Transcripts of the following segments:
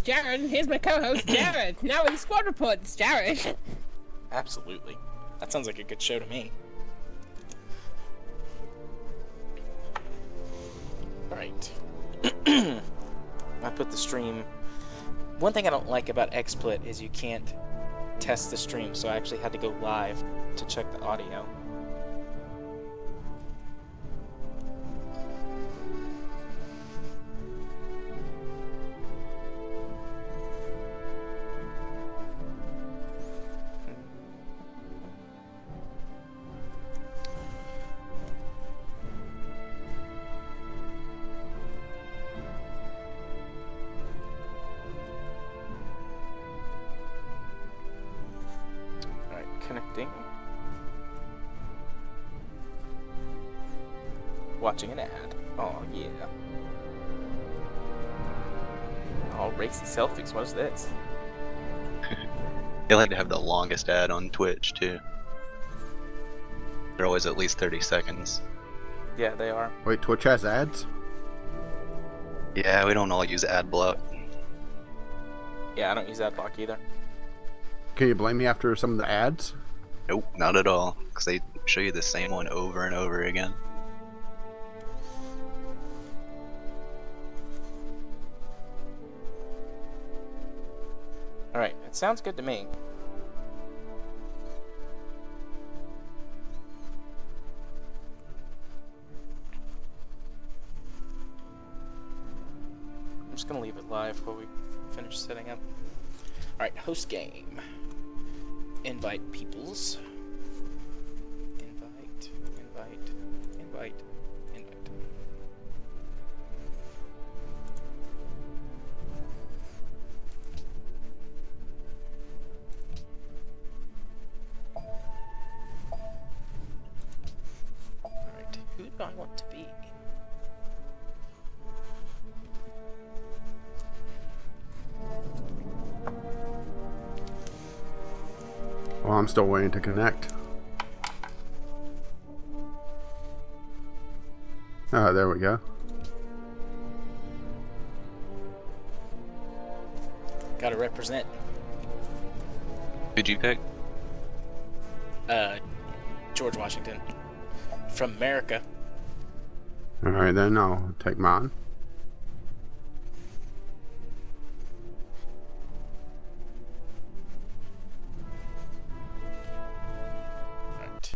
Jared. Here's my co-host, Jared. Now in the squad report, it's Jared. Absolutely. That sounds like a good show to me. Alright. I put the stream... One thing I don't like about XSplit is you can't test the stream, so I actually had to go live to check the audio. Connecting. Watching an ad. Oh, yeah. Oh, racy selfies. What is this? They'll have to have the longest ad on Twitch, too. They're always at least 30 seconds. Yeah, they are. Wait, Twitch has ads? Yeah, we don't all use ad block. Yeah, I don't use ad block either. Can you blame me after some of the ads? Nope, not at all. Because they show you the same one over and over again. Alright, it sounds good to me. I'm just gonna leave it live while we finish setting up. Alright, host game. Invite peoples. Invite, invite, invite, invite. Alright, who do I want to be? Well, I'm still waiting to connect. Oh, there we go. Gotta represent. Who'd you pick? George Washington. From America. Alright then, I'll take mine. Right.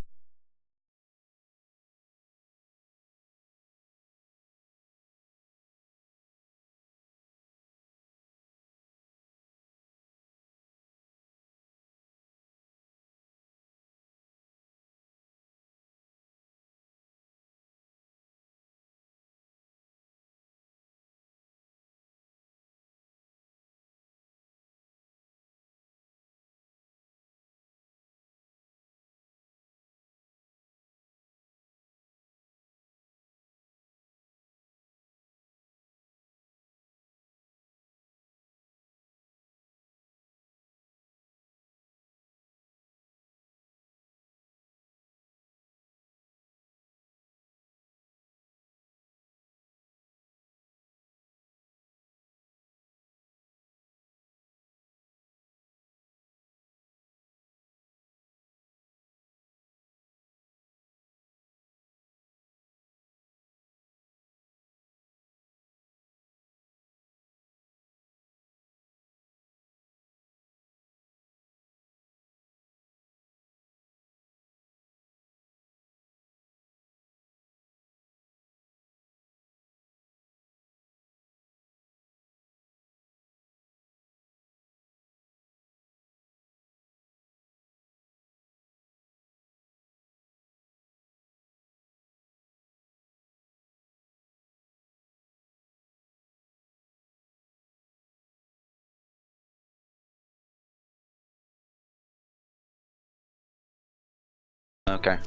Okay.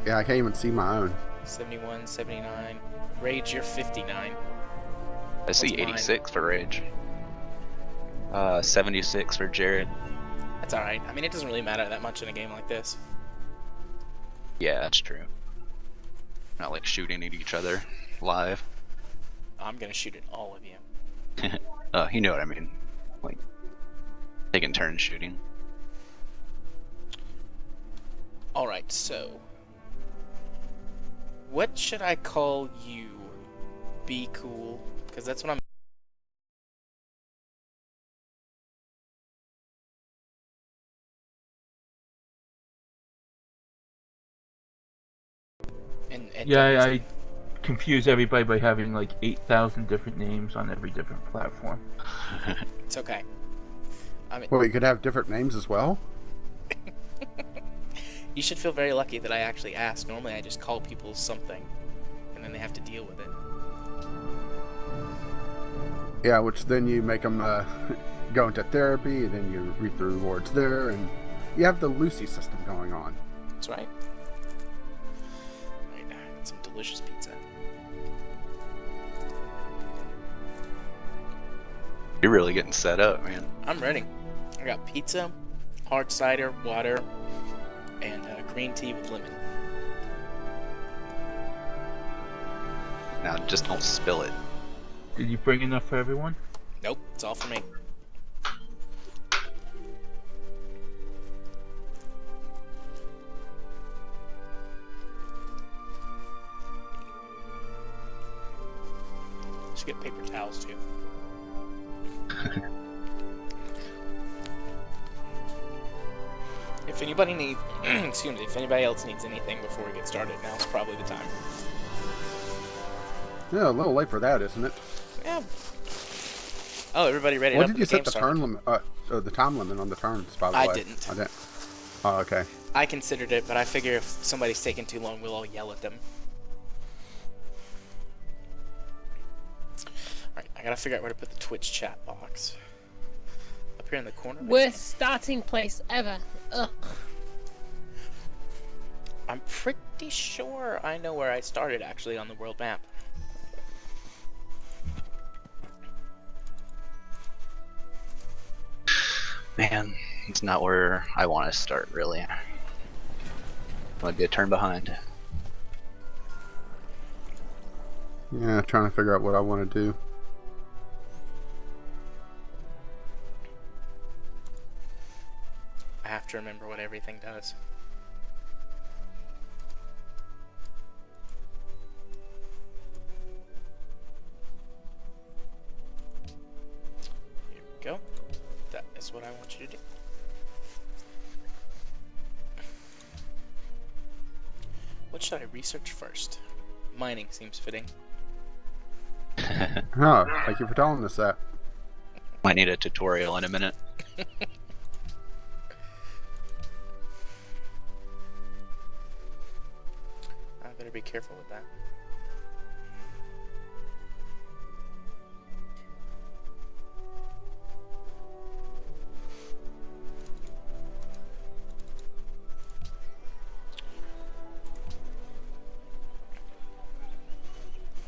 Yeah, I can't even see my own. 71, 79. Rage, you're 59. I see What's mine? 86 for Rage. 76 for Jared. That's alright. I mean, it doesn't really matter that much in a game like this. Yeah, that's true. Not like shooting at each other live. I'm gonna shoot at all of you. You know what I mean. Like, taking turns shooting. Alright, so... what should I call you? Be cool? Because that's what I'm... And Yeah, I confuse everybody by having like 8,000 different names on every different platform. It's okay. I mean, Well, you could have different names as well. you should feel very lucky that I actually asked. Normally I just call people something, and then they have to deal with it. Yeah, which then you make them go into therapy, and then you reap the rewards there, and you have the Lucy system going on. That's right. Right, I got some delicious pizza. You're really getting set up, man. I'm ready. I got pizza, hard cider, water, and green tea with lemon. Now, just don't spill it. Did you bring enough for everyone? Nope, it's all for me. Should get paper towels too. If anybody needs, excuse me, if anybody else needs anything before we get started, now's probably the time. Yeah, a little late for that, isn't it? Yeah. Oh, everybody ready? What did you set the turn limit? The time limit on the turns, by the way. I didn't. I didn't. Oh, okay. I considered it, but I figure if somebody's taking too long, we'll all yell at them. Alright, I gotta figure out where to put the Twitch chat box. Up here in the corner? Worst starting place ever. Ugh. I'm pretty sure I know where I started, actually, on the world map. Man, it's not where I want to start, really. Might be a turn behind. Yeah, trying to figure out what I want to do. I have to remember what everything does. Here we go. That is what I want you to do. What should I research first? Mining seems fitting. Oh, thank you for telling us that. Might need a tutorial in a minute. I better be careful with that.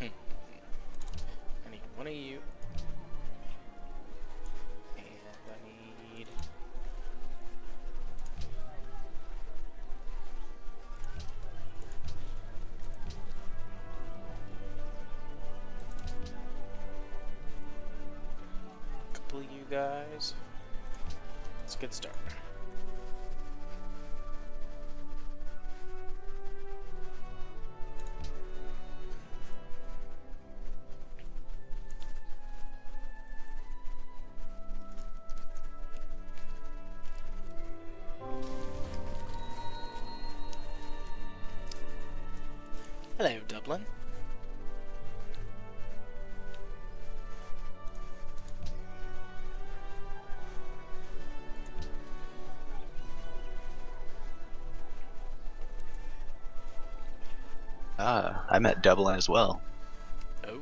I need one of you. And I need... a couple of you guys. It's a good start. Hello, Dublin. I met Dublin as well. Oh.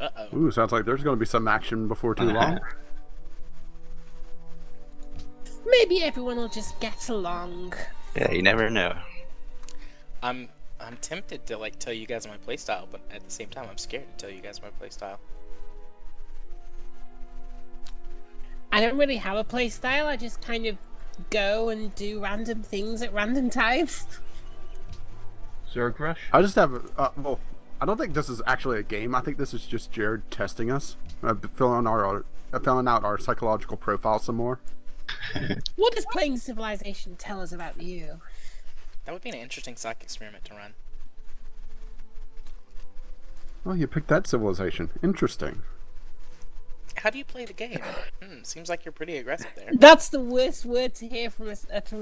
Uh-oh. Ooh, sounds like there's going to be some action before too long. Maybe everyone will just get along. Yeah, you never know. I'm tempted to like tell you guys my playstyle, but at the same time I'm scared to tell you guys my playstyle. I don't really have a play style. I just kind of go and do random things at random times. Zerg Rush? I just have, well, I don't think this is actually a game. I think this is just Jared testing us, filling out our psychological profile some more. What does playing Civilization tell us about you? That would be an interesting psych experiment to run. Oh, you picked that civilization. Interesting. How do you play the game? Seems like you're pretty aggressive there. That's the worst word to hear from a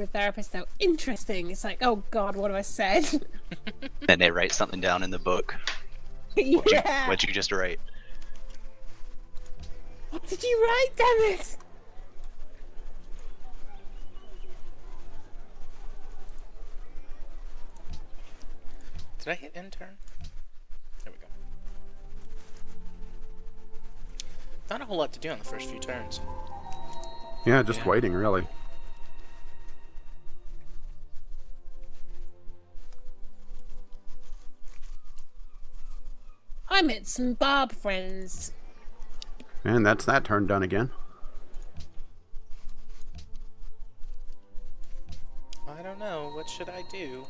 therapist, though. Interesting. It's like, oh god, what have I said? Then they write something down in the book. Yeah. What'd you just write? What did you write, damn it? Did I hit intern? There we go. Not a whole lot to do on the first few turns. Yeah, just Yeah. waiting, really. I met some Barb friends. And that's that turn done again. I don't know. What should I do?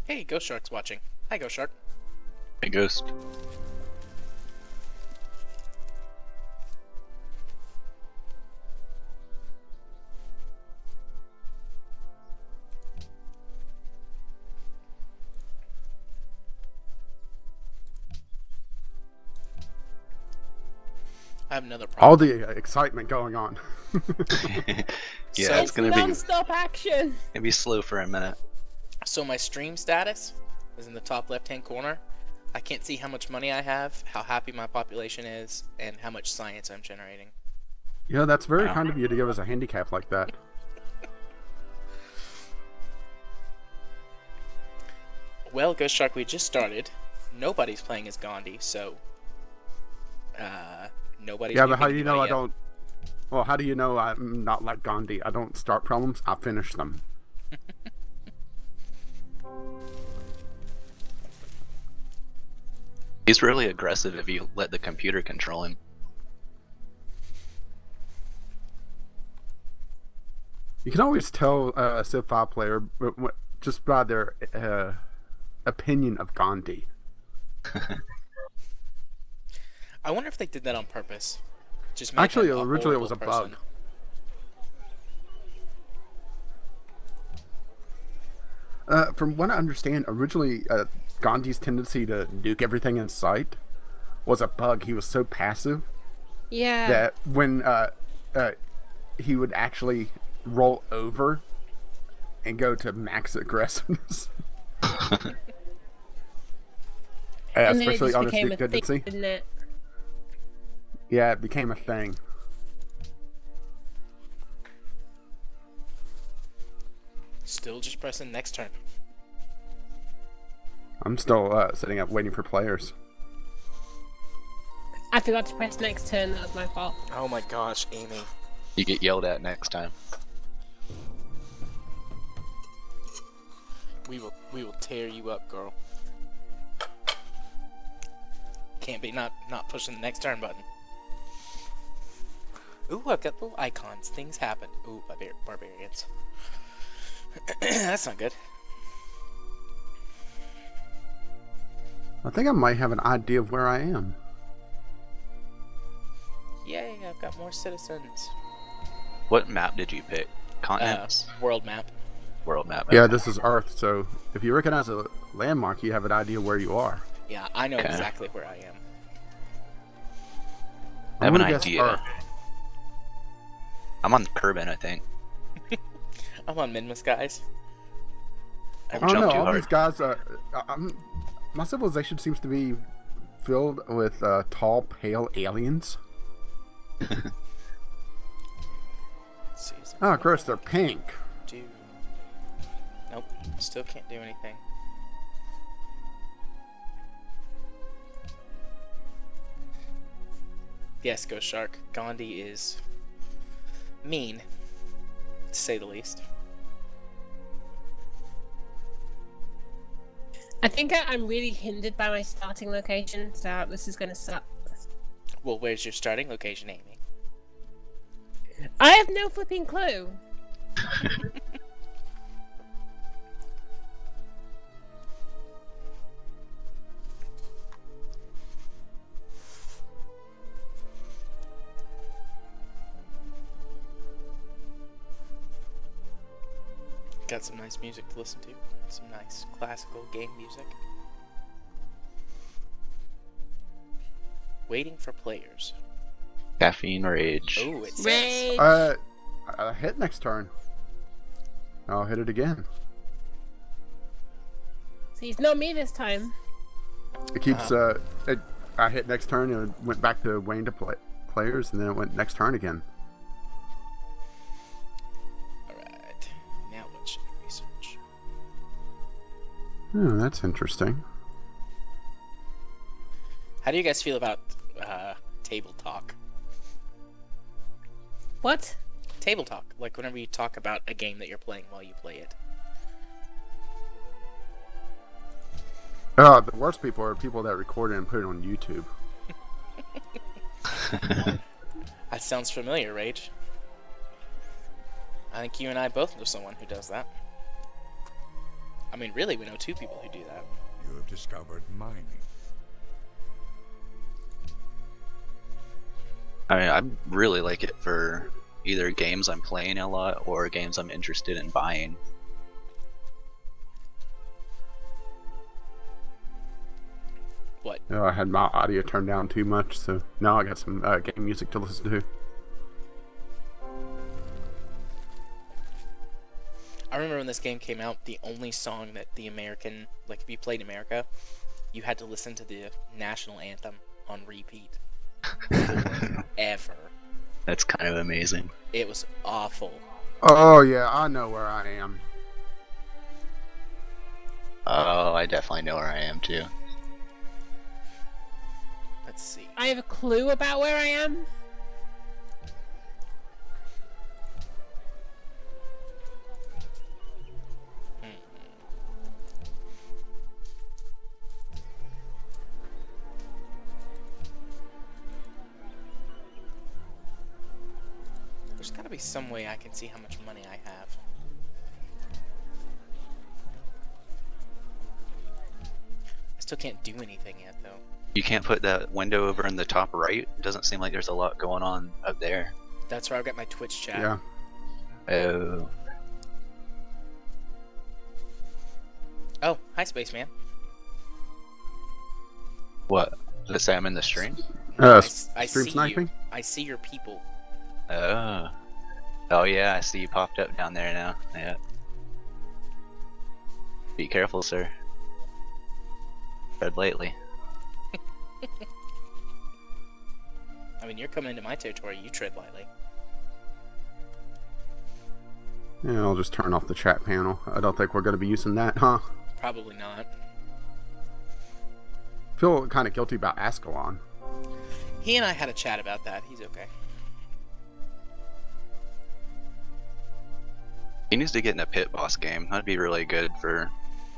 Hey, Ghost Shark's watching. Hi, Ghost Shark. Hey, Ghost. I have another problem. All the excitement going on. Yeah, So- it's It's gonna be non-stop action. slow for a minute. So my stream status is in the top left-hand corner. I can't see how much money I have, how happy my population is, and how much science I'm generating. Yeah, that's very Wow. kind of you to give us a handicap like that. Well, Ghost Shark, we just started. Nobody's playing as Gandhi, so nobody's. Yeah, but how do nuking you know I anybody yet. don't... Well, how do you know I'm not like Gandhi? I don't start problems, I finish them. He's really aggressive if you let the computer control him. You can always tell a Civ 5 player just by their opinion of Gandhi. I wonder if they did that on purpose. Just make Actually, him a originally it was a horrible bug. person. From what I understand, originally Gandhi's tendency to nuke everything in sight was a bug. He was so passive Yeah. that when he would actually roll over and go to max aggressiveness. And then it Especially just on his became nuke a thing, tendency. didn't it? Yeah, it became a thing. Still just pressing next turn. I'm still sitting up waiting for players. I forgot to press next turn. That was my fault. Oh my gosh, Amy. You get yelled at next time. We will tear you up, girl. Can't be not pushing the next turn button. Ooh, I've got little icons. Things happen. Ooh, barbarians. That's not good. I think I might have an idea of where I am. Yay, I've got more citizens. What map did you pick? Continents? World map. World map. Yeah, okay. this is Earth, so if you recognize a landmark, you have an idea where you are. Yeah, I know Okay. exactly where I am. I have an gonna guess idea. Earth. I'm on Kerbin, I think. I'm on Minmus, guys. I I've don't know, jumped too all hard. these guys, my civilization seems to be filled with tall, pale aliens. Season Oh, gross, they're pink. two. Nope, still can't do anything. Yes, Ghost Shark. Gandhi is mean. to say the least. I think I'm really hindered by my starting location, so this is gonna suck. Well, where's your starting location, Amy? I have no flipping clue. Got some nice music to listen to. Some nice classical game music. Waiting for players. Caffeine Rage. Oh, it says. Rage. I hit next turn. I'll hit it again. See, it's not me this time. It keeps. I hit next turn and it went back to waiting to players, and then it went next turn again. Alright. Now what should I research? Oh, that's interesting. How do you guys feel about table talk? What? Table talk. Like whenever you talk about a game that you're playing while you play it. The worst people are people that record it and put it on YouTube. That sounds familiar, Rage. I think you and I both know someone who does that. I mean, really, we know two people who do that. You have discovered mining. I mean, I really like it for either games I'm playing a lot or games I'm interested in buying. What? I had my audio turned down too much, so now I got some game music to listen to. I remember when this game came out, the only song that the American, like if you played America, you had to listen to the national anthem on repeat. Forever. That's kind of amazing. It was awful. Oh yeah, I know where I am. Oh, I definitely know where I am too. Let's see. I have a clue about where I am. There's gotta be some way I can see how much money I have. I still can't do anything yet, though. You can't put that window over in the top right? It doesn't seem like there's a lot going on up there. That's where I've got my Twitch chat. Yeah. Oh. Oh, hi, Spaceman. What? Does it say I'm in the stream? I Stream see sniping? you. I see your people. Oh. Oh yeah, I see you popped up down there now. Yeah. Be careful, sir. Tread lightly. I mean, you're coming into my territory. You tread lightly. Yeah, I'll just turn off the chat panel. I don't think we're going to be using that, huh? Probably not. Feel kind of guilty about Ascalon. He and I had a chat about that. He's okay. He needs to get in a pit boss game. That'd be really good for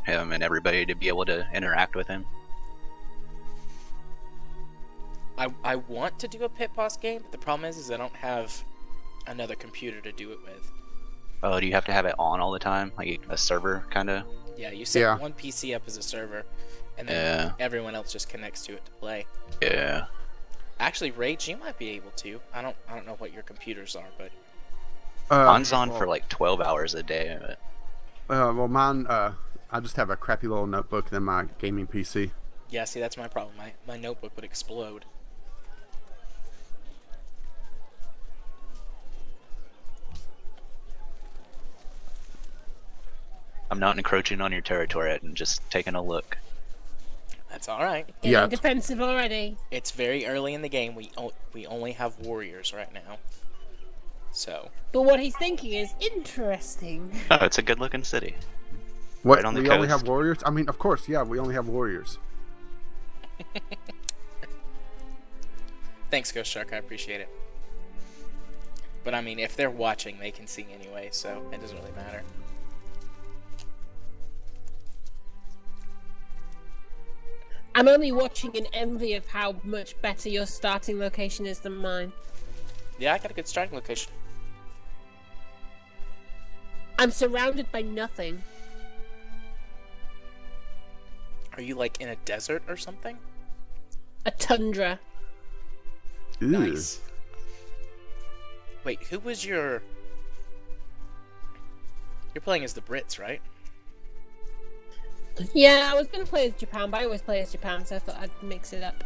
him and everybody to be able to interact with him. I want to do a pit boss game, but the problem is I don't have another computer to do it with. Oh, do you have to have it on all the time? Like a server, kind of? Yeah, you set Yeah. one PC up as a server, and then Yeah. everyone else just connects to it to play. Yeah. Actually, Rage, you might be able to. I don't know what your computers are, but Mine's on for like 12 hours a day. well, mine, I just have a crappy little notebook than my gaming PC. yeah, see, that's my problem. My notebook would explode. I'm not encroaching on your territory and just taking a look. That's all right. Getting Yeah. defensive already. It's very early in the game. We only have warriors right now. So, But what he's thinking is interesting. Oh, it's a good looking city. What? Right on the We only coast. have warriors? I mean, of course, yeah, we only have warriors. thanks, Ghost Shark. I appreciate it. But I mean, if they're watching, they can see anyway, so it doesn't really matter. I'm only watching in envy of how much better your starting location is than mine. Yeah, I got a good starting location. I'm surrounded by nothing. Are you like in a desert or something? A tundra. Ew. Nice. Wait, who was your... You're playing as the Brits, right? Yeah, I was gonna play as Japan, but I always play as Japan, so I thought I'd mix it up.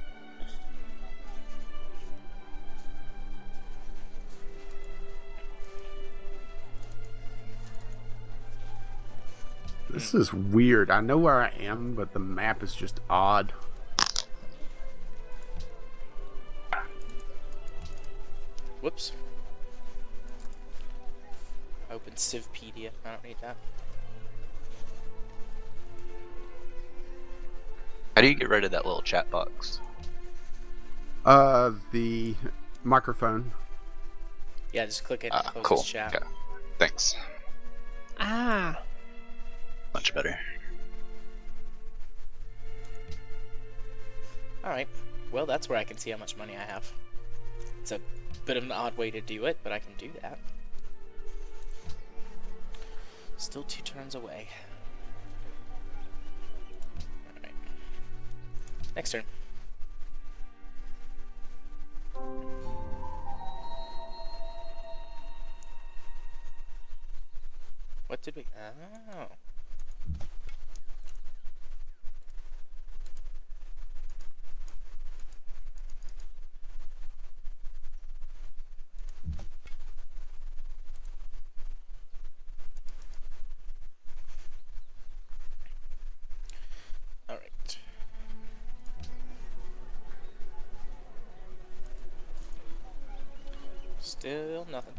This is weird. I know where I am, but the map is just odd. Whoops. Open Civpedia. I don't need that. How do you get rid of that little chat box? The microphone. Yeah, just click it and close Cool. this chat. Okay. Thanks. Ah. Much better. Alright. Well, that's where I can see how much money I have. It's a bit of an odd way to do it, but I can do that. Still 2 turns away. Alright. Next turn. What did we... Oh. Alright. Still nothing.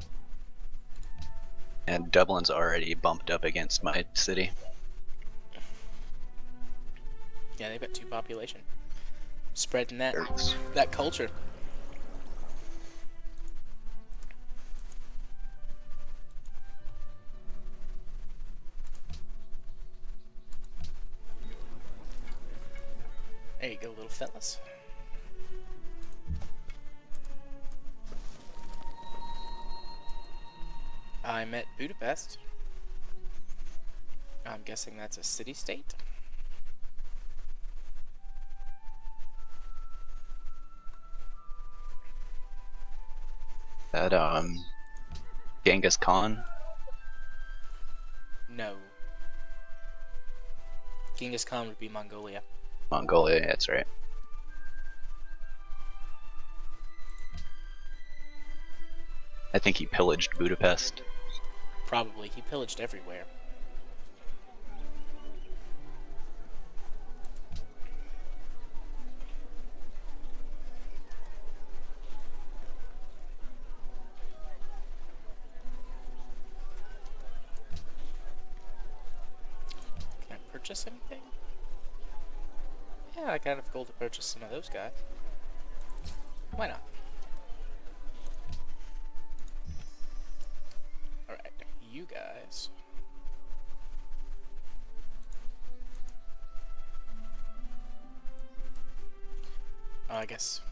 And Dublin's already bumped up against my city. Yeah, they've got 2 population. Spreading that There's- that culture. There you go, little fellas. I'm at Budapest. I'm guessing that's a city-state. That Genghis Khan. No. Genghis Khan would be Mongolia. Mongolia, that's right. I think he pillaged Budapest. Probably. He pillaged everywhere. Can I purchase anything? Yeah, I got enough gold to purchase some of those guys. Why not? Alright, you guys. Oh, I guess.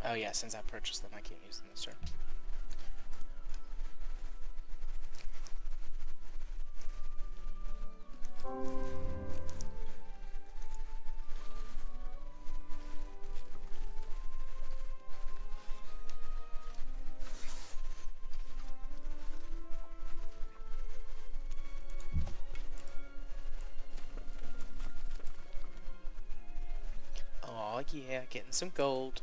Oh yeah, since I purchased them, I can't use them this turn. Oh yeah, getting some gold.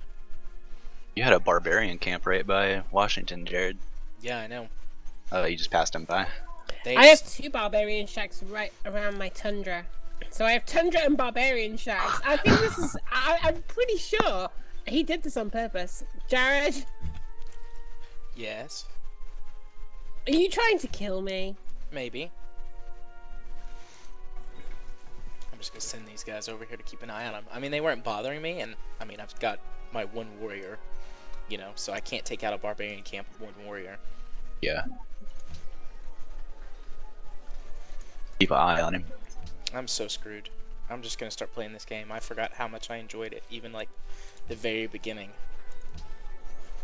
You had a barbarian camp right by Washington, Jared. Yeah, I know. Oh, you just passed him by. They I have 2 barbarian shacks right around my tundra. So I have tundra and barbarian shacks. I think this is... I'm pretty sure he did this on purpose. Jared, Yes, are you trying to kill me? maybe. I'm just gonna send these guys over here to keep an eye on them. I mean, they weren't bothering me, and I mean, I've got my one warrior, you know, so I can't take out a barbarian camp with one warrior. Yeah. Keep an eye on him. I'm so screwed. I'm just gonna start playing this game. I forgot how much I enjoyed it, even like the very beginning.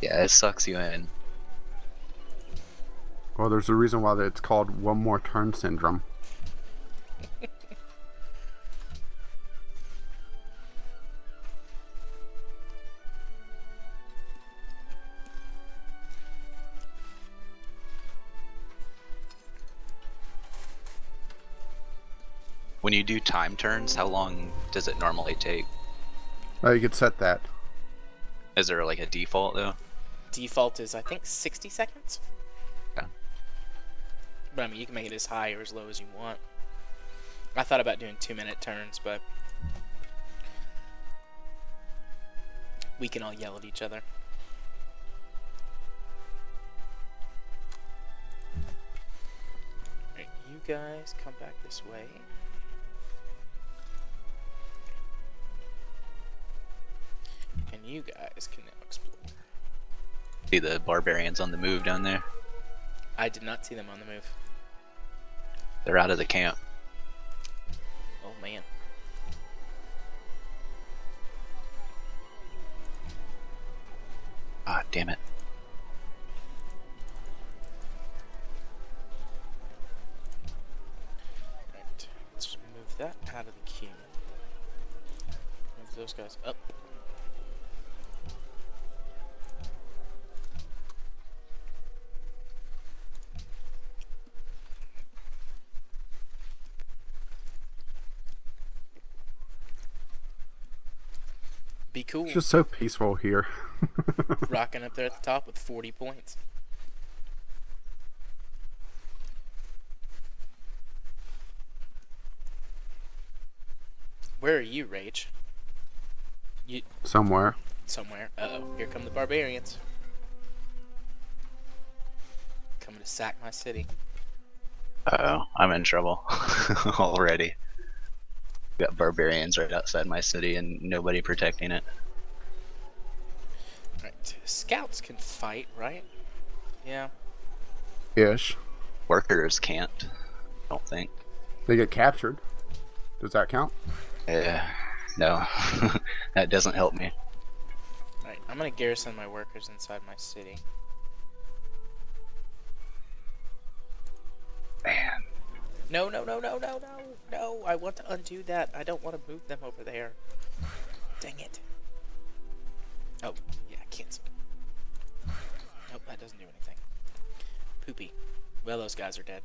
Yeah, it sucks you in. Well, there's a reason why it's called one more turn syndrome. When you do time turns, how long does it normally take? You could set that. Is there like a default though? Default is, I think, 60 seconds. Okay. But I mean, you can make it as high or as low as you want. I thought about doing 2-minute turns, but we can all yell at each other. Alright, you guys come back this way. And you guys can now explore. See the barbarians on the move down there? I did not see them on the move. They're out of the camp. Oh man. Ah, damn it. Right, let's move that out of the queue. Move those guys up. Be cool. It's just so peaceful here. Rocking up there at the top with 40 points. Where are you, Rage? You Somewhere. somewhere. Uh-oh, here come the barbarians. Coming to sack my city. Uh-oh, I'm in trouble already. Got barbarians right outside my city and nobody protecting it. Right, scouts can fight, right? Yeah. Ish. Workers can't. Don't think. They get captured. Does that count? No. That doesn't help me. Alright, I'm gonna garrison my workers inside my city. Man. No, no, no, no, no, no, no! I want to undo that. I don't want to move them over there. Dang it. Oh, yeah, cancel. Nope, that doesn't do anything. Poopy. Well, those guys are dead.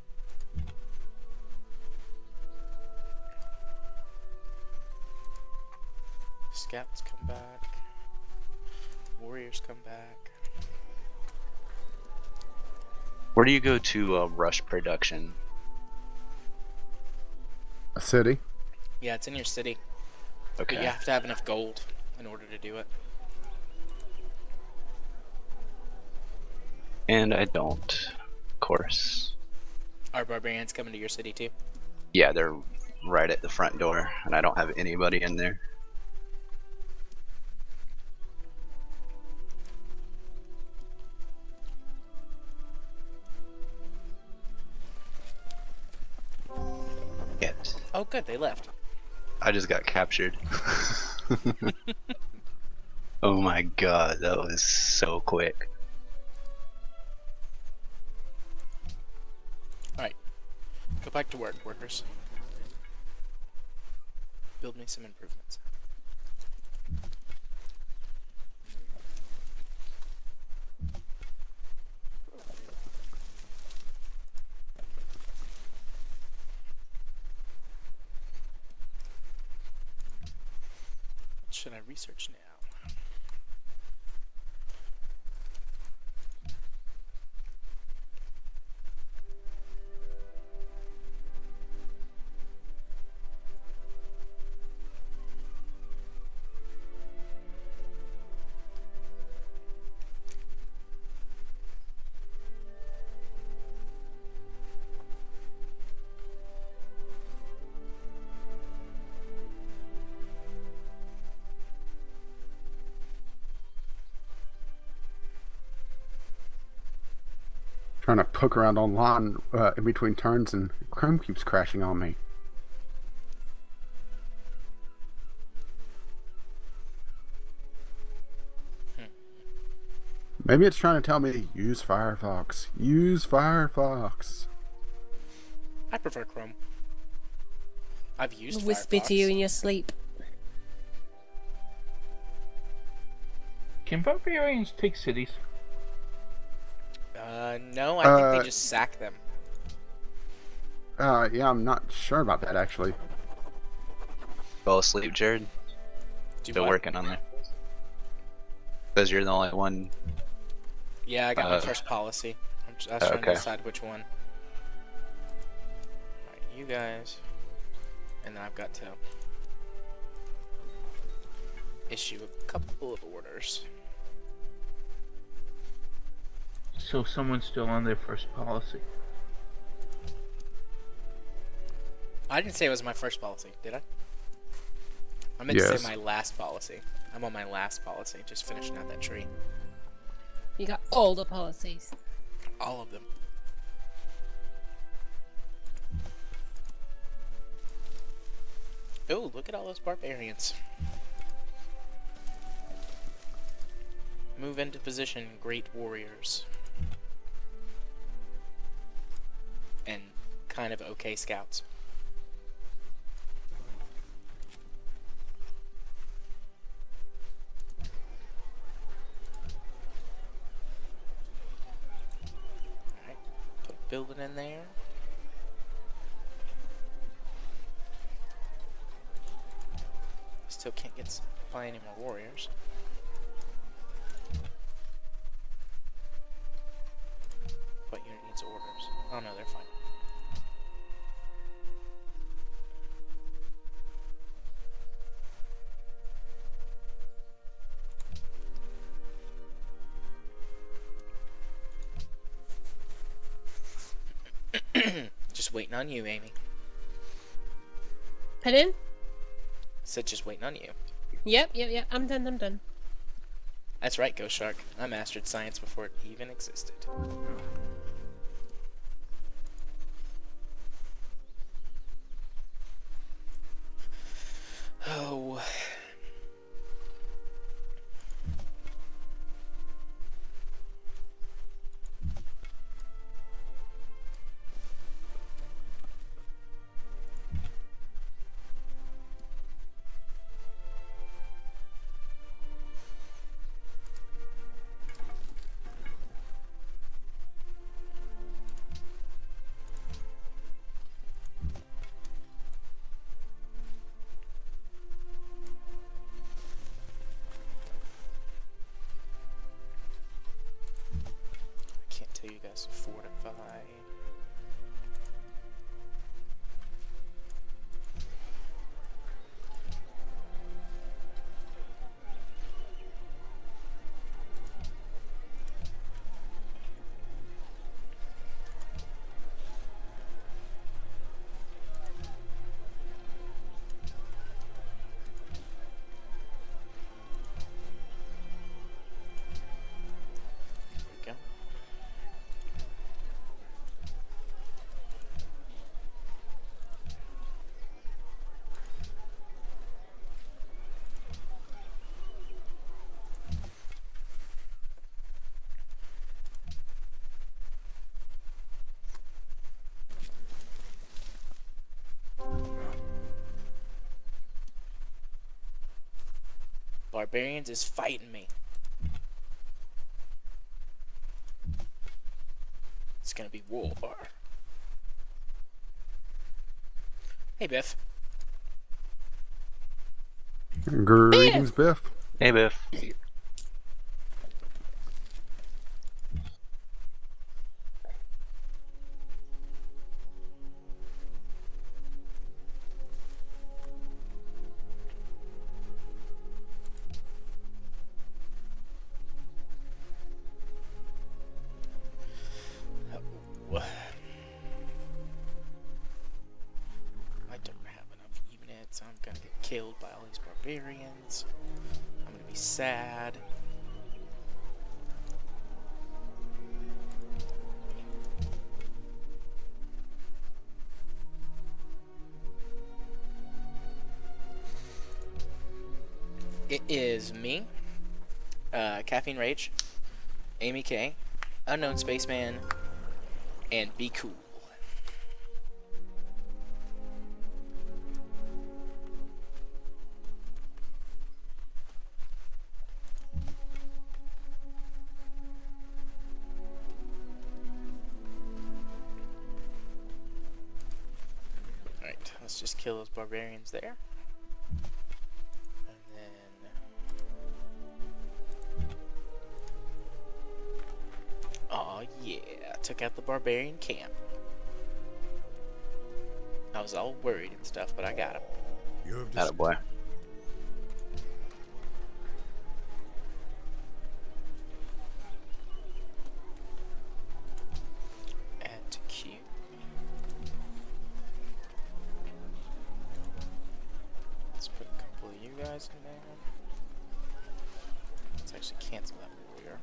Scouts come back. Warriors come back. Where do you go to rush production? A city. Yeah, it's in your city. Okay. But you have to have enough gold in order to do it. And I don't, of course. Are barbarians coming to your city too? Yeah, they're right at the front door, and I don't have anybody in there. Yet. Oh, good, they left. I just got captured. Oh my god, that was so quick. Alright. Go back to work, workers. Build me some improvements. What should I research now? Trying to poke around online in between turns, and Chrome keeps crashing on me. Maybe it's trying to tell me, use Firefox. Use Firefox. I prefer Chrome. I've used Whisper Firefox. to you in your sleep. Can barbarians take cities? No, I think they just sack them. Yeah, I'm not sure about that, actually. Fall asleep, Jared. Do Still what? working on that. Because you're the only one. Yeah, I got my first policy. I was trying to Okay. decide which one. Alright, you guys. And then I've got to issue a couple of orders. So someone's still on their first policy. I didn't say it was my first policy, did I? I meant to Yes. say my last policy. I'm on my last policy, just finishing out that tree. You got all the policies. All of them. Oh, look at all those barbarians. Move into position, great warriors. And kind of okay scouts. Alright, put a building in there. Still can't get by any more warriors. What unit needs orders? Oh no, they're fine. Just waiting on you, Amy. Pardon? Said just waiting on you. Yep. I'm done. That's right, Ghost Shark. I mastered science before it even existed. Oh. I can't tell you guys to fortify. There we go. Barbarians is fighting me. It's gonna be war. Hey, Biff. Greetings, Biff. Hey, Biff. Oh. I don't have enough units. I'm gonna get killed by all these barbarians. I'm gonna be sad. It is me, Caffeine Rage, Amy K, Unknown Spaceman, and Be Cool. Alright, let's just kill those barbarians there. And then... Aw, yeah, took out the barbarian camp. I was all worried and stuff, but I got him. You have Attaboy. Add to queue. Let's put a couple of you guys in there. Let's actually cancel that warrior.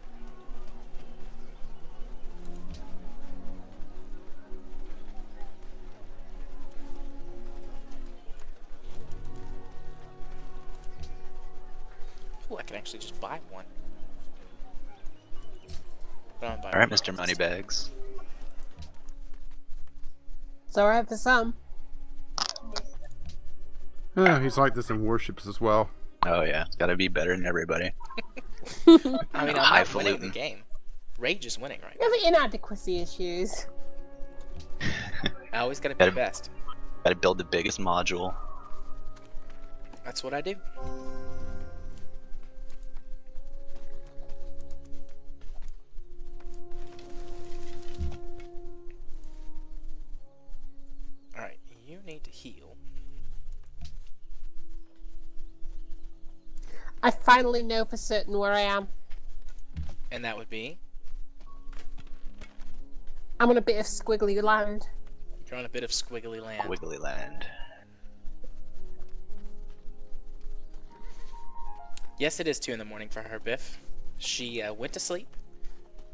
Ooh, I can actually just buy one. But I'm buying Alright, one Mr. instead. Moneybags. It's alright for some. Yeah, he's like this in Warships as well. Oh yeah, it's gotta be better than everybody. I mean, I'm not winning the Highfalutin. game. Rage is winning right You have inadequacy issues. now. I always gotta be the best. Gotta build the biggest module. That's what I do. Alright, you need to heal. I finally know for certain where I am. And that would be? I'm on a bit of squiggly land. You're on a bit of squiggly land. Wiggly land. Yes, it is 2 in the morning for her, Biff. She went to sleep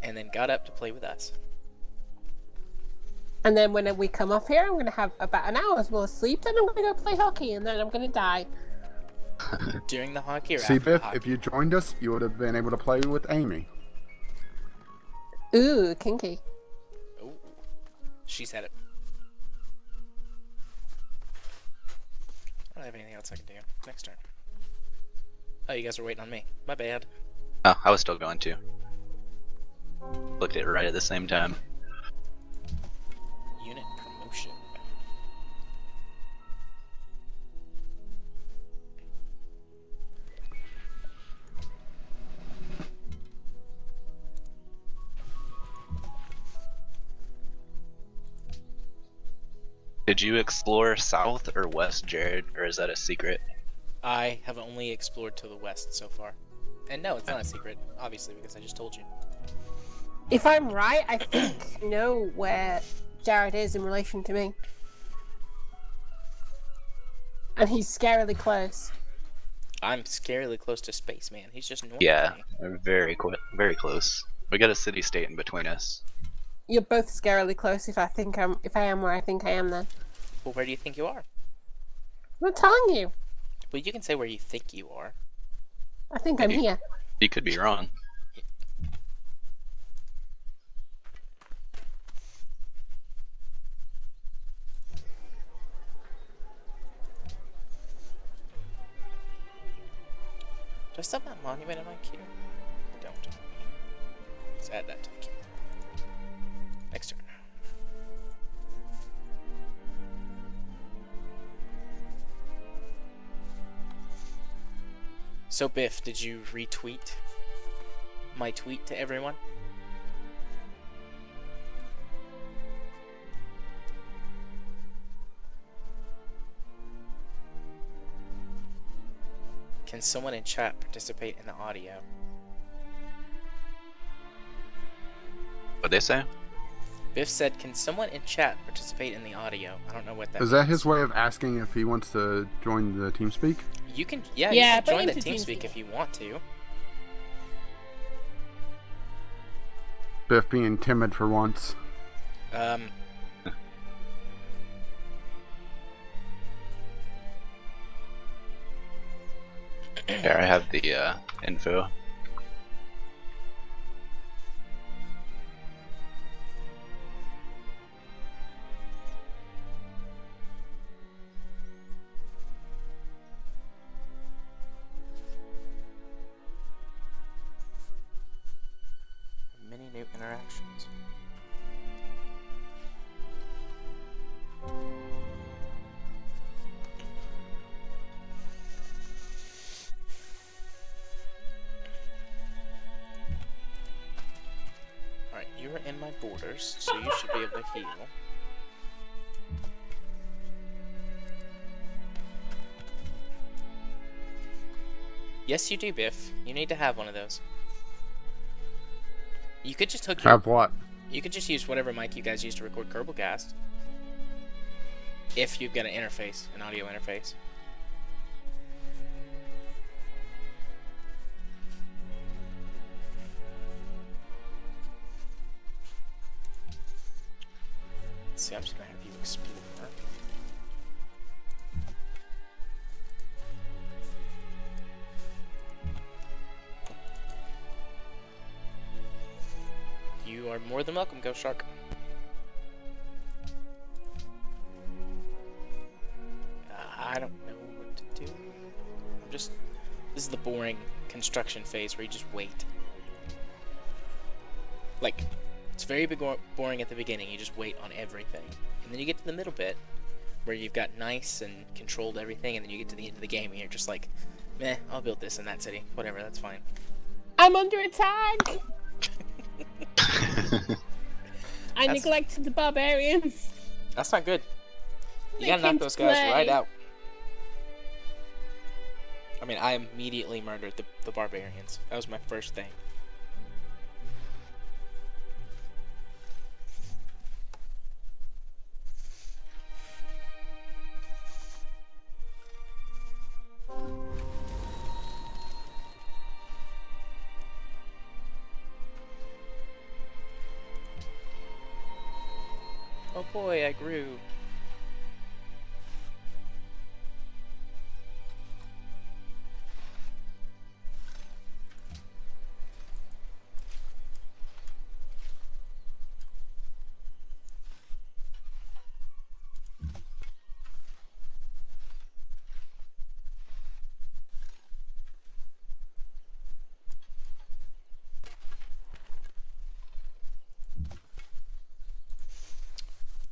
and then got up to play with us. And then when we come off here, I'm going to have about an hour's more sleep, then I'm going to go play hockey, and then I'm going to die. During the hockey or See, after the Biff, hockey? if you joined us, you would have been able to play with Amy. Ooh, kinky. Oh, she said it. I don't have anything else I can do. Next turn. Oh, you guys were waiting on me. My bad. Oh, I was still going to. Looked at it right at the same time. Unit promotion. Did you explore south or west, Jared, or is that a secret? I have only explored to the west so far. And no, it's not a secret, obviously, because I just told you. If I'm right, I think I know where Jared is in relation to me. And he's scarily close. I'm scarily close to Spaceman. He's just north Yeah, of me. we're very close. We got a city-state in between us. You're both scarily close if I am where I think I am then. Well, where do you think you are? I'm not telling you. Well, you can say where you think you are. I think I'm here. You could be wrong. Do I still have that monument in my queue? I don't. Let's add that to the queue. Next turn. So Biff, did you retweet my tweet to everyone? Can someone in chat participate in the audio? What'd they say? Biff said, can someone in chat participate in the audio? I don't know what that Is that means. his way of asking if he wants to join the TeamSpeak? You can, Yeah, you can put join him the to TeamSpeak TeamSpeak. if you want to. Biff being timid for once. Here, I have the info. Many new interactions. Alright, you're in my borders, so you should be able to heal. Yes, you do, Biff. You need to have one of those. You could just hook your... Have what? You could just use whatever mic you guys use to record Kerbalcast. If you've got an interface, an audio interface. Let's see, I'm just gonna have you explore. You are more than welcome, Ghost Shark. I don't know what to do. This is the boring construction phase where you just wait. Like, it's very boring at the beginning, you just wait on everything. And then you get to the middle bit, where you've got nice and controlled everything, and then you get to the end of the game and you're just like, meh, I'll build this in that city. Whatever, that's fine. I'm under attack! I neglected the barbarians. That's not good. You They gotta knock came those to guys play. right out. I mean, I immediately murdered the barbarians. That was my first thing. Oh boy, I grew.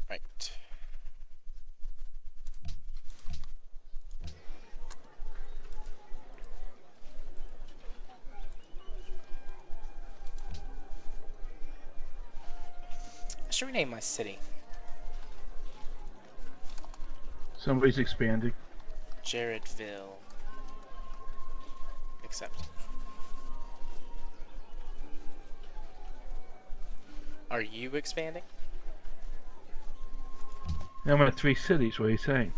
Right. I should rename my city. Somebody's expanding. Jaredville. Accept. Are you expanding? I'm at 3 cities, what are you saying?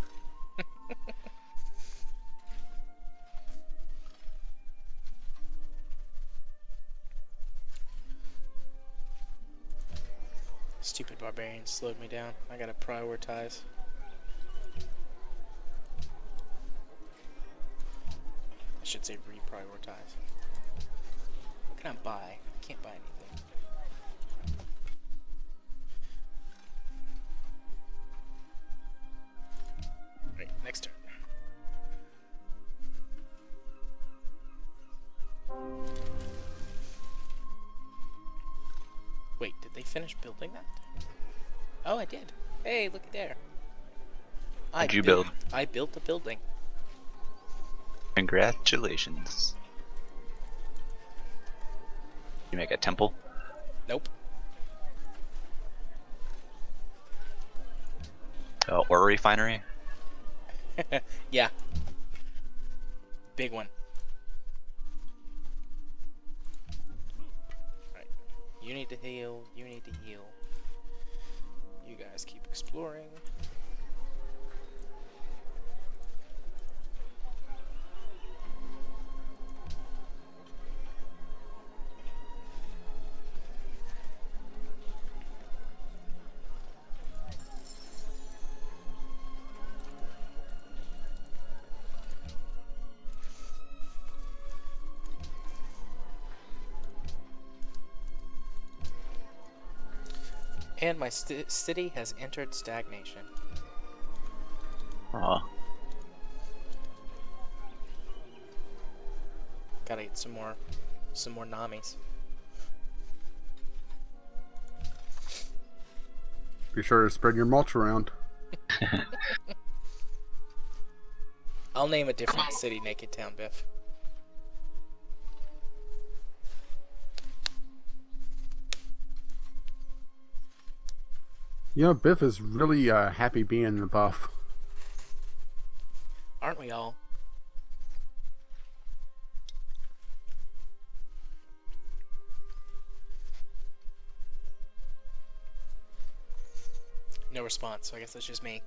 Stupid barbarians slowed me down. I gotta prioritize. I should say reprioritize. What can I buy? I can't buy anything. Right, next turn. Wait, did they finish building that? Oh, I did. Hey, look there. What'd you build? I built a building. Congratulations. You make a temple? Nope. Ore refinery? Yeah. Big one. Right. You need to heal. You need to heal. You guys keep exploring. And my city has entered stagnation. Oh, Gotta get some more Namis. Be sure to spread your mulch around. I'll name a different city Naked Town, Biff. You know, Biff is really happy being the buff. Aren't we all? No response, so I guess that's just me.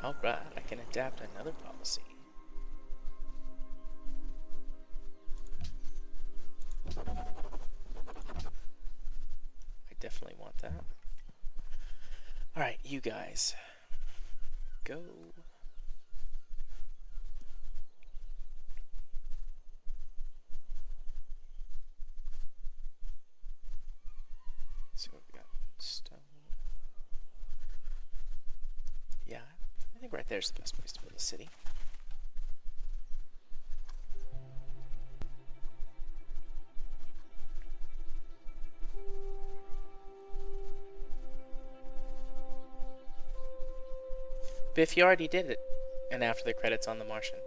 Alright, I can adapt another policy. I definitely want that. Alright, you guys. Go. Let's see what we got. Stone. Yeah, I think right there's the best place to build a city. Biff, you already did it. And after the credits on The Martian.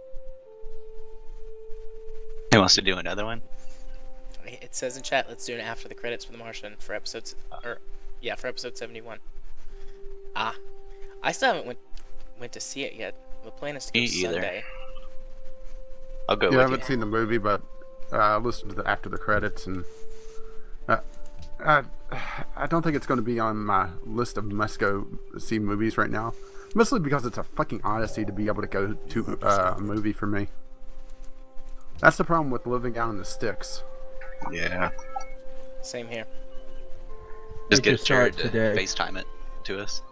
he wants to do another one. It says in chat, let's do it after the credits for The Martian for episodes, for episode 71. Ah, I still haven't went to see it yet. The plan is to go Me either. Sunday. I'll go Yeah, I with haven't you. seen the movie, but I listened to the after the credits, and I don't think it's going to be on my list of must go see movies right now. Mostly because it's a fucking odyssey to be able to go to a movie for me. That's the problem with living down in the sticks. Yeah. Same here. Just I get just saw Jared it to today. FaceTime it to us.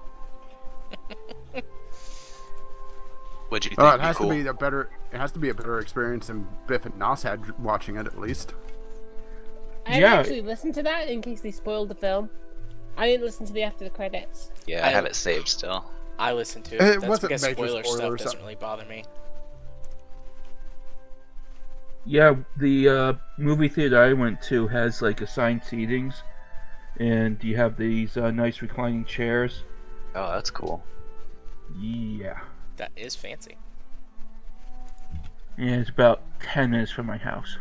What'd you think? Oh, it Be has cool? to be a better. It has to be a better experience than Biff and Nos had watching it, at least. I Yeah. actually listened to that in case they spoiled the film. I didn't listen to the after the credits. Yeah, I have it saved still. I listened to it. It That's wasn't because major spoiler stuff spoilers. doesn't really bother me. Yeah, the movie theater I went to has like assigned seatings, and you have these nice reclining chairs. Oh, that's cool. Yeah, That is fancy. and it's about 10 minutes from my house.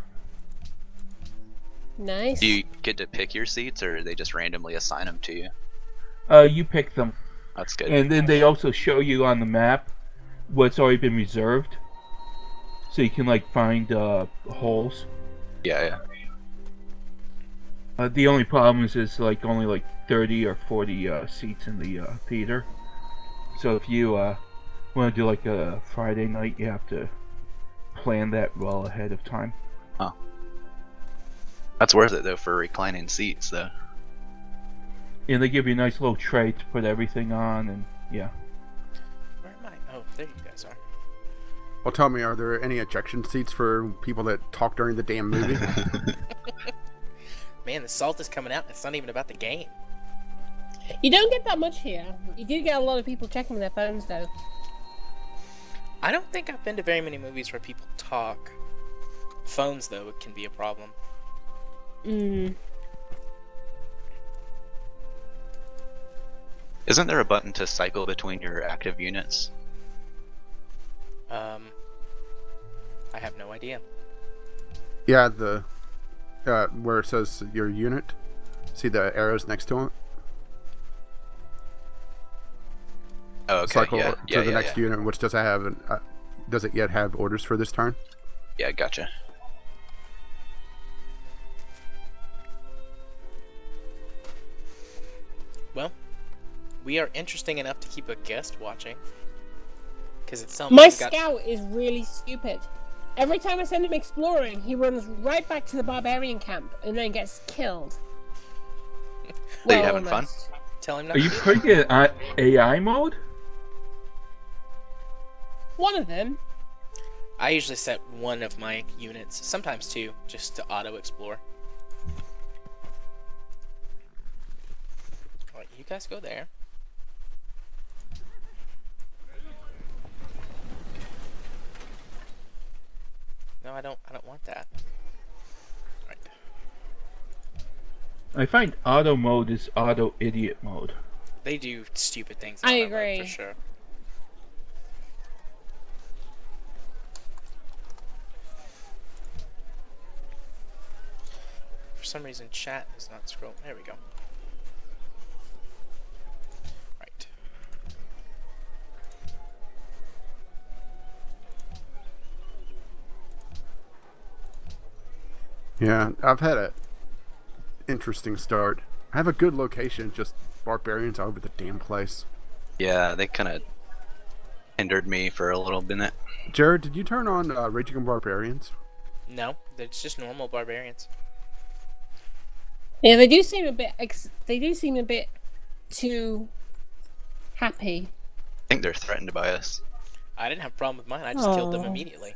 Nice. Do you get to pick your seats, or they just randomly assign them to you? You pick them, That's good. and then they also show you on the map what's already been reserved, so you can like find holes. Yeah. The only problem is it's like only like 30 or 40 seats in the theater. So if you want to do like a Friday night, you have to plan that well ahead of time. That's worth it though for reclining seats though. And they give you a nice little tray to put everything on, and yeah. Where am I? Oh, there you guys are. Well, tell me, are there any ejection seats for people that talk during the damn movie? Man, the salt is coming out. It's not even about the game. You don't get that much here. You do get a lot of people checking their phones, though. I don't think I've been to very many movies where people talk. Phones, though, it can be a problem. Isn't there a button to cycle between your active units? I have no idea. Yeah, the where it says your unit. See the arrows next to it? Oh, okay. Cycle Yeah, to the next unit, which does it yet have orders for this turn? Yeah, gotcha. Well, we are interesting enough to keep a guest watching. Because it's My got... scout is really stupid. Every time I send him exploring, he runs right back to the barbarian camp and then gets killed. Are you having fun? Tell him not Are you to do putting it on AI mode? One of them. I usually set one of my units, sometimes two, just to auto-explore. Alright, you guys go there. No, I don't want that. Alright. I find auto mode is auto idiot mode. They do stupid things in I auto mode, agree. for sure. For some reason, chat is not scrolling. There we go. Right. Yeah, I've had a interesting start. I have a good location, just barbarians all over the damn place. Yeah, they kind of hindered me for a little minute. Jared, did you turn on Raging Barbarians? No, it's just normal barbarians. Yeah, they do seem a bit. They do seem a bit too happy. I think they're threatened by us. I didn't have a problem with mine. I just killed them Aw. immediately.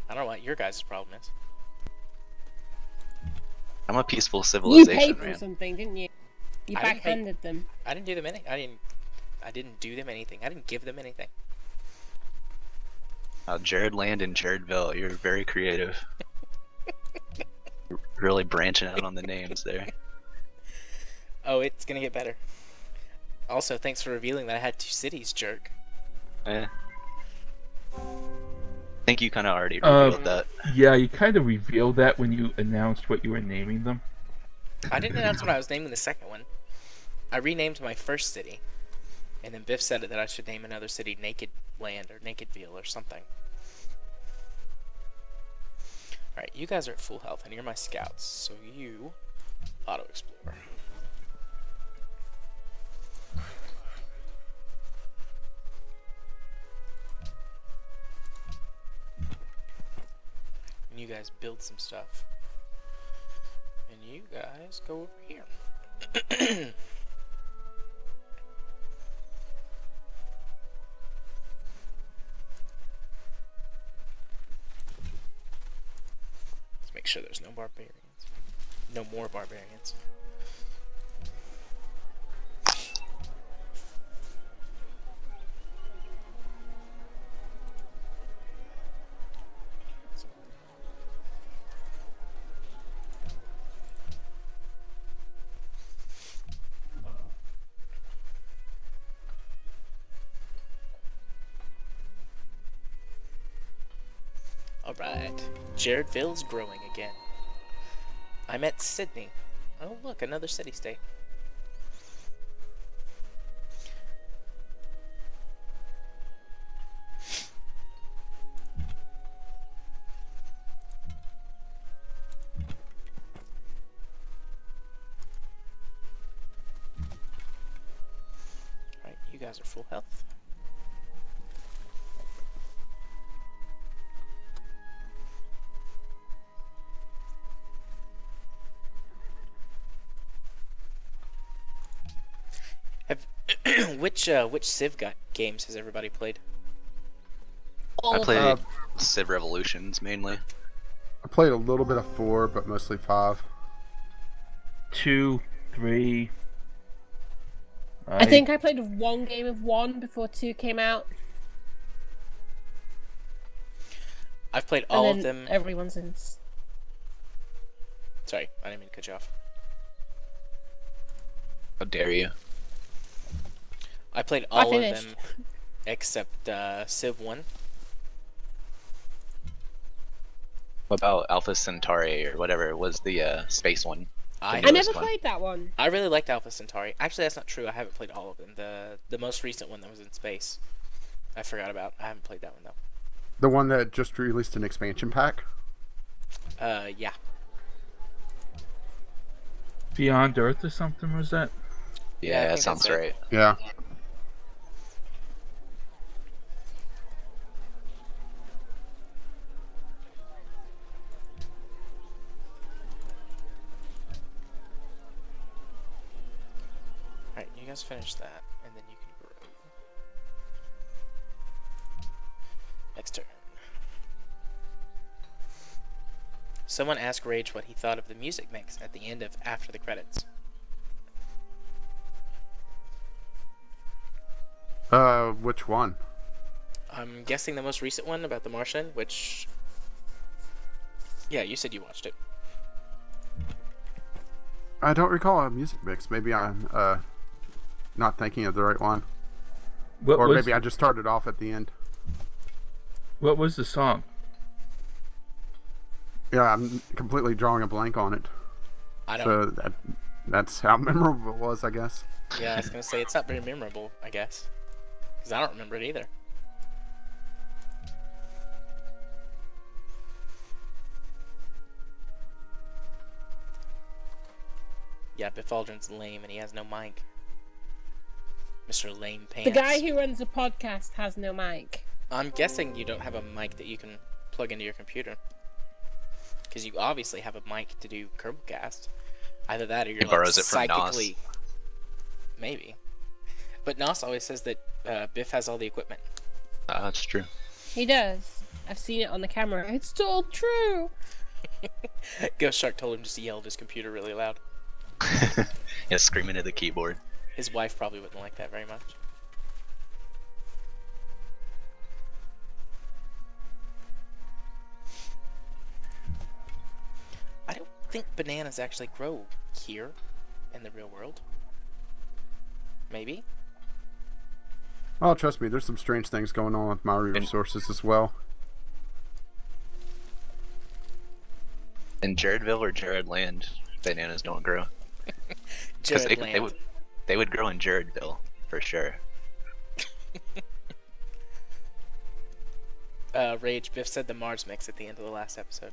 I don't know what your guys' problem is. I'm a peaceful You civilization, paid them man. something, didn't you? You I didn't pay- backhanded them. I didn't do them any. I didn't do them anything. I didn't give them anything. Jared Land and Jaredville, you're very creative. Really branching out on the names there. Oh, it's gonna get better. Also, thanks for revealing that I had two cities, jerk. I think you kind of already revealed that. Yeah, you kind of revealed that when you announced what you were naming them. I didn't announce what I was naming the second one. I renamed my first city, and then Biff said that I should name another city Naked Land or Nakedville or something. Alright, you guys are at full health, and you're my scouts, so you auto-explore. And you guys build some stuff. And you guys go over here. Let's make sure there's no barbarians. No more barbarians. Alright, Jaredville's growing again. I'm at Sydney. Oh look, another city-state. Alright, you guys are full health. Which Civ games has everybody played? All I of played them. Civ Revolutions mainly. I played a little bit of 4, but mostly 5. 2, 3. I think I played one game of 1 before 2 came out. I've played And all then of them. everyone's in. Sorry, I didn't mean to cut you off. How dare you? I played I all of finished. them except Civ 1. What about Alpha Centauri or whatever was the space one? I I newest never one. played that one. I really liked Alpha Centauri. Actually, that's not true. I haven't played all of them. The most recent one that was in space, I forgot about. I haven't played that one The one that just released an expansion pack? though. Yeah. Beyond Earth or something was that? Yeah, I Yeah, think that sounds that's it. right. Yeah. almost finished that, and then you can grow. Next turn. Someone asked Rage what he thought of the music mix at the end of After the Credits. Which one? I'm guessing the most recent one about the Martian, which... Yeah, you said you watched it. I don't recall a music mix. Maybe I'm not thinking of the right one. Or maybe I just started off at the end. What was the song? Yeah, I'm completely drawing a blank on it. I don't... So that's how memorable it was, I guess. Yeah, I was going to say, it's not very memorable, I guess. Because I don't remember it either. Yeah, Biff Aldrin's lame and he has no mic. Mr. Lame Pants. The guy who runs a podcast has no mic. I'm guessing you don't have a mic that you can plug into your computer. Because you obviously have a mic to do Kerbalcast. Either that or you're He borrows it from psychically... Maybe. But Nos always says that Biff has all the equipment. That's true. He does. I've seen it on the camera. It's all true. Ghost Shark told him just to yell at his computer really loud. Yeah, screaming at the keyboard. His wife probably wouldn't like that very much. I don't think bananas actually grow here in the real world. Maybe? Oh, trust me, there's some strange things going on with my resources as well. In Jaredville or Jared Land, bananas don't grow. Because they would grow in Jaredville, for sure. Rage, Biff said the Mars mix at the end of the last episode.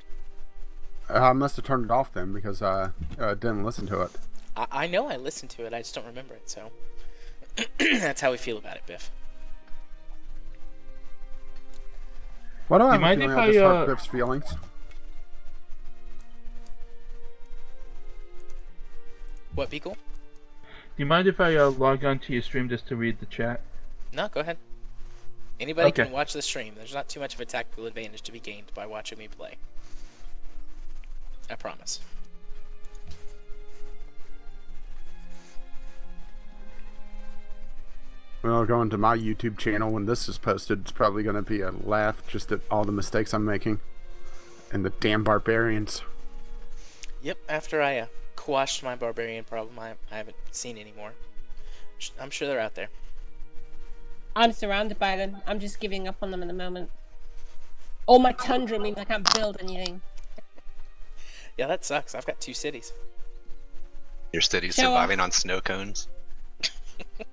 I must have turned it off then because I didn't listen to it. I know I listened to it, I just don't remember it, so... That's how we feel about it, Biff. Why do I have a mind feeling if I just I, hurt Biff's feelings? What, Beagle? Do you mind if I log on to your stream just to read the chat? No, go ahead. Anybody Okay. can watch the stream. There's not too much of a tactical advantage to be gained by watching me play. I promise. Well, going to my YouTube channel when this is posted, it's probably going to be a laugh just at all the mistakes I'm making. And the damn barbarians. Yep, after I quashed my barbarian problem, I haven't seen any more. I'm sure they're out there. I'm surrounded by them. I'm just giving up on them at the moment. All my tundra means I can't build anything. Yeah, that sucks. I've got 2 cities. Your city's Show surviving on snow cones.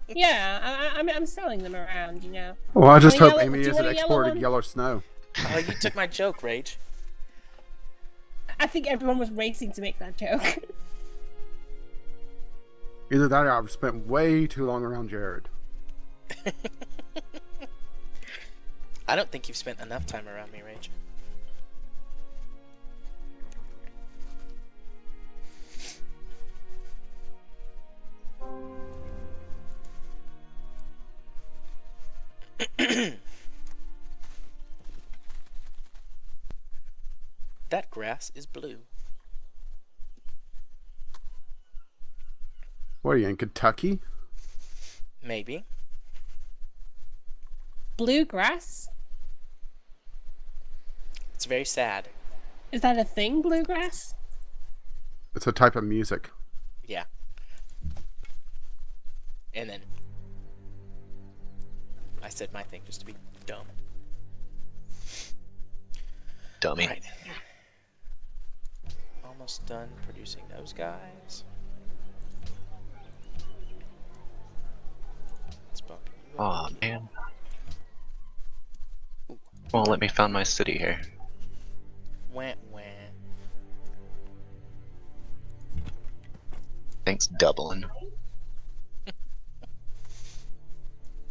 Yeah, I'm selling them around, you know. Well, I just Want a hope yellow- Amy do you isn't want a yellow exported one? yellow snow. Oh, you took my joke, Rage. I think everyone was racing to make that joke. Either that or I've spent way too long around Jared. I don't think you've spent enough time around me, Rage. That grass is blue. What are you, in Kentucky? Maybe. Bluegrass? It's very sad. Is that a thing, bluegrass? It's a type of music. Yeah. And then I said my thing just to be dumb. Dummy. Right. Almost done producing those guys. Let's bump you Aw, up. man. Well, let me find my city here. Wah, wah. Thanks, Dublin.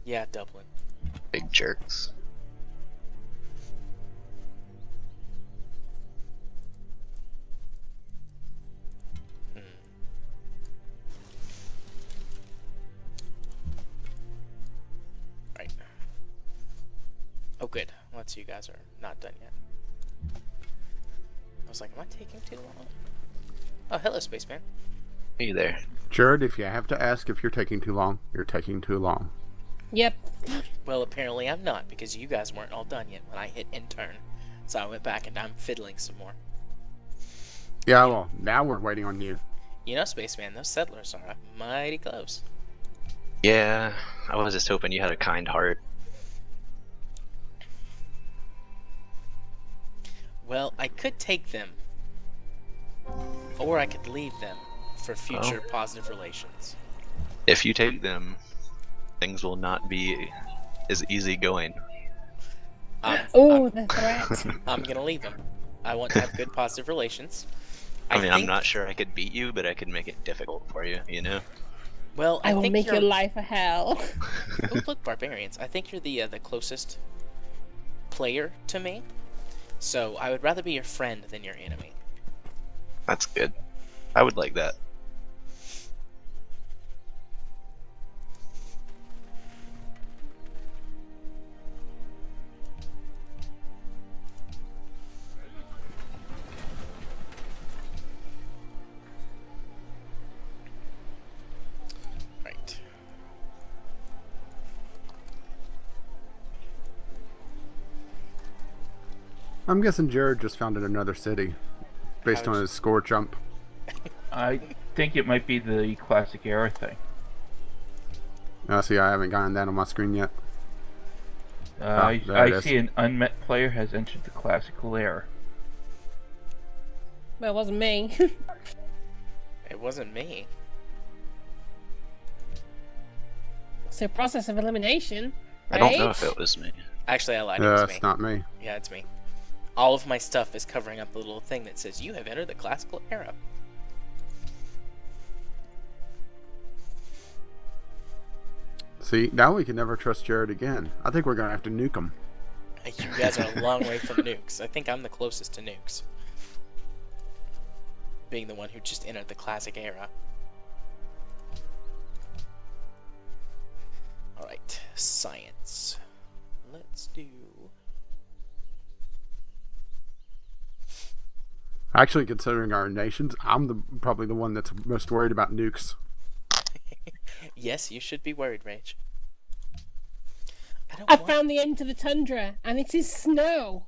Yeah, Dublin. Big jerks. once you guys are not done yet. I was like, am I taking too long? Oh, hello, spaceman. Hey there. Jared, if you have to ask if you're taking too long, you're taking too long. Yep. Well, apparently I'm not, because you guys weren't all done yet when I hit intern. So I went back and I'm fiddling some more. Yeah, well, now we're waiting on you. You know, spaceman, those settlers are mighty close. Yeah, I was just hoping you had a kind heart. Well, I could take them. Or I could leave them for future positive relations. If you take them, things will not be as easy going. Oh, the threat. I'm gonna leave them. I want to have good positive relations. I mean, I'm think- not sure I could beat you, but I could make it difficult for you, you know? Well, I will think make you're... your life a hell. Oh, look, barbarians. I think you're the closest player to me. So I would rather be your friend than your enemy. That's good. I would like that. Right. I'm guessing Jared just founded another city based on his score jump. I think it might be the classic era thing. See, I haven't gotten that on my screen yet. there it I is. see an unmet player has entered the classical era. Well, it wasn't me. It wasn't me. So process of elimination. I don't know right? if it was me. Actually, I lied. It was me. It's not me. Yeah, it's me. All of my stuff is covering up the little thing that says you have entered the classical era. See, now we can never trust Jared again. I think we're gonna have to nuke him. You guys are a long way from nukes. I think I'm the closest to nukes. Being the one who just entered the classic era. Alright, science. Let's do... Actually, considering our nations, I'm probably the one that's most worried about nukes. Yes, you should be worried, Rage. I found the end to the tundra, and it is snow.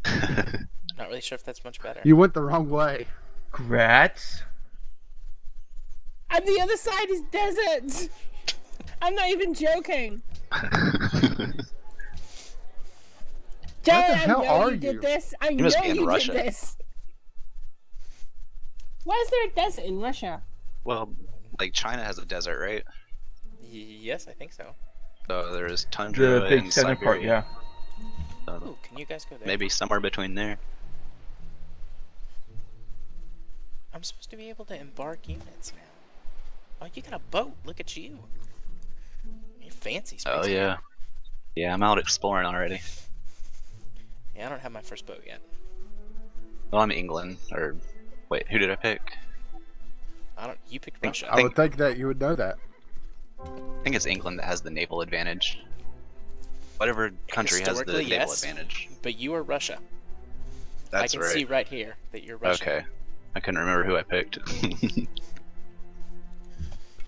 Not really sure if that's much better. You went the wrong way. Grats. And the other side is desert. I'm not even joking. Jared, hell I know are you did you? this. I You must know be in you Russia. did this. Why is there a desert in Russia? Well, like China has a desert, right? Yes, I think so. So there is tundra The big and center Siberia. part, yeah. So Ooh, can you guys go there? maybe somewhere between there. I'm supposed to be able to embark units now. Oh, you got a boat. Look at you. You're fancy, Oh spaceman. yeah. Yeah, I'm out exploring already. Yeah, I don't have my first boat yet. Well, I'm England, or wait, who did I pick? I don't. You picked Russia. I would think that you would know that. I think it's England that has the naval advantage. Whatever country has the Historically, naval yes. advantage. But you are Russia. That's I can right. see right here that you're Russia. Okay. I couldn't remember who I picked.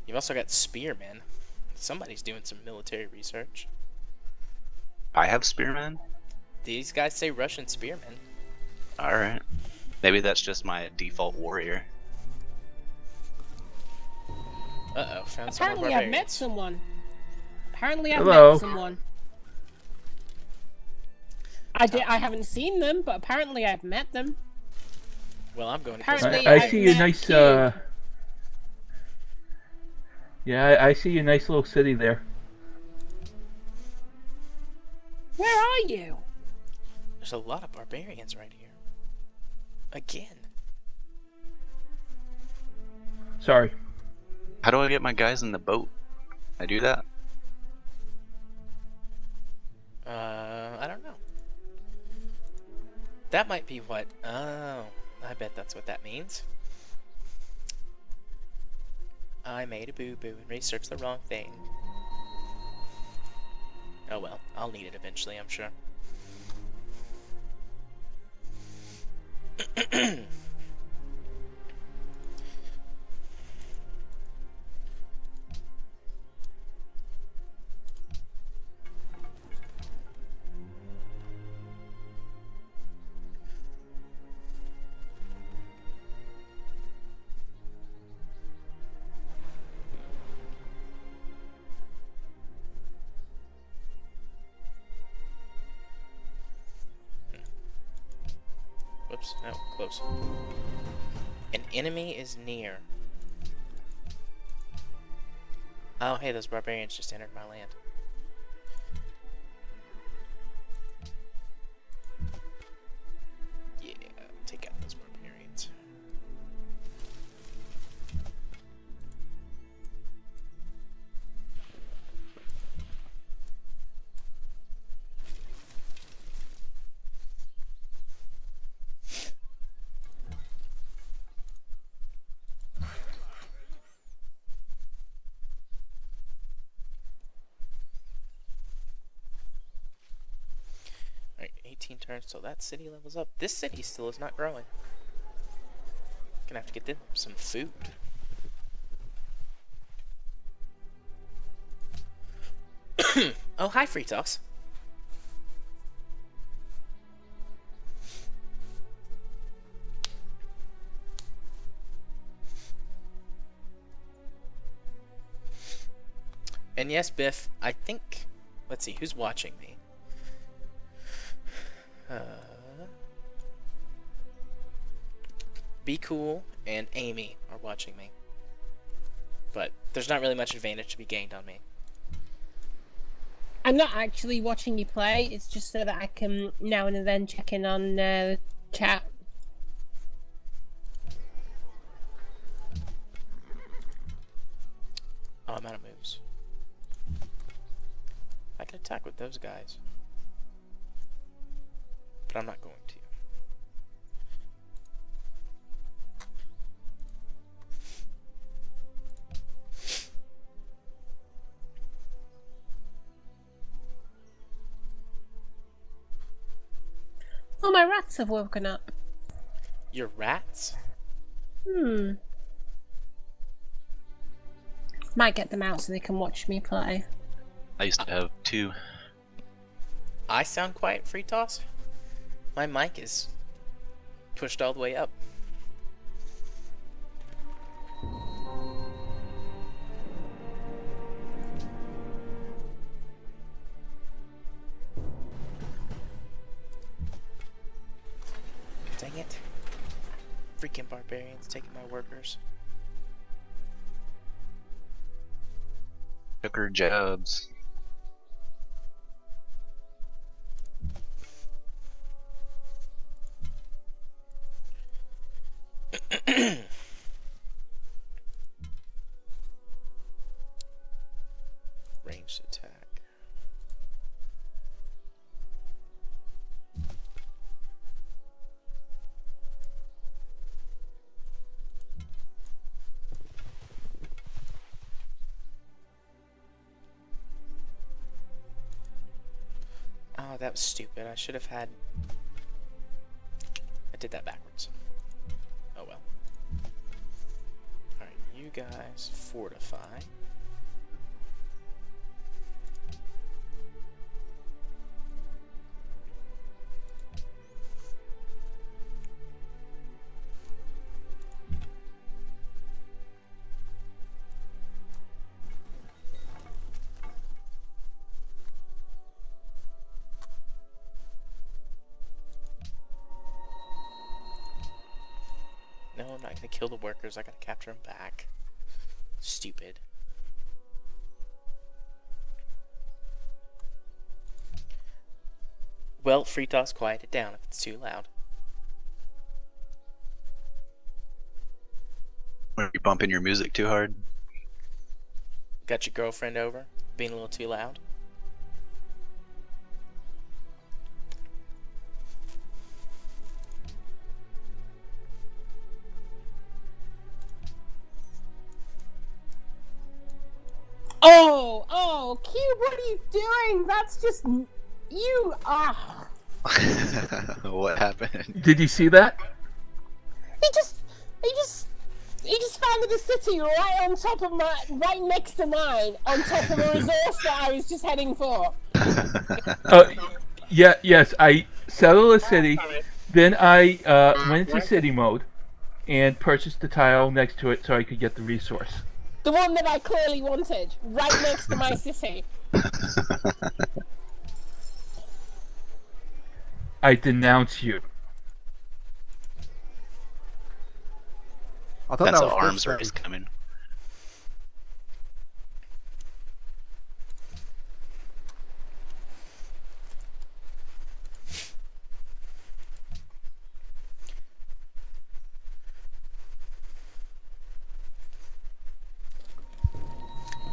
You've also got spearmen. Somebody's doing some military research. I have spearmen? These guys say Russian spearmen. Alright. Maybe that's just my default warrior. Uh-oh, found some Apparently, I've met barbarians. someone. Apparently, I've Hello. met someone. I haven't seen them, but apparently, I've met them. Well, I'm going to Apparently- I I've see a met nice, Kid. yeah, I see a nice little city there. Where are you? There's a lot of barbarians right here. Again. Sorry. How do I get my guys in the boat? I do that? I don't know. That might be what... Oh, I bet that's what that means. I made a boo-boo and researched the wrong thing. Oh well, I'll need it eventually, I'm sure. Whoops, no, close. An enemy is near. Oh, hey, those barbarians just entered my land. Yeah, take out those barbarians. Alright, 18 turns till that city levels up. This city still is not growing. Gonna have to get them some food. Oh, hi, Fritos. And yes, Biff, I think... Let's see, who's watching me? Be Cool and Amy are watching me. But there's not really much advantage to be gained on me. I'm not actually watching you play. It's just so that I can now and then check in on the chat. Oh, I'm out of moves. I can attack with those guys. But I'm not going to. Oh, my rats have woken up. Your rats? Might get them out so they can watch me play. I used to have 2. I sound quiet, Fritos? My mic is pushed all the way up. Dang it. Freaking barbarians taking my workers. Took her jobs. Ranged attack. Oh, that was stupid. I should have had... I did that backwards. Oh well. Alright, you guys fortify. No, I'm not gonna kill the workers. I gotta capture them back. Stupid. Well, Fritos, quiet it down if it's too loud. Are you bumping your music too hard? Got your girlfriend over? Being a little too loud? Oh, Cube, what are you doing? That's just... You... Ah. What happened? Did you see that? He just founded a city right on top of right next to mine, on top of a resource that I was just heading for. Yes, I settled a city, then I went into city mode, and purchased the tile next to it so I could get the resource. The one that I clearly wanted, right next to my city. I denounce you. I thought that Pencil was arms this are thing. just coming.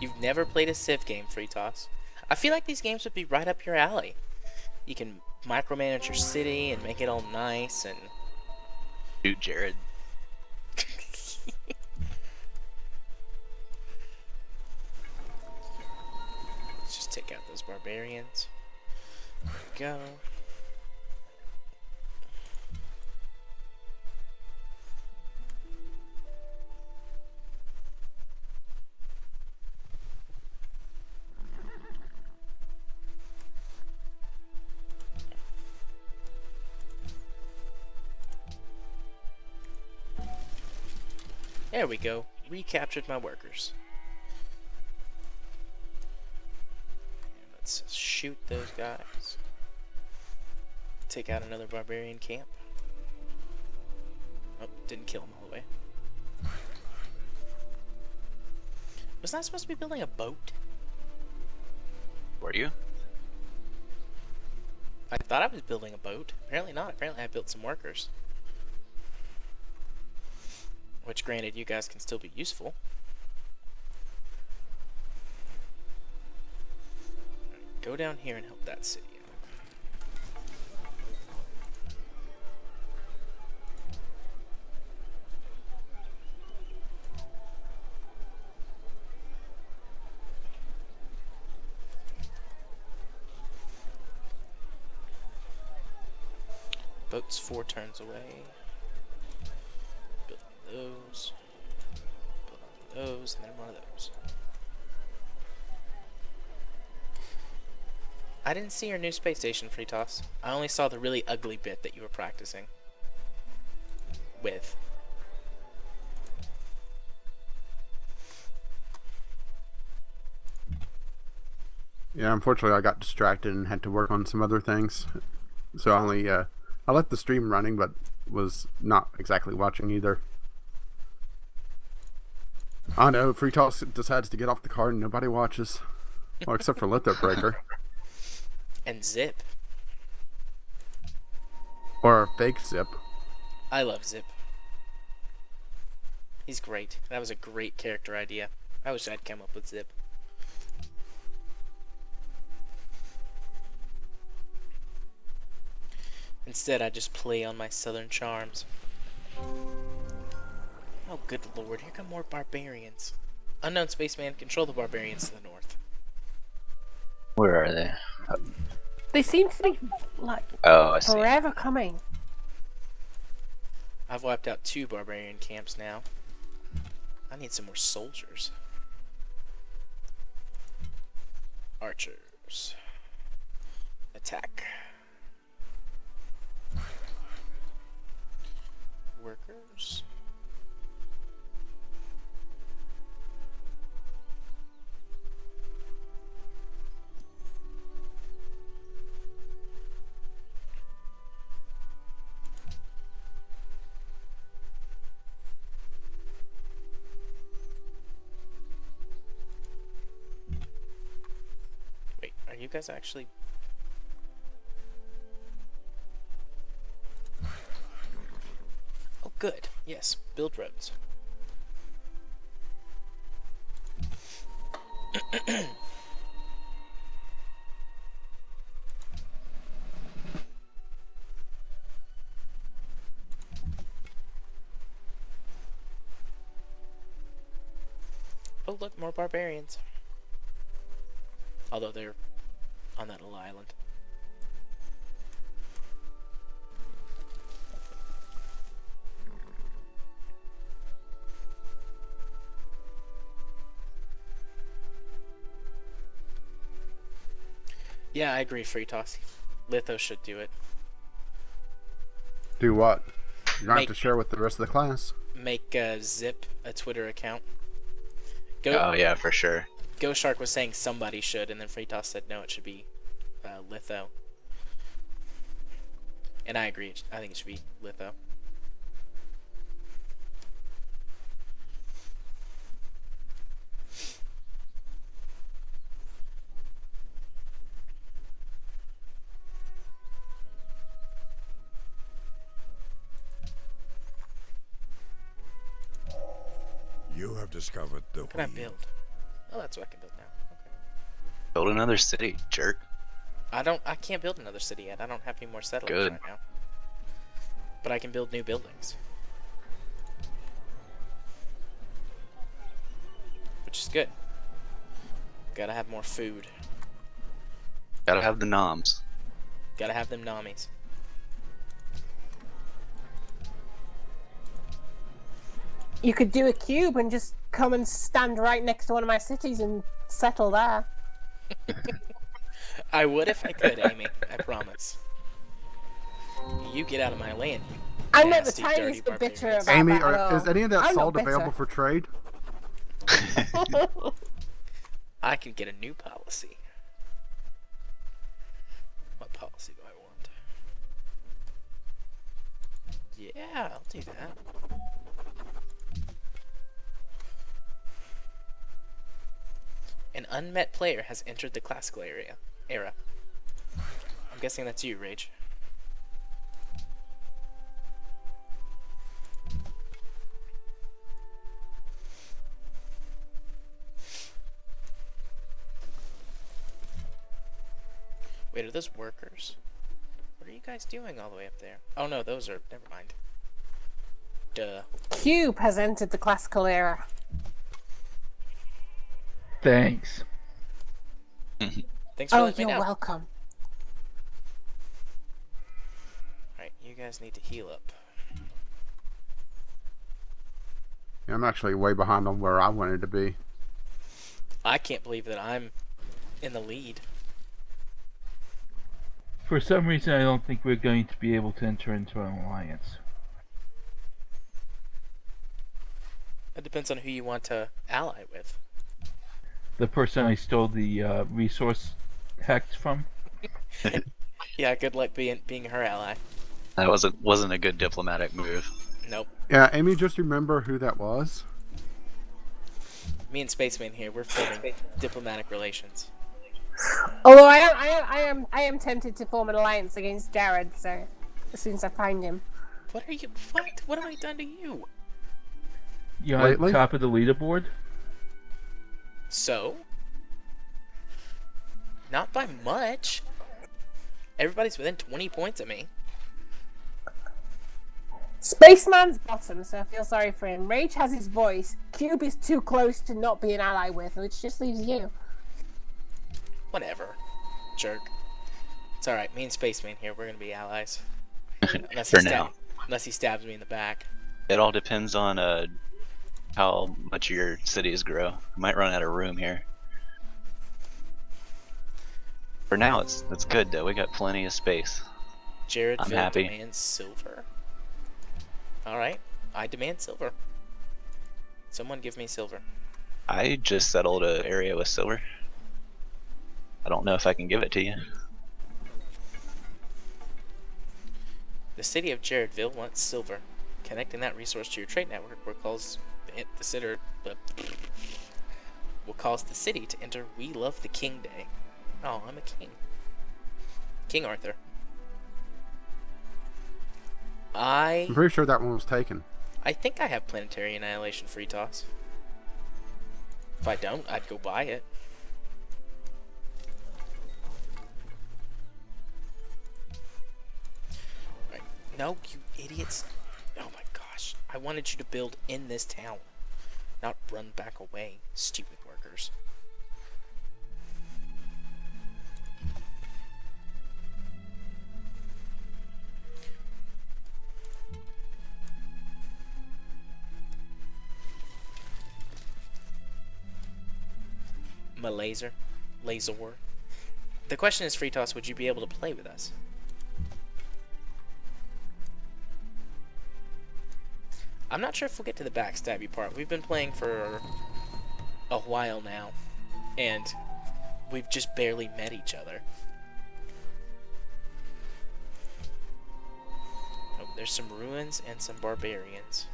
You've never played a Civ game, Fritos. I feel like these games would be right up your alley. You can micromanage your city and make it all nice and... Shoot Jared. Let's just take out those barbarians. There we go. There we go. Recaptured my workers. And let's shoot those guys. Take out another barbarian camp. Oh, didn't kill him all the way. Wasn't I supposed to be building a boat? Were you? I thought I was building a boat. Apparently not. Apparently I built some workers. Which, granted, you guys can still be useful. Go down here and help that city out. Boat's 4 turns away. Build those. Build on those, and then one of those. I didn't see your new space station, Fritos. I only saw the really ugly bit that you were practicing with. Yeah, unfortunately, I got distracted and had to work on some other things. So I only I left the stream running, but was not exactly watching either. I know, Free Toss decides to get off the card and nobody watches. Well, except for Litho Breaker. And Zip. Or Fake Zip. I love Zip. He's great. That was a great character idea. I wish I'd come up with Zip. Instead, I just play on my southern charms. Oh, good lord, here come more barbarians. Unknown spaceman, control the barbarians to the north. Where are they? They seem to be like Oh, I see. forever coming. I've wiped out 2 barbarian camps now. I need some more soldiers. Archers. Attack. Workers. Wait, are you guys actually... Oh, good. Yes, build roads. Oh, look, more barbarians. Although they're on that little island. Yeah, I agree, Fritos. Litho should do it. Do what? You don't Make- have to share with the rest of the class. Make Zip a Twitter account. Oh yeah, for sure. Ghost Shark was saying somebody should, and then Fritos said no, it should be Litho. And I agree. I think it should be Litho. You have discovered the What can I wheel. build? Oh, that's what I can build now. Okay. Build another city, jerk. I can't build another city yet. I don't have any more settlers Good. right now. But I can build new buildings. Which is good. Gotta have more food. Gotta have the noms. Gotta have them nommies. You could do a cube and just come and stand right next to one of my cities and settle there. I would if I could, Amy. I promise. You get out of my land. You I'm not the nasty, tiniest dirty bit bitter barbarians. about Amy, that at all. is any of that I'm not salt bitter. available for trade? I can get a new policy. What policy do I want? Yeah, I'll do that. An unmet player has entered the classical era. I'm guessing that's you, Rage. Wait, are those workers? What are you guys doing all the way up there? Oh no, those are... Never mind. Duh. Cube has entered the classical era. Thanks. Thanks for Oh, letting me you're know. welcome. Alright, you guys need to heal up. Yeah, I'm actually way behind on where I wanted to be. I can't believe that I'm in the lead. For some reason, I don't think we're going to be able to enter into an alliance. It depends on who you want to ally with. The person I stole the resource hex from. Yeah, good luck being her ally. That wasn't a good diplomatic move. Nope. Yeah, Amy, just remember who that was. Me and Spaceman here, we're forming diplomatic relations. Although I am tempted to form an alliance against Jared. So as soon as I find him. What are you? What? What have I done to you? You're at Lately? the top of the leaderboard? So? Not by much. Everybody's within 20 points of me. Spaceman's bottom, so I feel sorry for him. Rage has his voice. Cube is too close to not be an ally with, which just leaves you. Whatever. Jerk. It's alright, me and Spaceman here, we're gonna be allies. For now. Unless he stabs me in the back. It all depends on how much your cities grow. I might run out of room here. For now, it's good though. We got plenty of space. Jared I'm happy. demands silver. Alright, I demand silver. Someone give me silver. I just settled an area with silver. I don't know if I can give it to you. The city of Jaredville wants silver. Connecting that resource to your trade network will cause the city to enter We Love the King Day. Oh, I'm a king. King Arthur. I'm pretty sure that one was taken. I think I have Planetary Annihilation free toss. If I don't, I'd go buy it. Right. No, you idiots. Oh my gosh. I wanted you to build in this town. Not run back away, stupid workers. Laser. The question is, Free Toss, would you be able to play with us? I'm not sure if we'll get to the backstabby part. We've been playing for a while now, and we've just barely met each other. Oh, there's some ruins and some barbarians.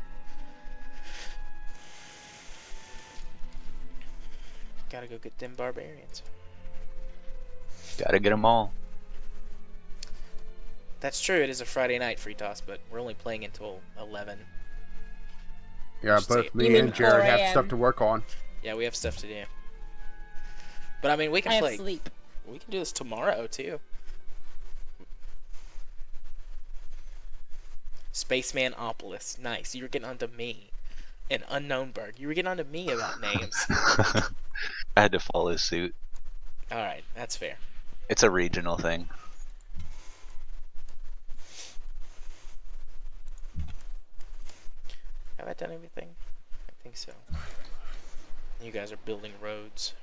Gotta go get them barbarians. Gotta get them all. That's true, it is a Friday night, Free Toss, but we're only playing until 11. Yeah, Just both say- me You mean and Jared 4 have a.m.? stuff to work on. Yeah, we have stuff to do. But I mean, we I can have play. sleep. We can do this tomorrow too. Spacemanopolis. Nice. You were getting onto me. An unknown bird. You were getting onto me about names. I had to follow suit. Alright, that's fair. It's a regional thing. Have I done everything? I think so. You guys are building roads.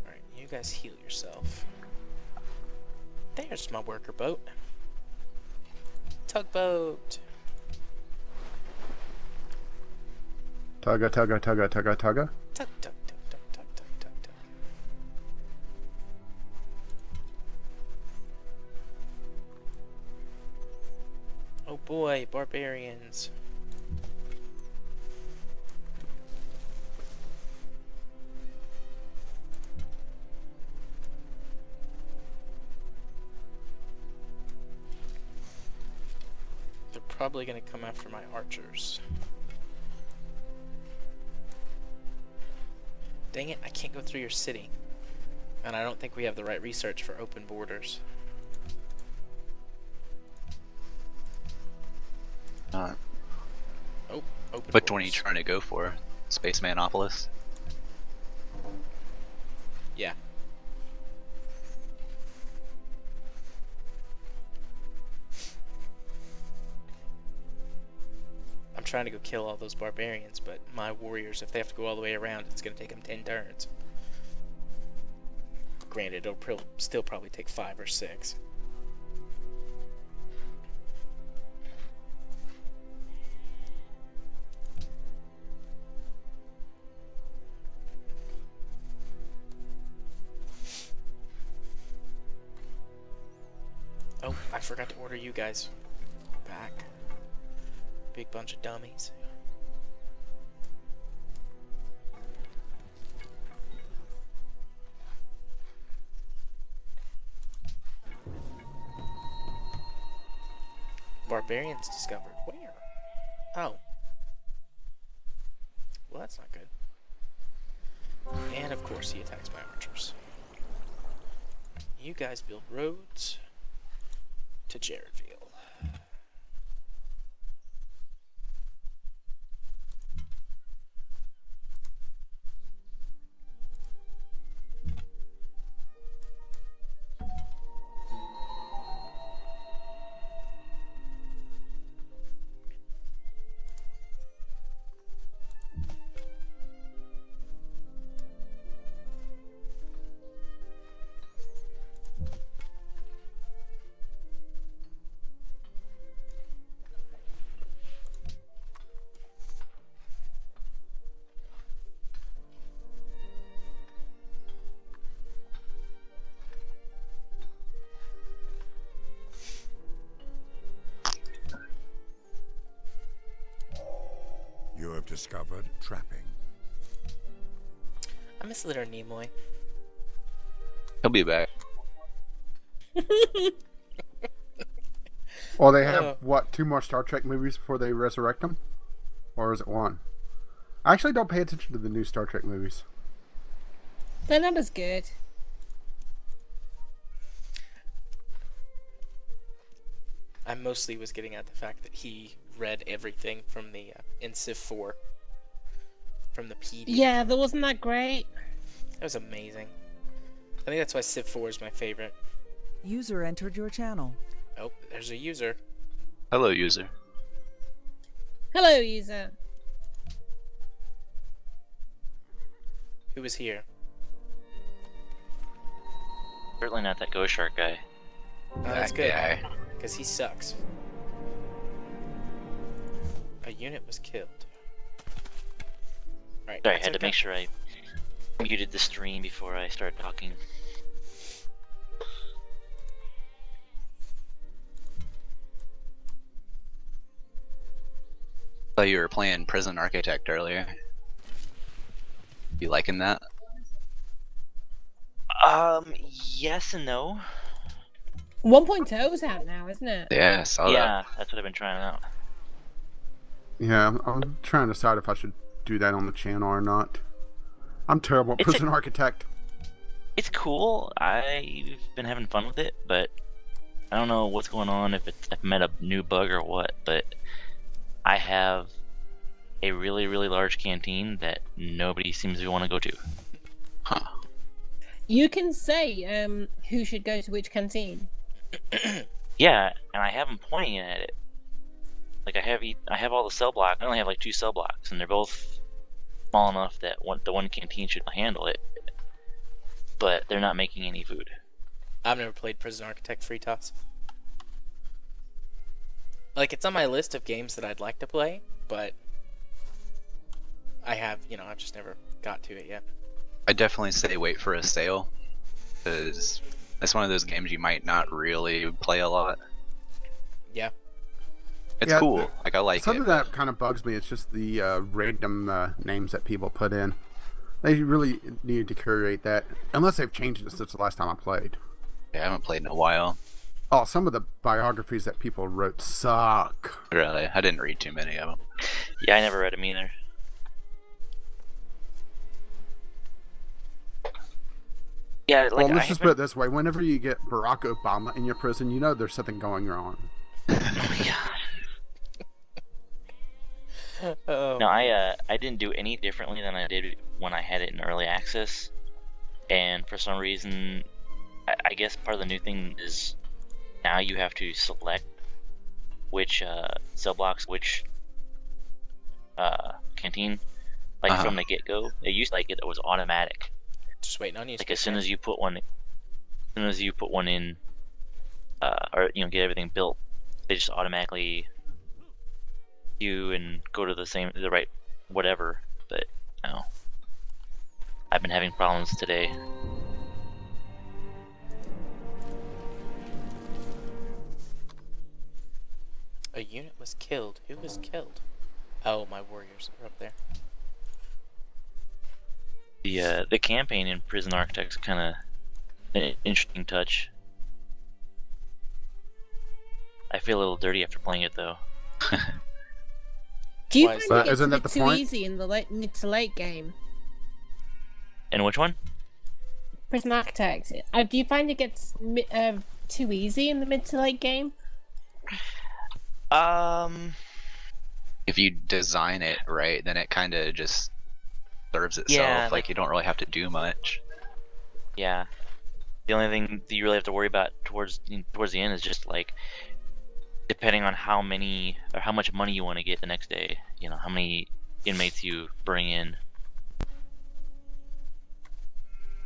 Alright, you guys heal yourself. There's my worker boat. Tugboat. Tugga, tugga, tugga, tugga, tugga. Tug, tug, tug, tug, tug, tug, tug, tug. Oh boy, barbarians. They're probably gonna come after my archers. Dang it, I can't go through your city. And I don't think we have the right research for open borders. Uh, Oh, open which one are you borders. trying to go for? Spacemanopolis? Yeah. I'm trying to go kill all those barbarians, but my warriors, if they have to go all the way around, it's going to take them 10 turns. Granted, it'll still probably take 5 or 6. Oh, I forgot to order you guys back. Big bunch of dummies. Barbarians discovered. Where? Oh. Well, that's not good. And of course he attacks my archers. You guys build roads to Jaredville. You have discovered trapping. I miss Leonard Nimoy. He'll be back. Well, they have, Oh. what, 2 more Star Trek movies before they resurrect him? Or is it 1? I actually don't pay attention to the new Star Trek movies. They're not as good. I mostly was getting at the fact that he read everything from the in Civ 4 from the PD. Yeah, that wasn't that great. That was amazing. I think that's why Civ 4 is my favorite. User entered your channel. Oh, there's a user. Hello, user. Hello, user. Who was here? Certainly not that ghost shark guy. Oh, that's good. Because he sucks. A unit was killed. Alright, Sorry, I that's had to okay. make sure I muted the stream before I started talking. thought you were playing Prison Architect earlier. You liking that? Yes and no. 1.0 is out now, isn't it? Yeah, I saw that. Yeah, that's what I've been trying out. Yeah, I'm trying to decide if I should do that on the channel or not. I'm terrible at It's Prison Architect. It's cool. I've been having fun with it, but I don't know what's going on, if I've met a new bug or what, but I have a really, really large canteen that nobody seems to want to go to. Huh. You can say who should go to which canteen. Yeah, and I have them pointing at it. Like I have all the cell blocks. I only have like 2 cell blocks, and they're both small enough that the one canteen should handle it. But they're not making any food. I've never played Prison Architect Free Toss. Like, it's on my list of games that I'd like to play, but I've just never got to it yet. I definitely say wait for a sale, because it's one of those games you might not really play a lot. Yeah. It's Yeah, cool. Like, I like Something it. that kind of bugs me is just the random names that people put in. They really need to curate that, unless they've changed it since the last time I played. Yeah, I haven't played in a while. Oh, some of the biographies that people wrote suck. Really, I didn't read too many of them. Yeah, I never read them either. Yeah, like Well, let's I just put it this way. Whenever you get Barack Obama in your prison, you know there's something going wrong. Oh my god. Oh. No, I didn't do any differently than I did when I had it in early access, and for some reason, I guess part of the new thing is now you have to select which cell blocks, which canteen, like from the get-go. It used to like it was automatic. Just waiting on you. Like as soon as you put one in, or get everything built, they just automatically and go to the right whatever. But no, I've been having problems today. A unit was killed. Who was killed? Oh, my warriors are up there. The campaign in Prison Architect's kind of an interesting touch. I feel a little dirty after playing it though. Do you Why find is it that? gets Isn't a that bit the too point? easy in the mid to late game? And which one? Prison Architect. Do you find it gets too easy in the mid to late game? If you design it right, then it kind of just serves itself. Yeah, like you don't really have to do much. Yeah. The only thing that you really have to worry about towards the end is just like depending on how many or how much money you want to get the next day. How many inmates you bring in,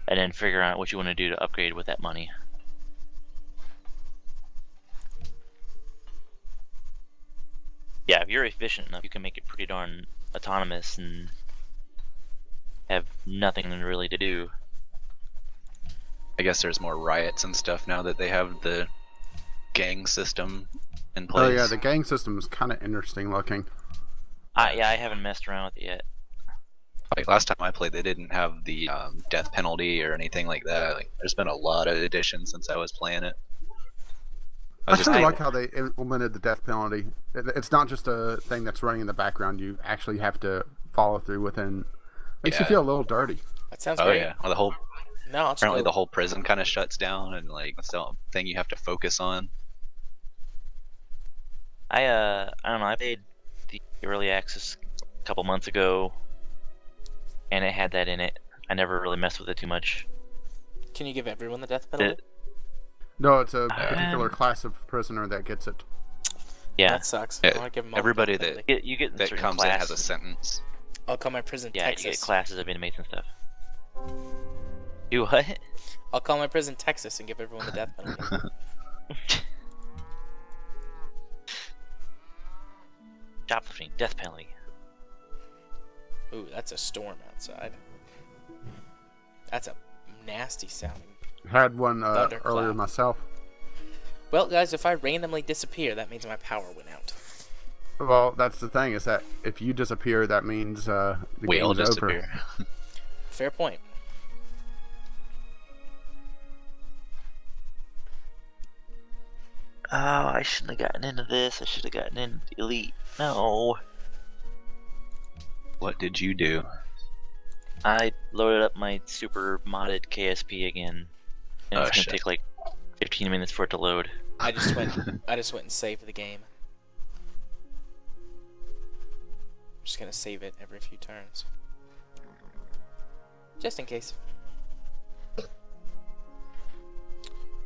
and then figure out what you want to do to upgrade with that money. Yeah, if you're efficient enough, you can make it pretty darn autonomous and have nothing really to do. I guess there's more riots and stuff now that they have the gang system in Oh place. yeah, the gang system is kind of interesting looking. Yeah, I haven't messed around with it yet. Like last time I played, they didn't have the death penalty or anything like that. Like, there's been a lot of additions since I was playing it. I actually like how they implemented the death penalty. It's not just a thing that's running in the background. You actually have to follow through with it. And makes you Yeah. feel a little dirty. That sounds Oh great. yeah, well, the whole No, it's apparently cool. the whole prison kind of shuts down, and like that's the thing you have to focus on. I don't know. I played the early access a couple months ago, and it had that in it. I never really messed with it too much. Can you give everyone the death penalty? No, it's a particular class of prisoner that gets it. Yeah, That sucks. Yeah, I want to give them all everybody the death that- penalty. you get in That certain comes in has a classes. sentence. I'll call my prison Yeah, Texas. you get classes of inmates and stuff. Do what? I'll call my prison Texas and give everyone the death penalty. Shoplifting, death penalty. Ooh, that's a storm outside. That's a nasty sounding. Had one Thunderclap. earlier myself. Well, guys, if I randomly disappear, that means my power went out. Well, that's the thing, is that if you disappear, that means the We all game's over. disappear. Fair point. Oh, I shouldn't have gotten into this. I should have gotten into Elite. No. What did you do? I loaded up my super modded KSP again. And Oh, it's gonna shit. take like 15 minutes for it to load. I just went and saved the game. I'm just gonna save it every few turns. Just in case. What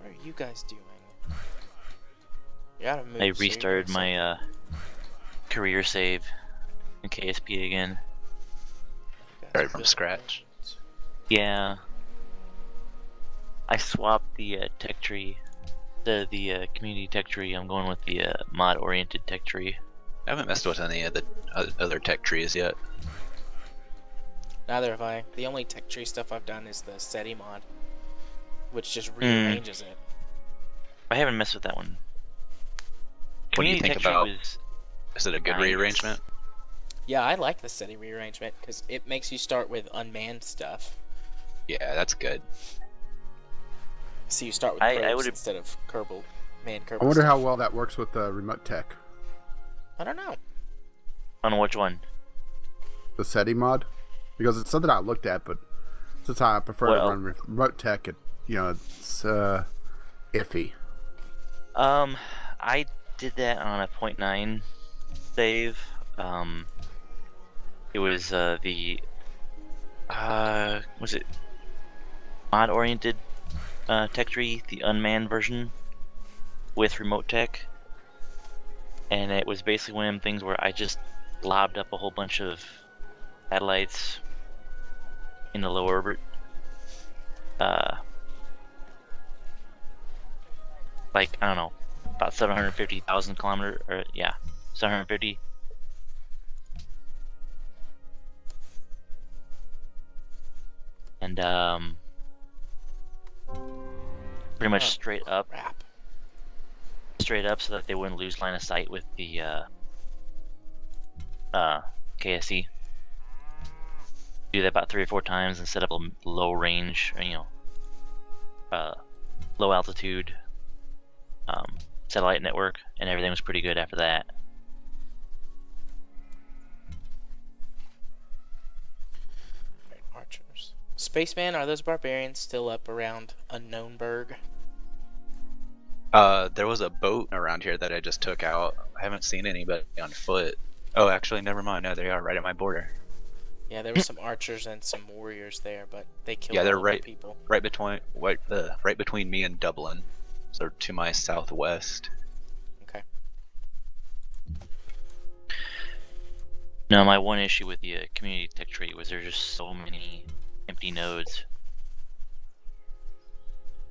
are you guys doing? You gotta move. I so you're restarted doing my career save in KSP again. something. You guys Started from build scratch. roads. Yeah. I swapped the tech tree, the community tech tree. I'm going with the mod-oriented tech tree. I haven't messed with any of the other tech trees yet. Neither have I. The only tech tree stuff I've done is the SETI mod, which just rearranges it. I haven't messed with that one. What do you Community think tech tree about? was Is it a good nice. rearrangement? Yeah, I like the SETI rearrangement because it makes you start with unmanned stuff. Yeah, that's good. So you start with I probes would've- instead of manned Kerbal I wonder how stuff. well that works with remote tech. I don't know. on which one? The SETI mod, because it's something I looked at, but since I prefer to run remote tech, it's iffy. I did that on a 0.9 save. It was was it mod-oriented tech tree, the unmanned version with remote tech, and it was basically one of them things where I just lobbed up a whole bunch of satellites in the low orbit. Like, I don't know, about 750,000 kilometers, or yeah, 750. And pretty much Oh, straight up Crap. so that they wouldn't lose line of sight with the KSE. Do that about 3 or 4 times and set up a low range, or, low altitude satellite network, and everything was pretty good after that. Right, archers. Spaceman, are those barbarians still up around Unknownburg? There was a boat around here that I just took out. I haven't seen anybody on foot. Oh, actually, never mind. No, they are right at my border. Yeah, there were some archers and some warriors there, but they killed Yeah, they're all the right- people. Right between me and Dublin, so to my southwest. Okay. No, my one issue with the community tech tree was there's just so many empty nodes.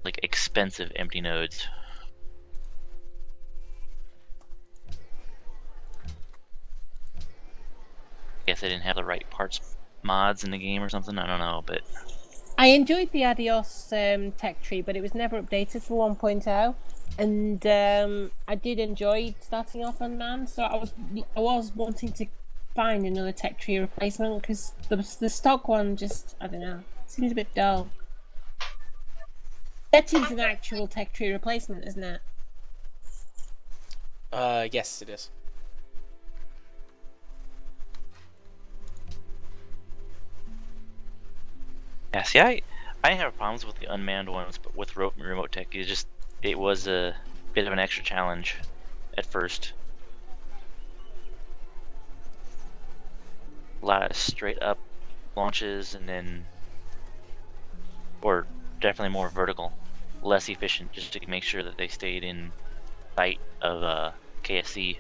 Like, expensive empty nodes. Guess I didn't have the right parts mods in the game or something, I don't know, but I enjoyed the Adios tech tree, but it was never updated for 1.0. And I did enjoy starting off on Man, so I was wanting to find another tech tree replacement because the stock one just, I don't know, seems a bit dull. SETI's an actual tech tree replacement, isn't it? Yes, it is. yeah, see, I didn't have problems with the unmanned ones, but with remote tech, it was a bit of an extra challenge at first. A lot of straight up launches, and then, or definitely more vertical, less efficient, just to make sure that they stayed in sight of KSC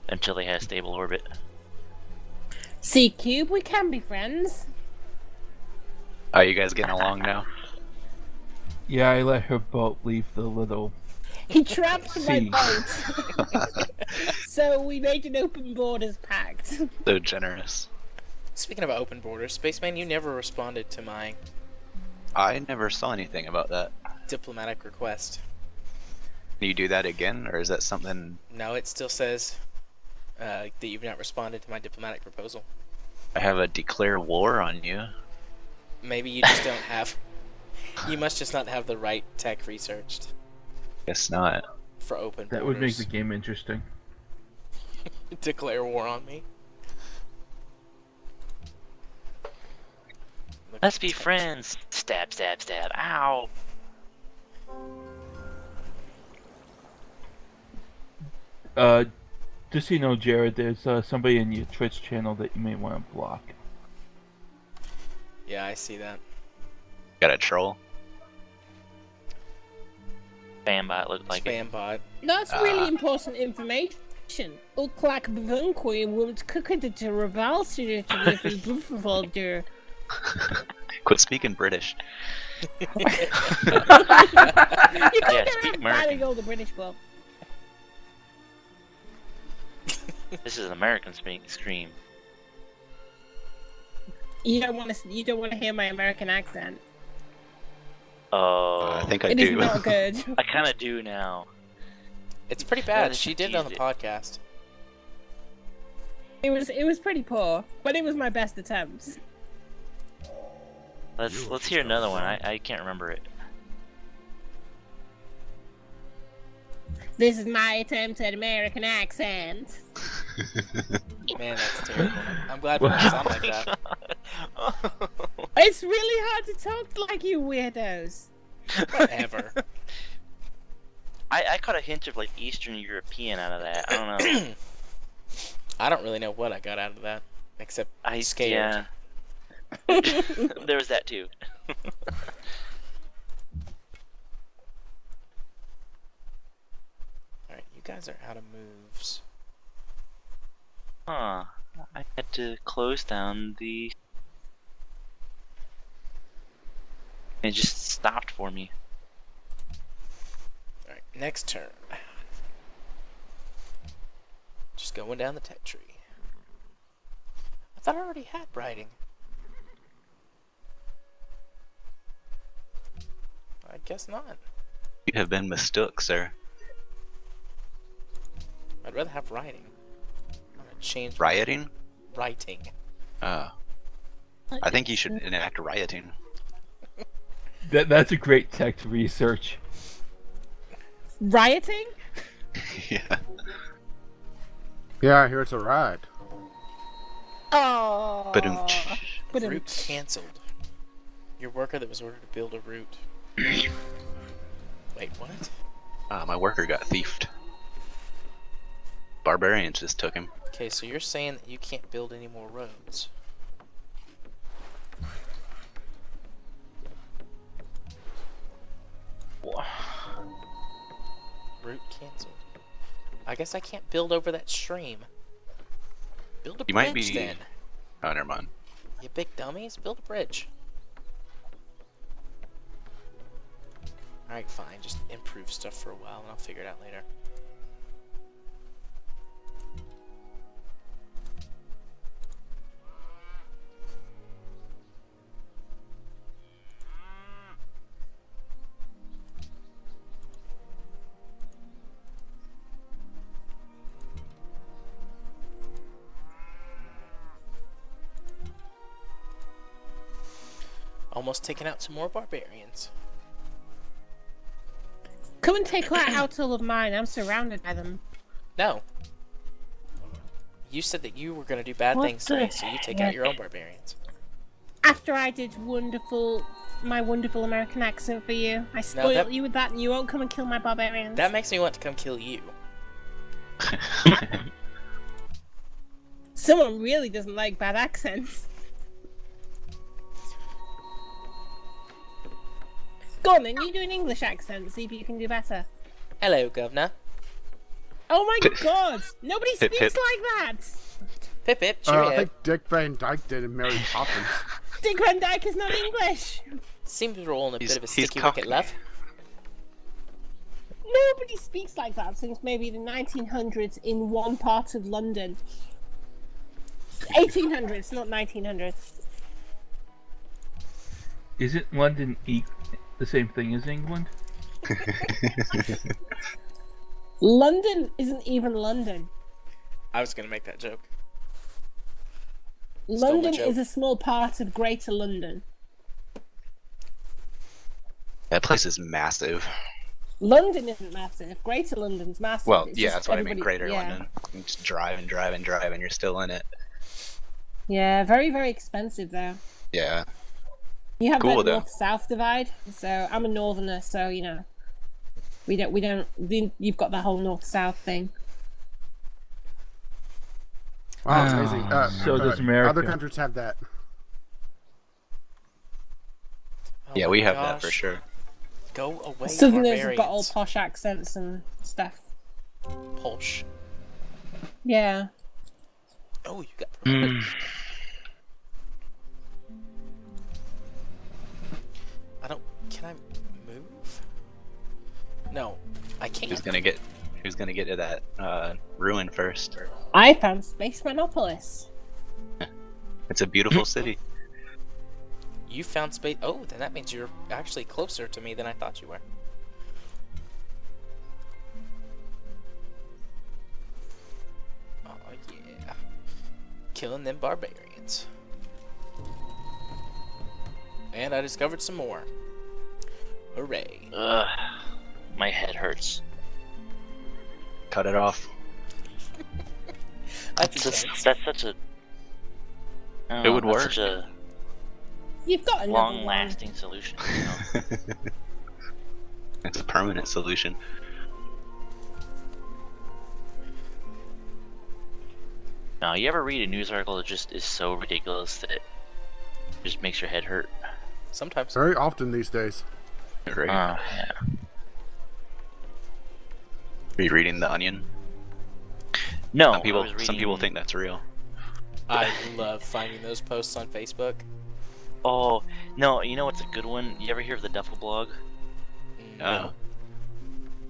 until they had a stable orbit. C-Cube, we can be friends. Are you guys getting along now? Yeah, I let her boat leave the little. He trapped my See. boat. So we made an open borders pact. So generous. Speaking of open borders, Spaceman, you never responded to my I never saw anything about that. diplomatic request. Can you do that again, or is that something? No, it still says that you've not responded to my diplomatic proposal. I have a declare war on you. Maybe you just don't have. You must just not have the right tech researched Guess not. for open That would make borders. the game interesting. Declare war on me. Look Let's at be tech. friends. Stab, stab, stab. Ow. Just so you know, Jared, there's somebody in your Twitch channel that you may want to block. Yeah, I see that. Got a troll. Spam bot looked like it. Spam bot. That's really important information. Uklak bwunkły won't cook it to reverse it to the folder. Quit speaking British. You Yeah, can't speak get American. all the British bloke. This is an American scream. You don't want to. You don't want to hear my American accent. Oh, I think I It is do. not good. I kind of do now. It's pretty Yeah, bad. they She should did it on the use it. podcast. It was pretty poor, but it was my best attempt. Let's hear another one. I can't remember it. This is my attempt at American accent. Man, that's terrible. I'm glad we don't sound like that. It's really hard to talk like you weirdos. Whatever. I caught a hint of like Eastern European out of that. I don't know. I don't really know what I got out of that, except I scared. Yeah. There was that too. Alright, you guys are out of moves. Huh. I had to close down the. It just stopped for me. Alright, next turn. Just going down the tech tree. I thought I already had writing. I guess not. You have been mistook, sir. I'd rather have writing. I'm gonna change Rioting? writing. I think you should enact rioting. That's a great tech to research. Rioting? Yeah. Yeah, I hear it's a riot. Oh. But Route cancelled. Your worker that was ordered to build a route. Wait, what? my worker got thiefed. Barbarians just took him. Okay, so you're saying that you can't build any more roads. Route cancelled. I guess I can't build over that stream. Build a You bridge might be- then. Oh, never mind. You big dummies, build a bridge. Alright, fine. Just improve stuff for a while and I'll figure it out later. Almost taking out some more barbarians. Come and take out all of mine. I'm surrounded by them. No. You said that you were going to do bad What things to the me, so you take out your own barbarians. After I did my wonderful American accent for you, I spoiled you with that, and you won't come and kill my barbarians. That makes me want to come kill you. Someone really doesn't like bad accents. Go on then, you do an English accent, see if you can do better. Hello, governor. Oh my god! Nobody Pip, speaks pip. like that! Pip pip, I cheerio. think Dick Van Dyke did in Mary Poppins. Dick Van Dyke is not English! Seems we're all in a bit of a He's sticky cocky. wicket, love. Nobody speaks like that since maybe the 1900s in one part of London. 1800s, not 1900s. Isn't London the same thing as England? London isn't even London. I was gonna make that joke. London joke. is a small part of Greater London. That place is massive. London isn't massive. Greater London's massive. Well, It's yeah, just that's what I mean. everybody- Greater yeah. London. You just drive and drive and drive, and you're still in it. Yeah, very, very expensive though. Yeah. You have Cool, that though. north-south divide. So I'm a northerner, so you've got that whole north-south thing. Wow, amazing. So does America. Other countries have that. Oh Yeah, my we have that for gosh. sure. Go away, Southerners have got all barbarians. posh accents and stuff. Polsh. Yeah. Oh, you got. Mm. I don't. Can I move? No, I can't. Who's gonna get to that ruin first? I found Space Monopolis. It's a beautiful city. You found space. Oh, then that means you're actually closer to me than I thought you were. Oh yeah, killing them barbarians. And I discovered some more. Hooray! Ugh, my head hurts. Cut it off. That's That's intense. such a. I don't It know, would that's work. Such a You've got another one. long-lasting solution. You know? It's a permanent solution. No, you ever read a news article that just is so ridiculous that it just makes your head hurt? Sometimes. Very often these days. Right. Yeah. Are you reading The Onion? No, Some people, I was some people reading- think that's real. I love finding those posts on Facebook. Oh no, you know what's a good one? You ever hear of the Duffel blog? No.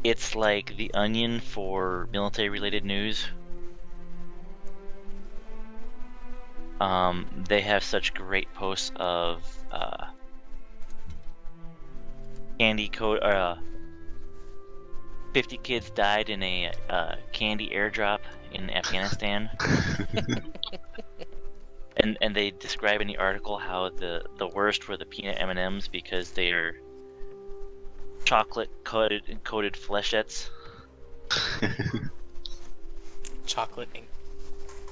It's like the Onion for military-related news. They have such great posts of candy code. 50 kids died in a candy airdrop in Afghanistan. And they describe in the article how the worst were the peanut M&Ms because they are chocolate coated flechettes. Chocolate and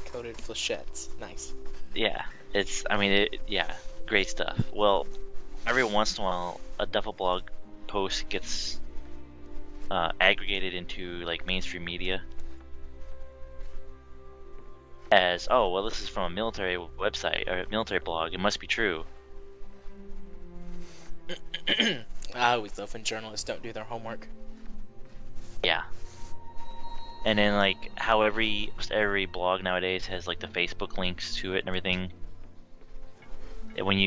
coated flechettes. Nice. Yeah, yeah, great stuff. Well, every once in a while, a Duffel blog post gets aggregated into like mainstream media as, oh well, this is from a military website or a military blog. It must be true. I always love when journalists don't do their homework. Yeah. And then like how almost every blog nowadays has like the Facebook links to it and everything. And when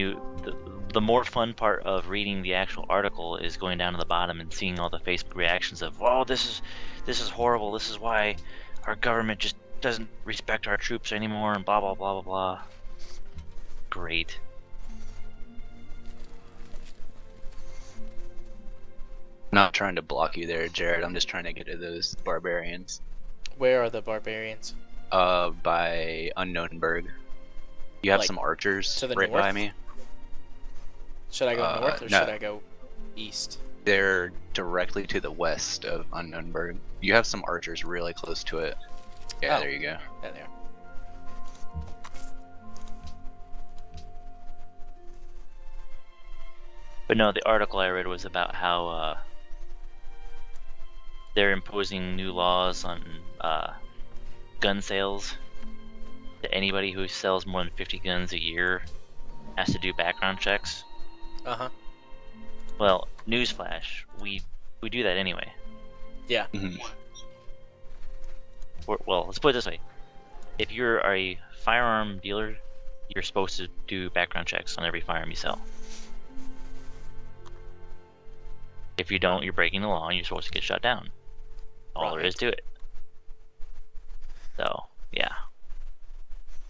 the more fun part of reading the actual article is going down to the bottom and seeing all the Facebook reactions of, oh, this is horrible. This is why our government just doesn't respect our troops anymore and blah blah blah blah blah. Great. Not trying to block you there, Jared. I'm just trying to get to those barbarians. Where are the barbarians? By Unknownburg. You have Like, some archers to the right north? by me. Should I go north or no. should I go east? They're directly to the west of Unknownburg. You have some archers really close to it. Yeah, Oh. there you go. Yeah, there. But no, the article I read was about how they're imposing new laws on gun sales. That anybody who sells more than 50 guns a year has to do background checks. Uh-huh. Well, newsflash, we do that anyway. Yeah. Mhm. Well, let's put it this way: if you're a firearm dealer, you're supposed to do background checks on every firearm you sell. If you don't, you're breaking the law and you're supposed to get shut down. All there is to it. So, yeah.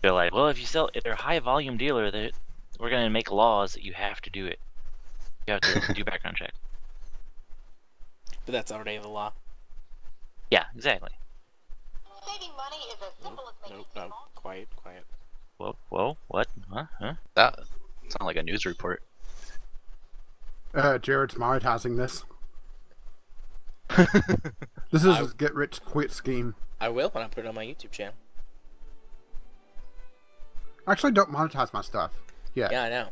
They're like, well, if they're a high volume dealer, we're gonna make laws that you have to do it. You have to do background checks. But that's already the law. Yeah, exactly. Saving Nope, no, quiet, quiet. Whoa, what? Huh? That sounds like a news report. Jared's monetizing this. This is his get-rich-quick scheme. I will when I put it on my YouTube channel. I actually don't monetize my stuff. Yeah. Yeah, I know.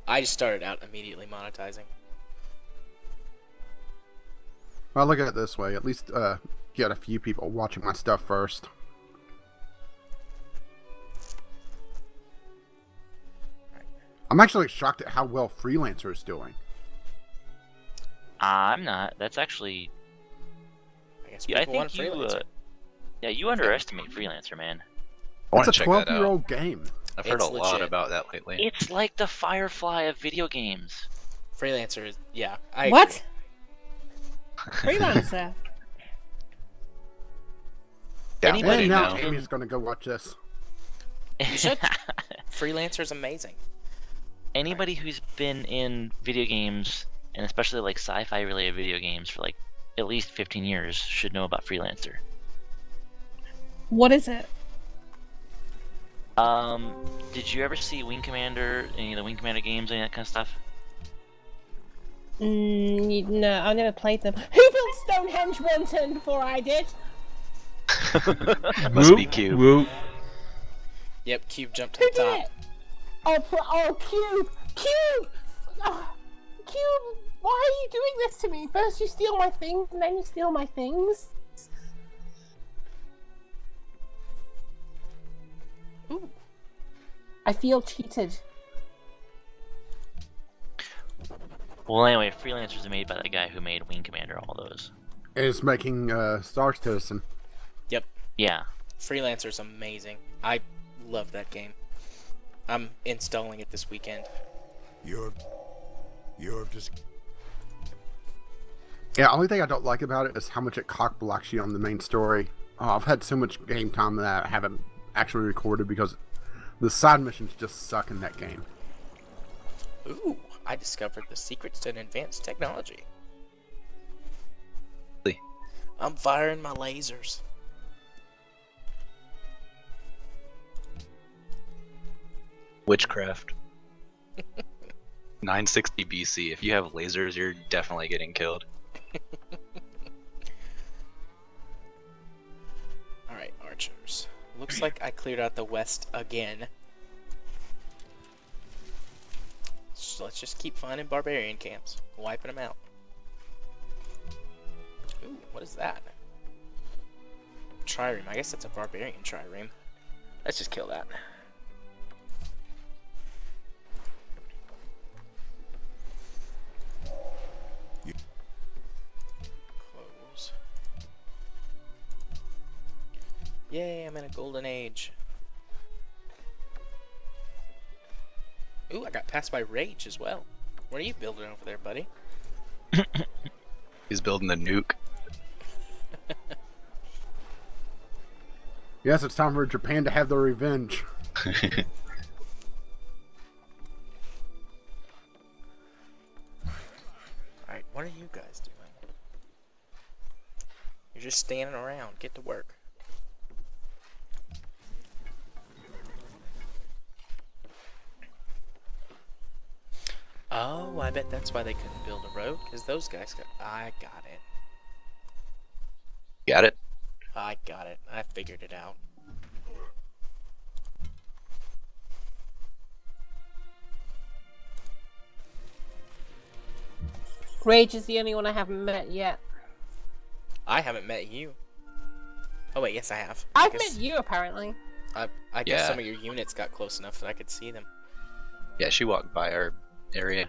I just started out immediately monetizing. Well, look at it this way. At least get a few people watching my stuff first. I'm actually shocked at how well Freelancer is doing. I'm not. That's actually. I guess I people want think you. Freelancer. Yeah, you underestimate Freelancer, man. I It's want a to check that out. 12-year-old game. I've heard It's a lot legit. about that lately. It's like the Firefly of video games. Freelancer is, yeah, I What? agree. Freelancer. Yeah, Anybody And now know? Amy's gonna go watch this. You should. Freelancer's amazing. Anybody who's been in video games, and especially like sci-fi related video games for like at least 15 years, should know about Freelancer. What is it? Did you ever see Wing Commander, any of the Wing Commander games, any of that kind of stuff? No, I never played them. Who built Stonehenge one turn before I did? Must be Cube. Whoop. Yep, Cube jumped to Who the did top. it? Oh, Cube! Cube! Oh, Cube, why are you doing this to me? First you steal my things, and then you steal my things. Ooh. I feel cheated. Well, anyway, Freelancers are made by the guy who made Wing Commander, all those. Is making Star Citizen. Yep, Yeah. Freelancer's amazing. I love that game. I'm installing it this weekend. You have just Yeah, only thing I don't like about it is how much it cock blocks you on the main story. Oh, I've had so much game time that I haven't actually recorded because the side missions just suck in that game. Ooh, I discovered the secrets to an advanced technology. Really? I'm firing my lasers. Witchcraft. 960 BC. If you have lasers, you're definitely getting killed. Alright, archers. Looks like I cleared out the west again. So let's just keep finding barbarian camps, wiping them out. Ooh, what is that? Trireme. I guess that's a barbarian trireme. Let's just kill that. Close. Yay, I'm in a golden age. Ooh, I got passed by Rage as well. What are you building over there, buddy? He's building the nuke. Yes, it's time for Japan to have their revenge. Alright, what are you guys doing? You're just standing around. Get to work. Oh, I bet that's why they couldn't build a road, because those guys got... I got it. Got it? I got it. I figured it out. Rage is the only one I haven't met yet. I haven't met you. Oh wait, yes I have. I've guess- met you, apparently. I guess Yeah. some of your units got close enough that I could see them. Yeah, she walked by our area.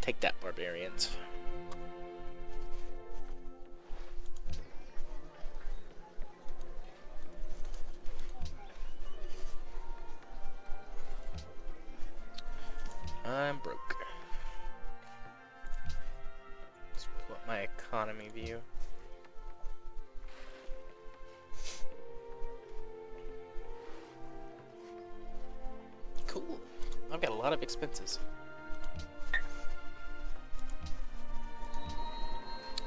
Take that, barbarians. I'm broke. Let's pull up my economy view. Cool. I've got a lot of expenses.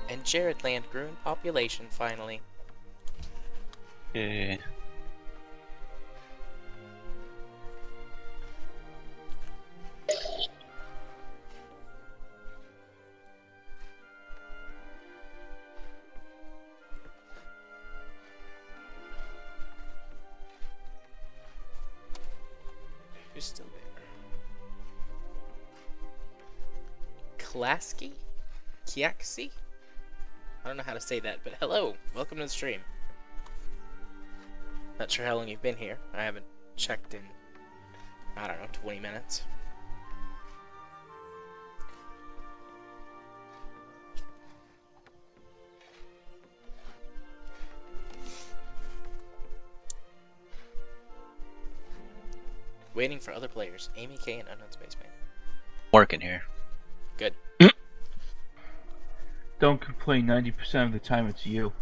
And Jaredland grew in population finally. Yeah. Who's still there? Klasky? Kiaxi? I don't know how to say that, but hello! Welcome to the stream. Not sure how long you've been here. I haven't checked in, I don't know, 20 minutes. Waiting for other players. Amy K and Unknown Spaceman. Working here. Good. Don't complain. 90% of the time, it's you.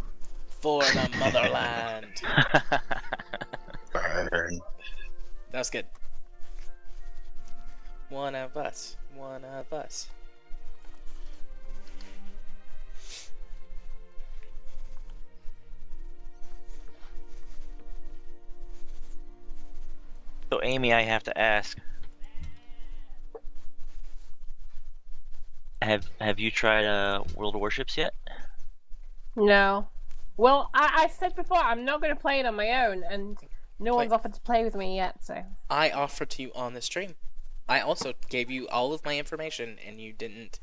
For the motherland. Burn. That was good. One of us. One of us. So, Amy, I have to ask. Have you tried World of Warships yet? No. Well, I said before, I'm not going to play it on my own, and no one's offered to play with me yet, so... I offered to you on the stream. I also gave you all of my information, and you didn't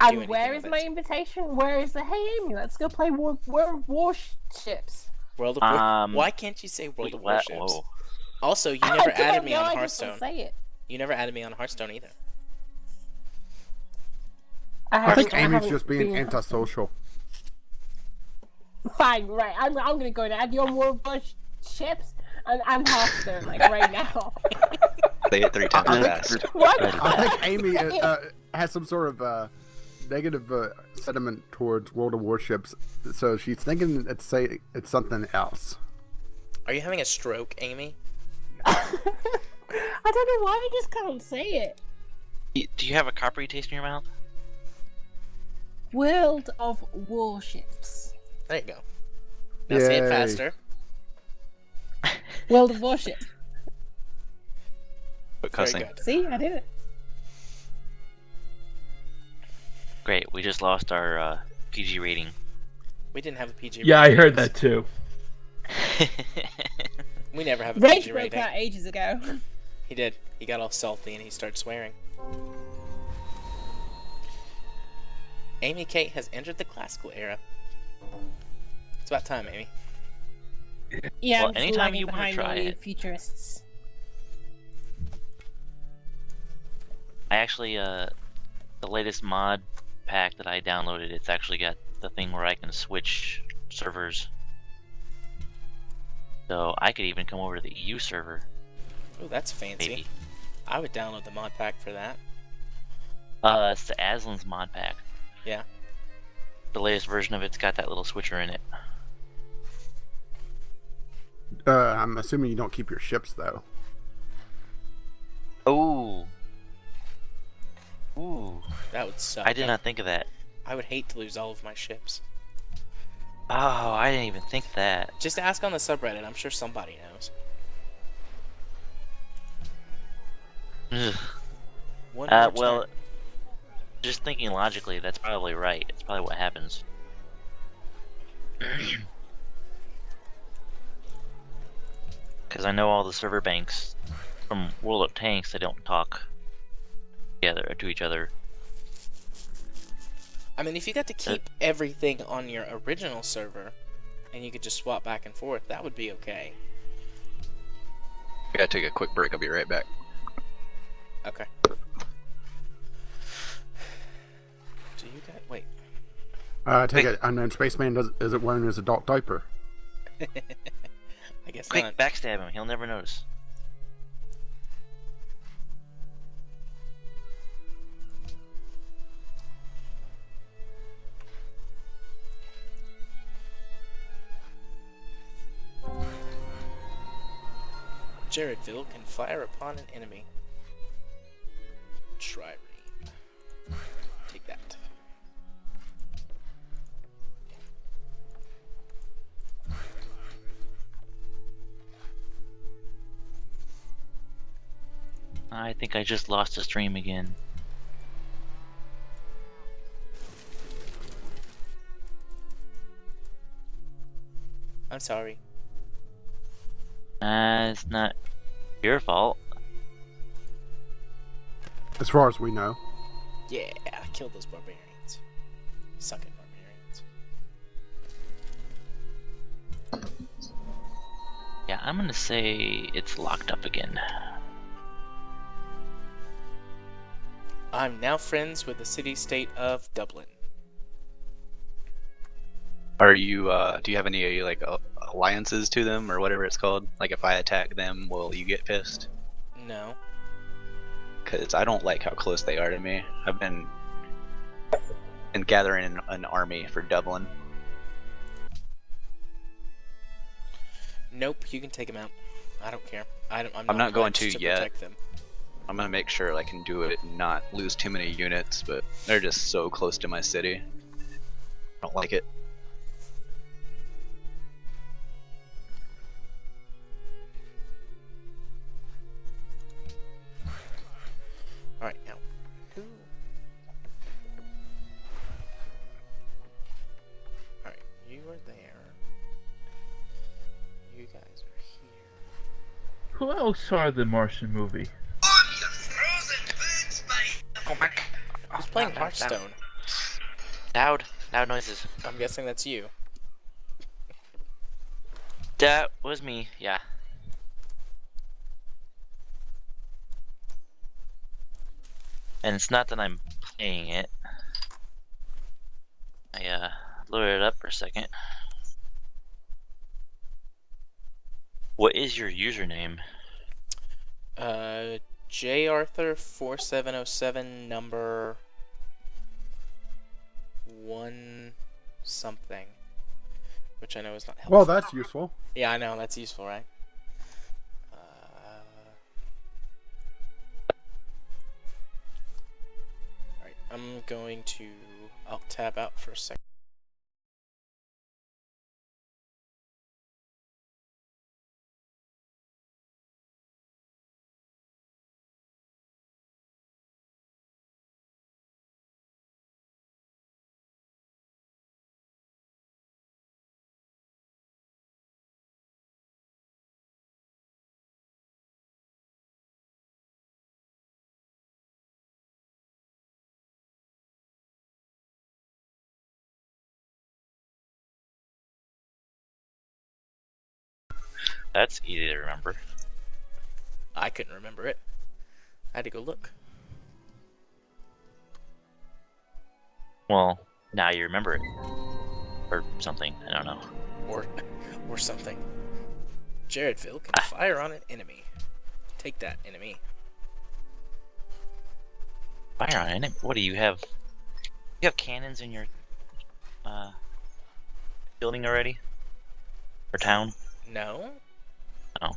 do anything And where is with my it. invitation? Where is the, hey Amy, let's go play World of Warships? World of Warships? Why can't you say World of Warships? Whoa. Also, you never added me on I just Hearthstone. don't say it. You never added me on Hearthstone either. I think I Amy's haven't just being been- antisocial. Fine, right. I'm gonna go and add you on World of Warships, and I'm Hearthstone, like, right now. Say it 3 times fast. What? I think Amy has some sort of negative sentiment towards World of Warships, so she's thinking it's something else. Are you having a stroke, Amy? I don't know why I just can't say it. Do you have a coppery taste in your mouth? World of Warships. There you go. Now say it Yay. faster. World of Warships. Quit Very cussing. good. See, I did it. Great, we just lost our PG rating. We didn't have a PG Yeah, I rating. heard that too. We never have a Rage PG broke rating. out ages ago. He did. He got all salty and he started swearing. Amy Kate has entered the classical era. It's about time, Amy. Yeah, Well, I'm just anytime lagging you wanna behind all try you it. futurists. I actually, the latest mod pack that I downloaded, it's actually got the thing where I can switch servers. So I could even come over to the EU server, Oh, that's fancy. maybe. I would download the mod pack for that. It's the Aslan's mod pack. Yeah. The latest version of it's got that little switcher in it. I'm assuming you don't keep your ships, though. Oh. Ooh. That would suck. I did not think of that. I would hate to lose all of my ships. Oh, I didn't even think that. Just ask on the subreddit. I'm sure somebody knows. Ugh. One more Well, turn. just thinking logically, that's probably right. It's probably what happens. Because I know all the server banks from World of Tanks, they don't talk together to each other. I mean, if you got to keep everything on your original server, and you could just swap back and forth, that would be okay. I gotta take a quick break. I'll be right back. Okay. Do you guys... Wait. I take it Unknown Spaceman isn't wearing his adult diaper. I guess Quick, not. backstab him. He'll never notice. Jaredville can fire upon an enemy. Trireme. Take that. I think I just lost the stream again. I'm sorry. It's not your fault. As far as we know. Yeah, kill those barbarians. Suck it, barbarians. Yeah, I'm gonna say it's locked up again. I'm now friends with the city-state of Dublin. Are you? Do you have any like alliances to them or whatever it's called? Like if I attack them, will you get pissed? No. Because I don't like how close they are to me. I've been gathering an army for Dublin. Nope, you can take them out. I don't care. I'm not going pledged to to yet. protect them. I'm gonna make sure I can do it and not lose too many units, but they're just so close to my city. I don't like it. Alright, now. Who? Alright, you are there. You guys are here. Who else saw the Martian movie? Oh my god. Who's playing Hearthstone? Loud noises. I'm guessing that's you. That was me, yeah. And it's not that I'm playing it. I loaded it up for a second. What is your username? JArthur4707 number 1 something. Which I know is not helpful. Well, that's useful. Yeah, I know, that's useful, right? Alright, I'm going to... I'll tab out for a second. That's easy to remember. I couldn't remember it. I had to go look. Well, now you remember it. Or something, I don't know. Or something. Jaredville can fire on an enemy. Take that, enemy. Fire on it? What do you have? You have cannons in your building already? Or town? No. Oh.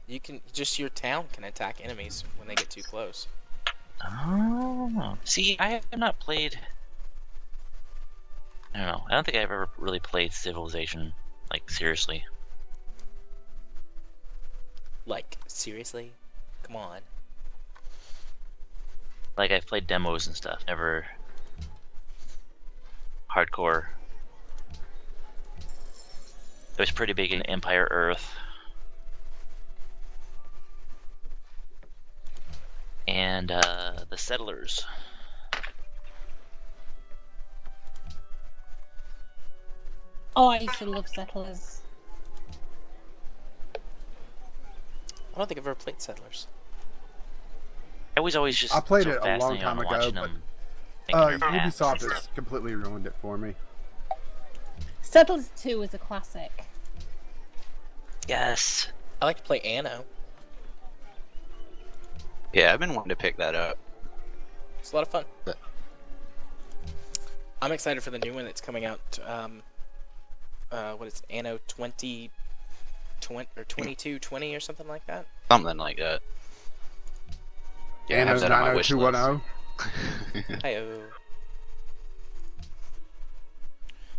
You can just your town can attack enemies when they get too close. Oh. See, I have not played. I don't know. I don't think I've ever really played Civilization, like, seriously. Like, seriously? Come on. Like, I've played demos and stuff, never hardcore. It was pretty big in Empire Earth. And, the Settlers. Oh, I used to love Settlers. I don't think I've ever played Settlers. I was always just I played so it a long fascinated time on ago, watching but them thinking they're Ubisoft bad. has completely ruined it for me. Settlers 2 is a classic. Yes. I like to play Anno. Yeah, I've been wanting to pick that up. It's a lot of fun. I'm excited for the new one that's coming out. What is it, Anno 2020 or 2220 or something like that? Something like that. Yeah, I Anno have that on my wish list. 90210. Hi-oh.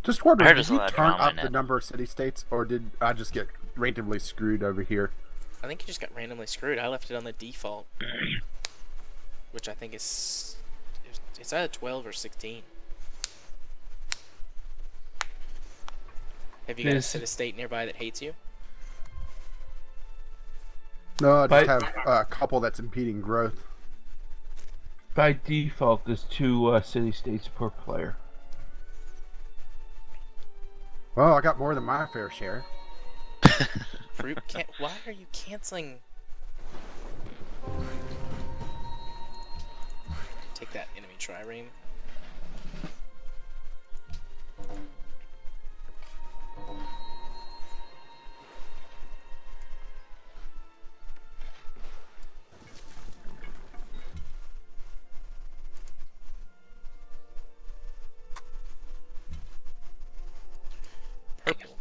Just I wondering, heard did there's a you lot of turn drama up in the it. number of city-states, or did I just get randomly screwed over here? I think you just got randomly screwed. I left it on the default, which I think is it's either 12 or 16. Have you got a city state nearby that hates you? No, I just have a couple that's impeding growth. By default, there's 2 city-states per player. Well, I got more than my fair share. Why are you canceling? Take that, enemy trireme.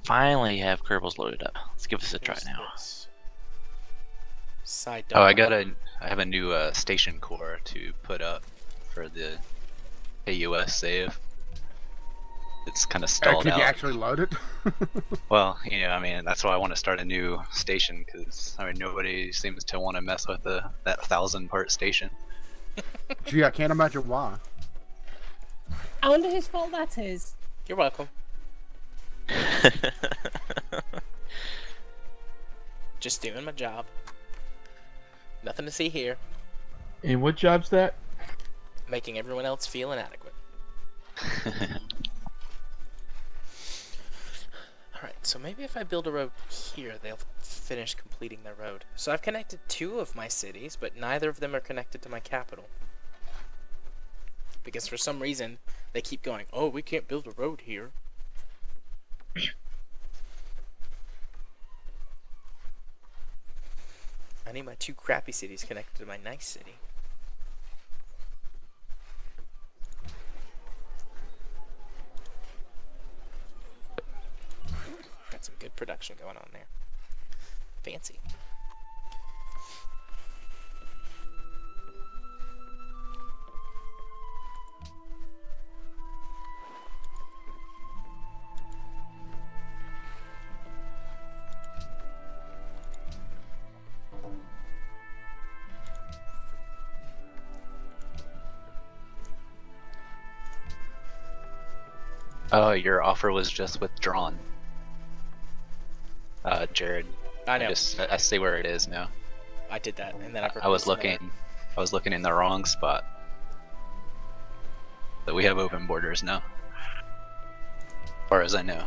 Finally have Kerbals loaded up. Let's give this a try now. Side Oh, I have a new station core to put up for the AUS save. It's kind of stalled Could out. you actually load it? Well, you know, I mean, that's why I want to start a new station, because I mean, nobody seems to want to mess with that 1,000-part station. Gee, I can't imagine why. I wonder whose fault that is. You're welcome. Just doing my job. Nothing to see here. And what job's that? Making everyone else feel inadequate. Alright, so maybe if I build a road here, they'll finish completing their road. So I've connected 2 of my cities, but neither of them are connected to my capital. Because for some reason, they keep going, oh, we can't build a road here. I need my 2 crappy cities connected to my nice city. Got some good production going on there. Fancy. Oh, your offer was just withdrawn. Jared. I know. I see where it is now. I did that, and then I was looking in the wrong spot. But we have open borders now, as far as I know.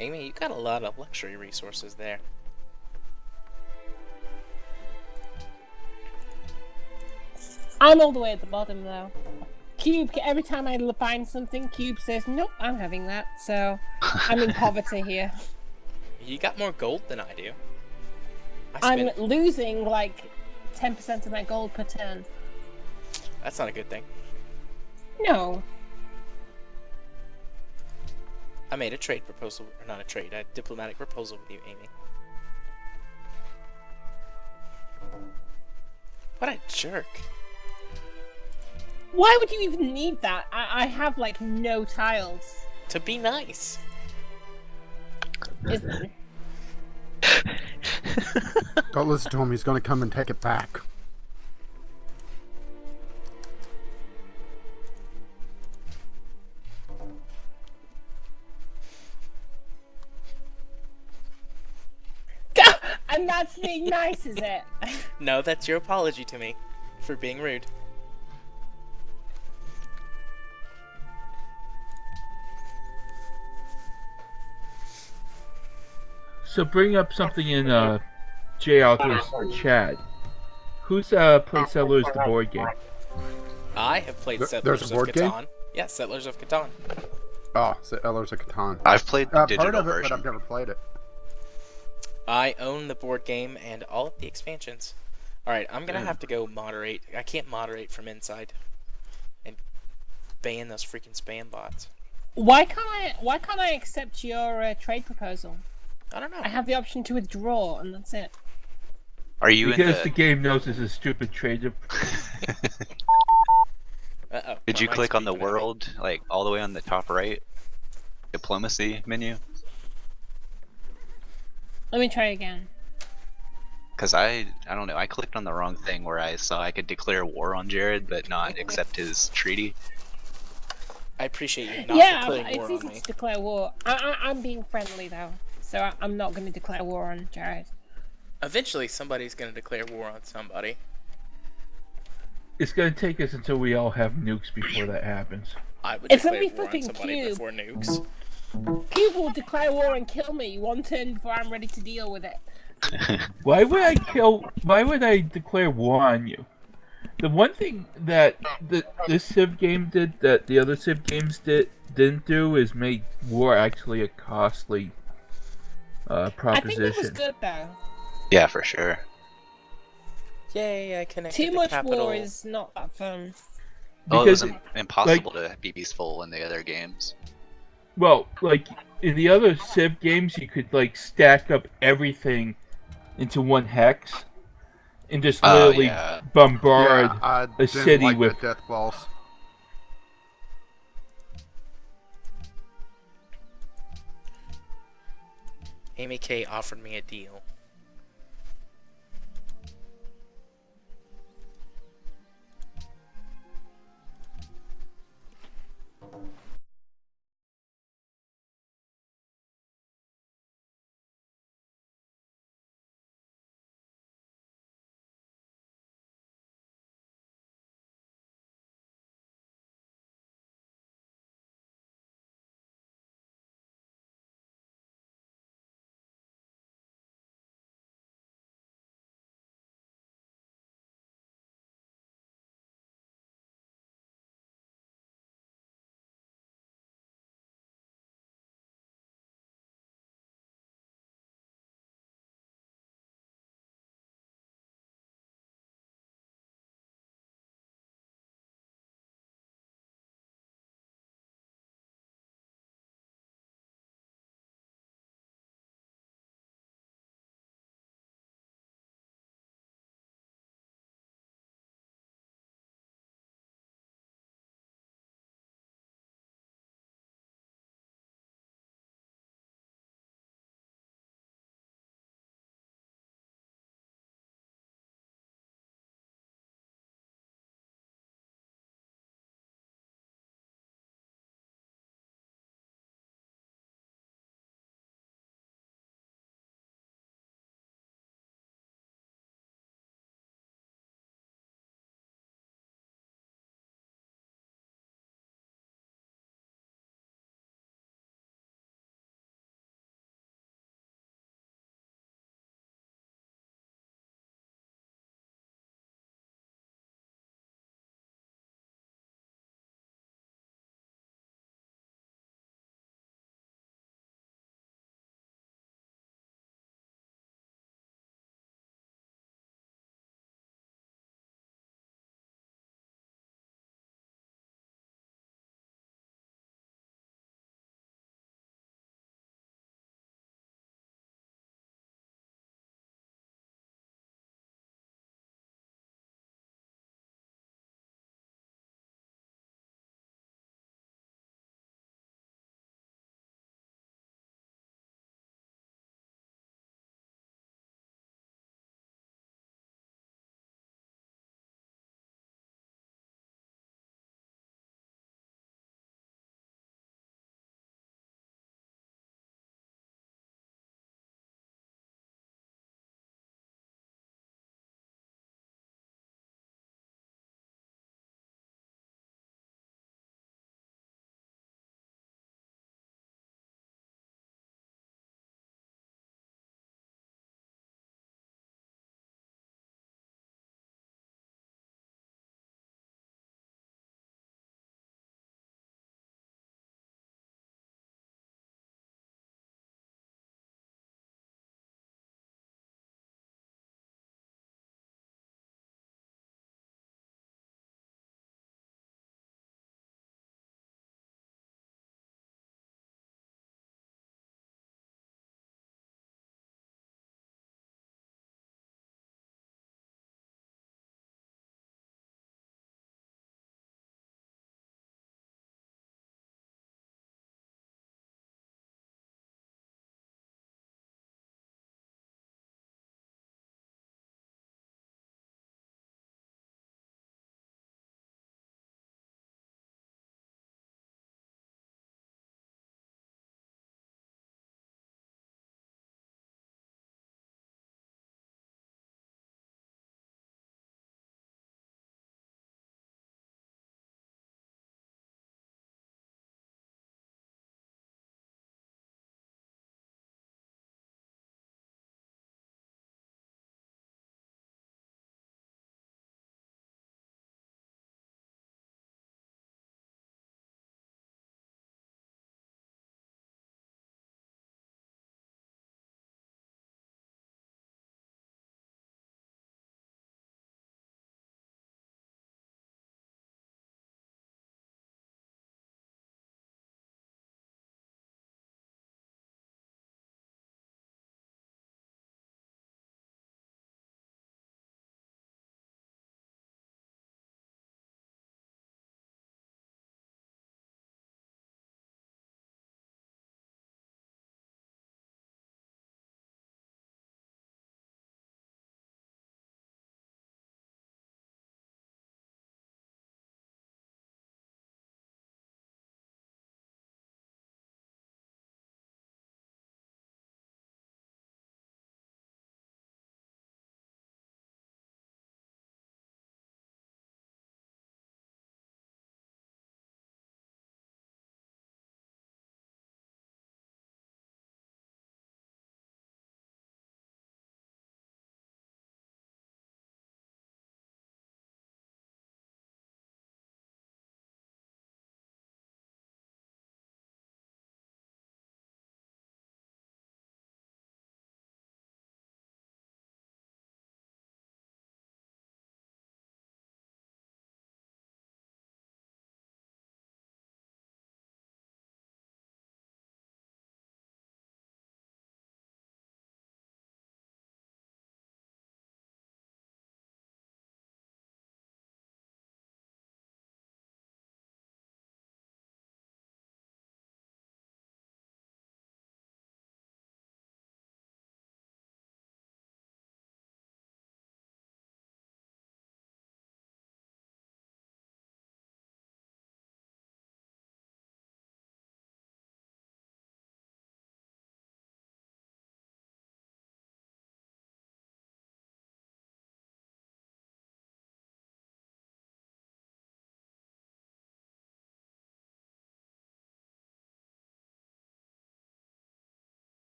Amy, you got a lot of luxury resources there. I'm all the way at the bottom though. Cube, every time I find something, Cube says, nope, I'm having that. So I'm in poverty here. You got more gold than I do. I'm losing like 10% of my gold per turn. That's not a good thing. No. I made a trade proposal, or not a trade, a diplomatic proposal with you, Amy. What a jerk. Why would you even need that? I have like no tiles. To be nice. Don't listen to him, he's gonna come and take it back. And that's being nice, is it? No, that's your apology to me for being rude. So bring up something in J Alpha's chat. Who's played Settlers the board game? I have played There's Settlers a of board Catan. game? Yeah, Settlers of Catan. Oh, Settlers of Catan. I've played the I've heard digital of it, version. but I've never played it. I own the board game and all of the expansions. Alright, I'm gonna have to go moderate. I can't moderate from inside. And ban those freaking spam bots. Why can't I accept your trade proposal? I don't know. I have the option to withdraw, and that's it. Are you Because in the game knows it's a stupid trade. Uh-oh. Did you My click mic's on the beeping at me. world, like all the way on the top right? Diplomacy menu? Let me try again. Because I don't know, I clicked on the wrong thing where I saw I could declare war on Jared, but not accept his treaty. I appreciate you not Yeah, declaring it's war easy on me. to declare war. I'm being friendly though, so I'm not going to declare war on Jared. Eventually, somebody's gonna declare war on somebody. It's gonna take us until we all have nukes before that happens. I would It's gonna declare be war on flipping somebody Cube. before nukes. Cube will declare war and kill me one turn before I'm ready to deal with it. Why would I declare war on you? The one thing that this Civ game did that the other Civ games didn't do is make war actually a costly I think that was proposition. good though. Yeah, for sure. Yay! I connected Too the much capital. war is not that fun. Well, it was Because, impossible to be peaceful in the other games. well, like in the other Civ games, you could like stack up everything into one hex and just Oh, literally yeah. bombard Yeah, I a didn't city like with. the death balls. Amy K offered me a deal.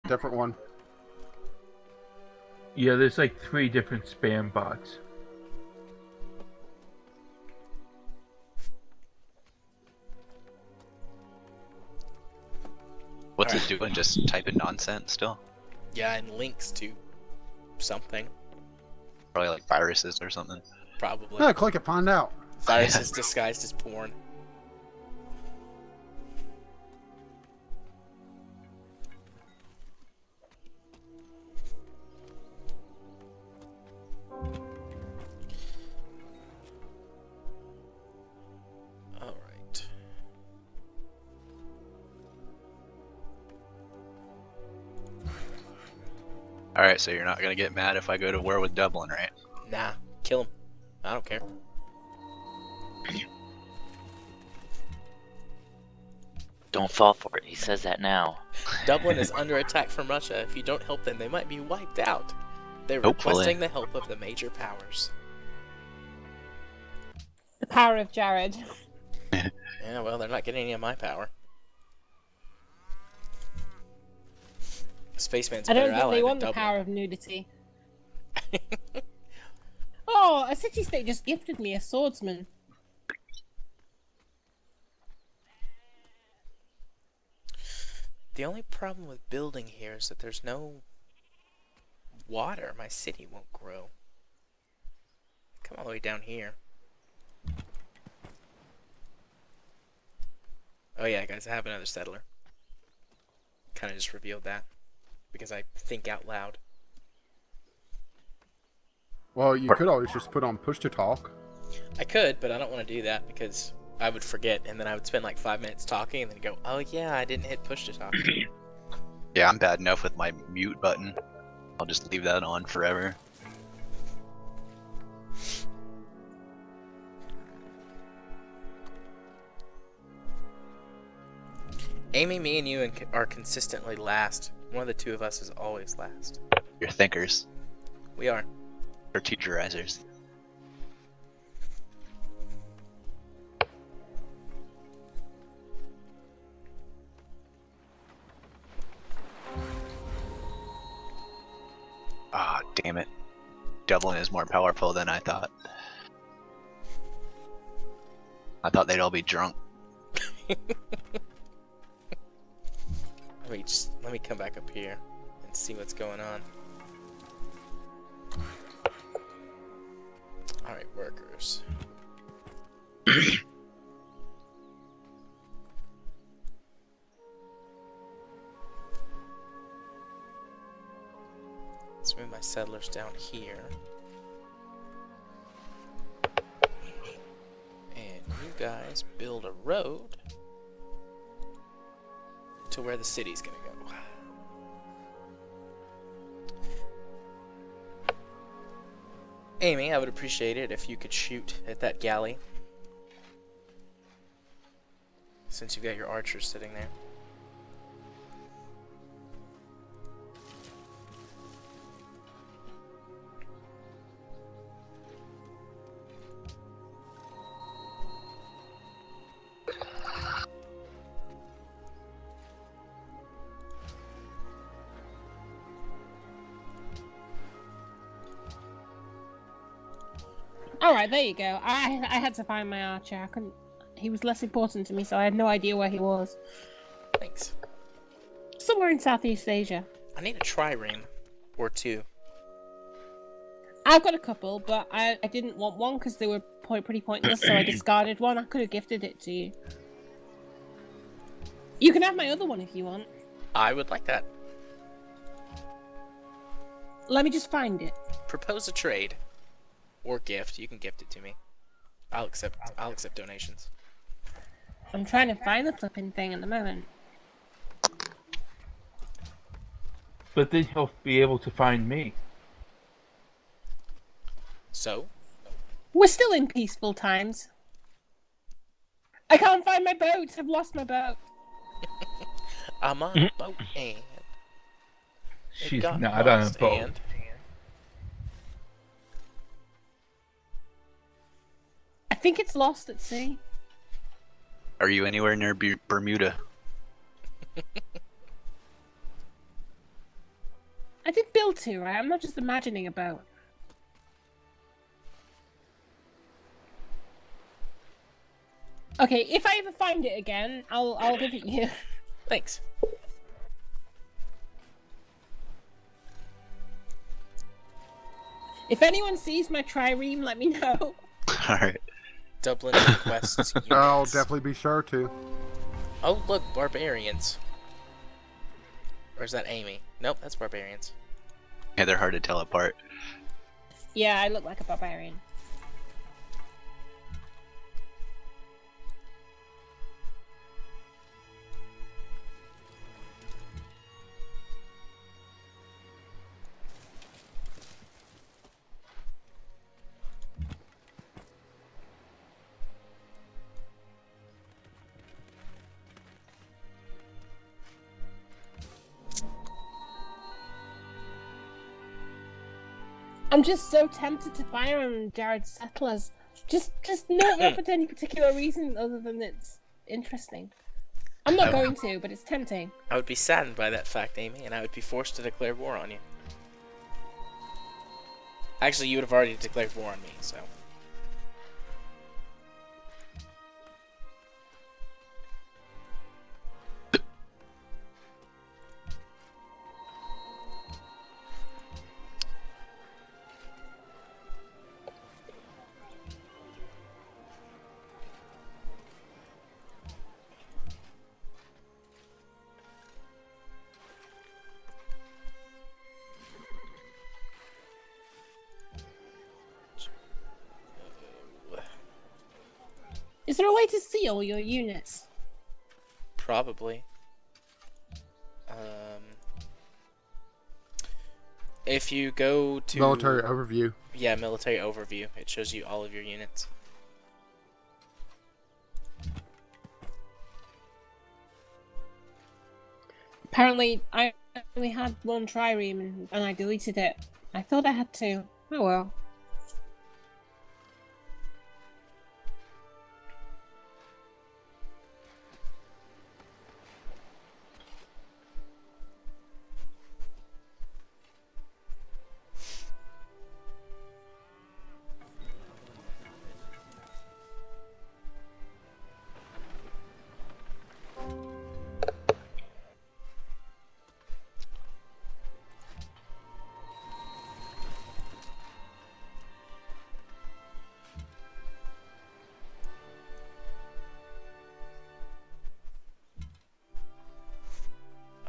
different one. Yeah, there's like 3 different spam bots. What's it doing? Just typing nonsense still? Yeah, and links to something. Probably like viruses or something. Probably. Yeah, click it, find out. Viruses disguised as porn. Alright. Alright, so you're not gonna get mad if I go to war with Dublin, right? Nah, kill him. I don't care. Don't fall for it. He says that now. Dublin is under attack from Russia. If you don't help them, they might be wiped out. They're Hopefully. requesting the help of the major powers. The power of Jared. Yeah, well, they're not getting any of my power. Spaceman's I better don't think ally they than want the Dublin. power of nudity. Oh, a city-state just gifted me a swordsman. The only problem with building here is that there's no water. My city won't grow. Come all the way down here. Oh yeah, guys, I have another settler. Kind of just revealed that because I think out loud. Well, you could always just put on push to talk. I could, but I don't want to do that because I would forget, and then I would spend like 5 minutes talking, and then go, "Oh yeah, I didn't hit push to talk." Yeah, I'm bad enough with my mute button. I'll just leave that on forever. Amy, me, and you are consistently last. One of the two of us is always last. You're thinkers. We are. Or teacherizers. Ah, damn it. Dublin is more powerful than I thought. I thought they'd all be drunk. Let me come back up here and see what's going on. Alright, workers. Let's move my settlers down here. And you guys build a road to where the city's gonna go. Amy, I would appreciate it if you could shoot at that galley. Since you've got your archers sitting there. Alright, there you go. I had to find my archer. I couldn't... He was less important to me, so I had no idea where he was. Thanks. Somewhere in Southeast Asia. I need a trireme or two. I've got a couple, but I didn't want one because they were pretty pointless, so I discarded one. I could have gifted it to you. You can have my other one if you want. I would like that. Let me just find it. Propose a trade. Or gift. You can gift it to me. I'll accept donations. I'm trying to find the flipping thing at the moment. But then he'll be able to find me. So? We're still in peaceful times. I can't find my boat. I've lost my boat. I'm on a boat and... She's not on a boat. And... I think it's lost at sea. Are you anywhere near Bermuda? I did build 2, right? I'm not just imagining about. Okay, if I ever find it again, I'll give it you. Thanks. If anyone sees my trireme, let me know. Alright. Dublin requests units. I'll definitely be sure to. Oh, look, barbarians. Or is that Amy? Nope, that's barbarians. Yeah, they're hard to tell apart. Yeah, I look like a barbarian. I'm just so tempted to fire on Jared's settlers. Just not for any particular reason other than it's interesting. I'm not going to, but it's tempting. I would be saddened by that fact, Amy, and I would be forced to declare war on you. Actually, you would have already declared war on me, so. Is there a way to see all your units? Probably. If you go to... Military overview. Yeah, military overview. It shows you all of your units. Apparently, I only had one trireme and I deleted it. I thought I had 2. Oh well.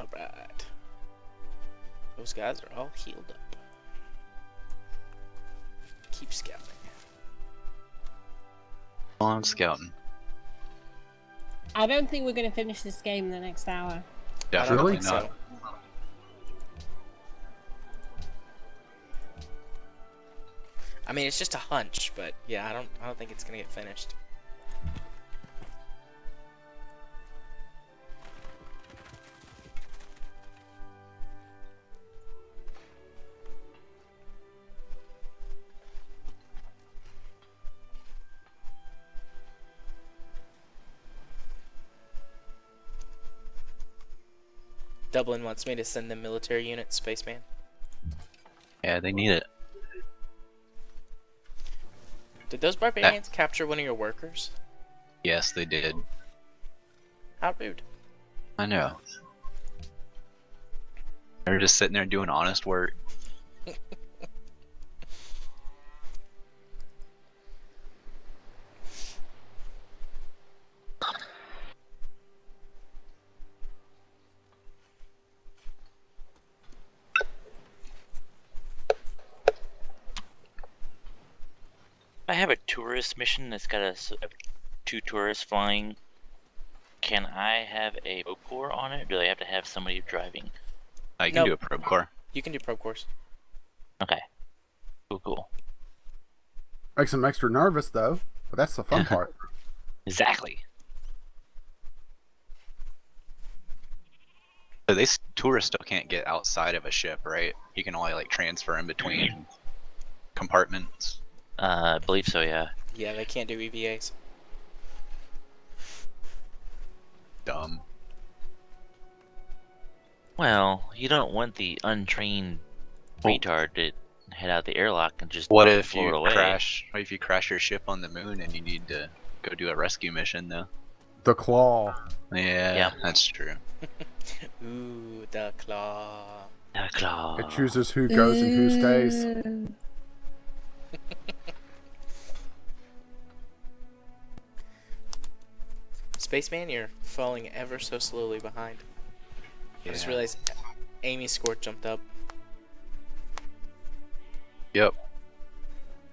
Alright. Those guys are all healed up. Keep scouting. On scouting. I don't think we're going to finish this game in the next hour. I don't Definitely think not. so. I mean, it's just a hunch, but yeah, I don't think it's gonna get finished. Dublin wants me to send them military units, Spaceman. Yeah, they need it. Did those barbarians capture one of your workers? Yes, they did. How rude. I know. They're just sitting there doing honest work. I have a tourist mission that's got 2 tourists flying. Can I have a probe core on it? Or do they have to have somebody driving? You can do a probe core. You can do probe course. Okay. Cool. Makes them extra nervous though, but that's the fun part. Exactly. So tourists still can't get outside of a ship, right? You can only like transfer in between compartments. I believe so, yeah. Yeah, they can't do EVAs. Dumb. Well, you don't want the untrained retard to head out the airlock and just What if float you away. crash? What if you crash your ship on the moon and you need to go do a rescue mission though? The claw. Yeah, Yeah. that's true. Ooh, the claw. The claw. It chooses who goes and who stays. Spaceman, you're falling ever so slowly behind. I just Yeah. realized Amy's score jumped up, Yep.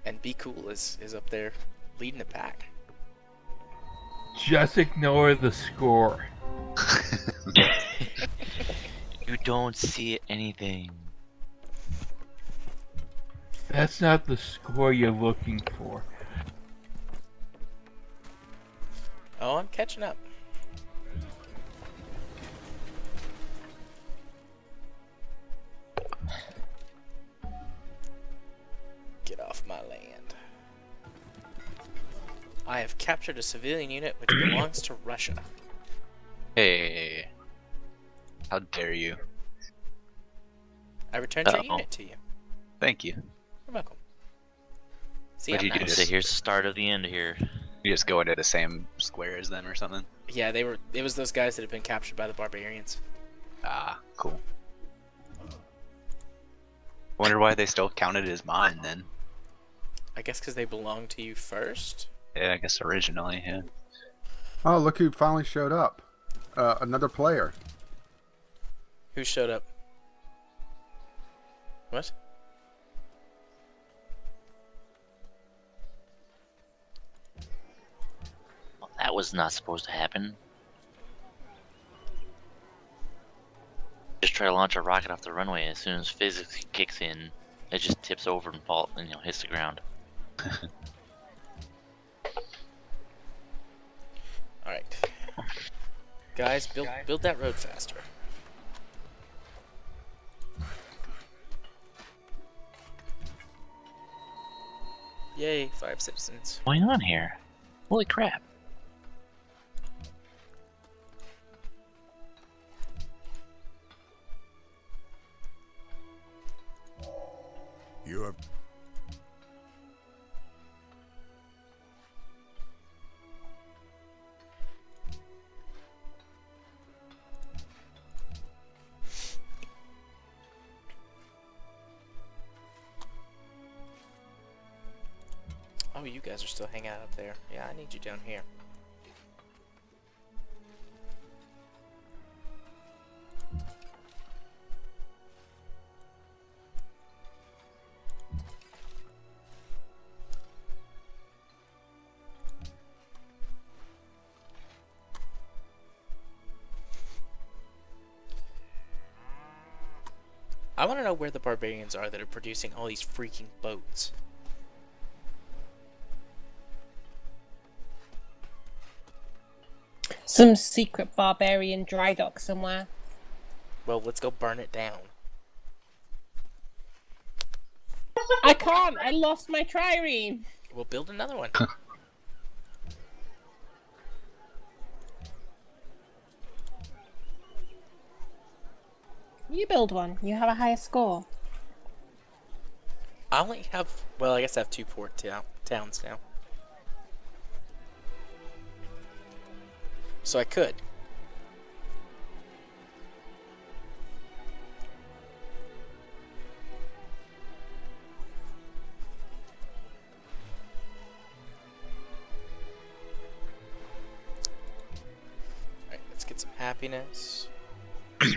and Be Cool is up there leading the pack. Just ignore the score. You don't see anything. That's not the score you're looking for. Oh, I'm catching up. Get off my land. I have captured a civilian unit which belongs to Russia. Hey, how dare you? I returned your Uh-oh. unit to you. Thank you. You're welcome. See, What'd I'm you do? nice. So here's the start of the end here. You just go into the same square as them or something? Yeah, they were. It was those guys that had been captured by the barbarians. Ah, cool. Wonder why they still counted as mine then. I guess because they belonged to you first. Yeah, I guess originally, yeah. Oh, look who finally showed up. Another player. Who showed up? What? Well, that was not supposed to happen. Just try to launch a rocket off the runway. As soon as physics kicks in, it just tips over and falls, and hits the ground. All right, guys, build that road faster. Yay, 5 citizens. What's going on here? Holy crap! You have Oh, you guys are still hanging out up there. Yeah, I need you down here. I want to know where the barbarians are that are producing all these freaking boats. Some secret barbarian dry dock somewhere. Well, let's go burn it down. I can't. I lost my trireme. We'll build another one. You build one. You have a higher score. I only have, well, I guess I have 2 port towns now. So I could. Alright, let's get some happiness. Ooh.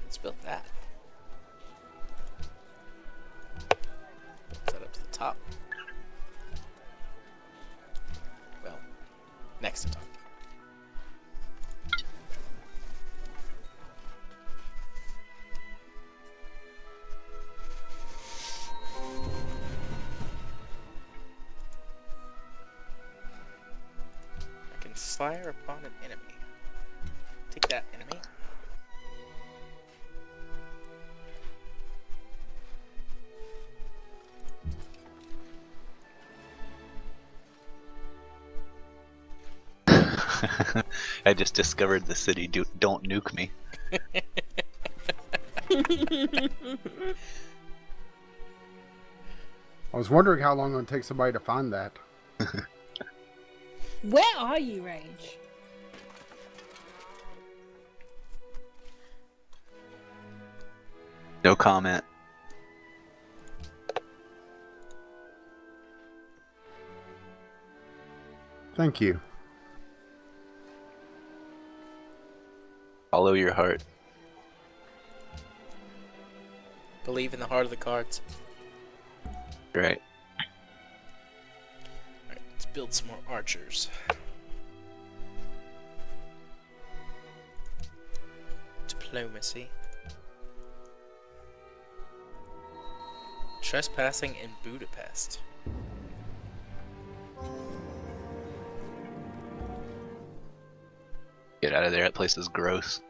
Let's build that. Set up to the top. Well, next to top. I can fire upon an enemy. Take that, enemy. I just discovered the city. Don't nuke me. I was wondering how long it would take somebody to find that. Where are you, Rage? No comment. Thank you. Follow your heart. Believe in the heart of the cards. Right. Alright, let's build some more archers. Diplomacy. Trespassing in Budapest. Get out of there. That place is gross.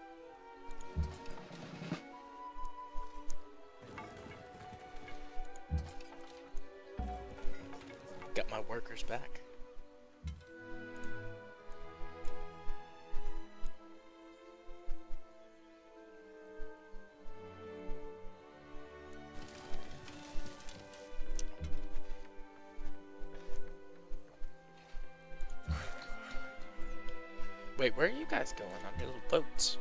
Got my workers back. Wait, where are you guys going on your little boats?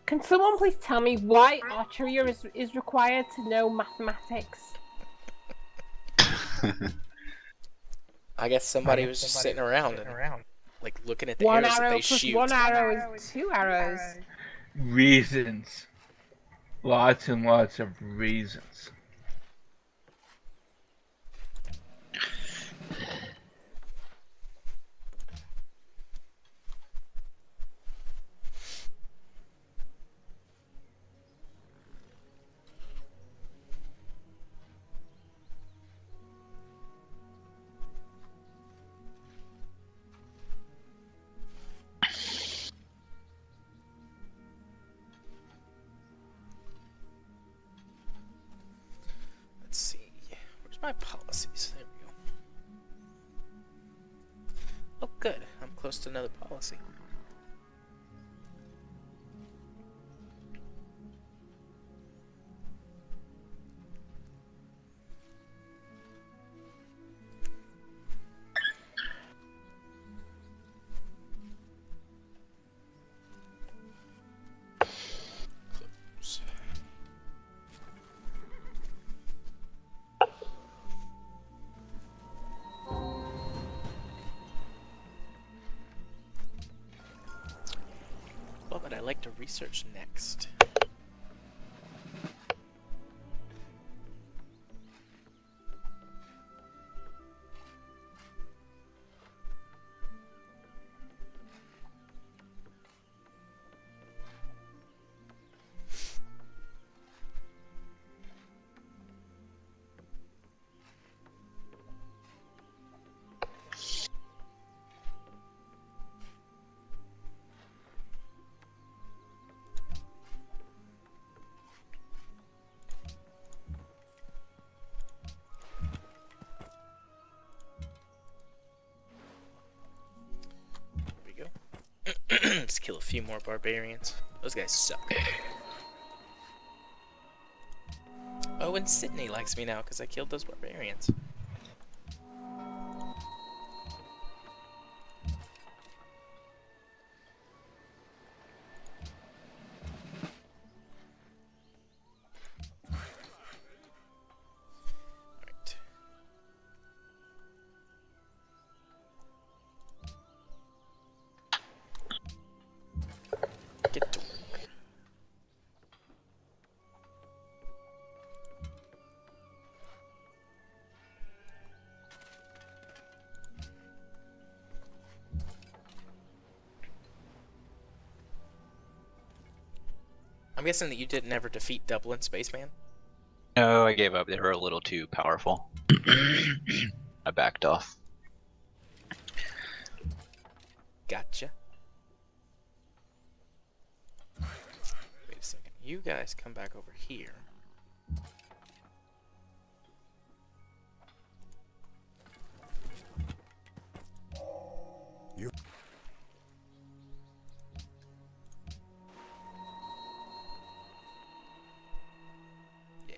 Can someone please tell me why archery is required to know mathematics? I guess somebody was just sitting around and like looking at the One arrows that arrow they plus shoot. one arrow is two arrows. Reasons. Lots and lots of reasons. Let's see. Where's my policies? There we go. Oh, good. I'm close to another policy. Close. What would I like to research next? Let's kill a few more barbarians. Those guys suck. Oh, and Sydney likes me now because I killed those barbarians. Alright. Get to work. I'm guessing that you didn't ever defeat Dublin, Spaceman? No, I gave up. They were a little too powerful. I backed off. Gotcha. Wait a second. You guys come back over here. You- Yeah.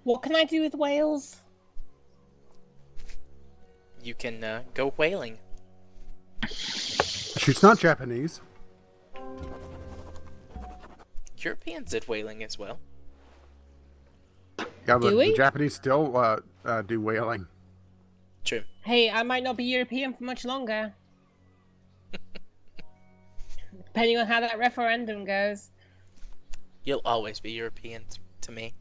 What can I do with whales? You can go whaling. She's not Japanese. Europeans did whaling as well. Yeah, but Do we? the Japanese still do whaling. True. Hey, I might not be European for much longer. Depending on how that referendum goes. You'll always be European to me.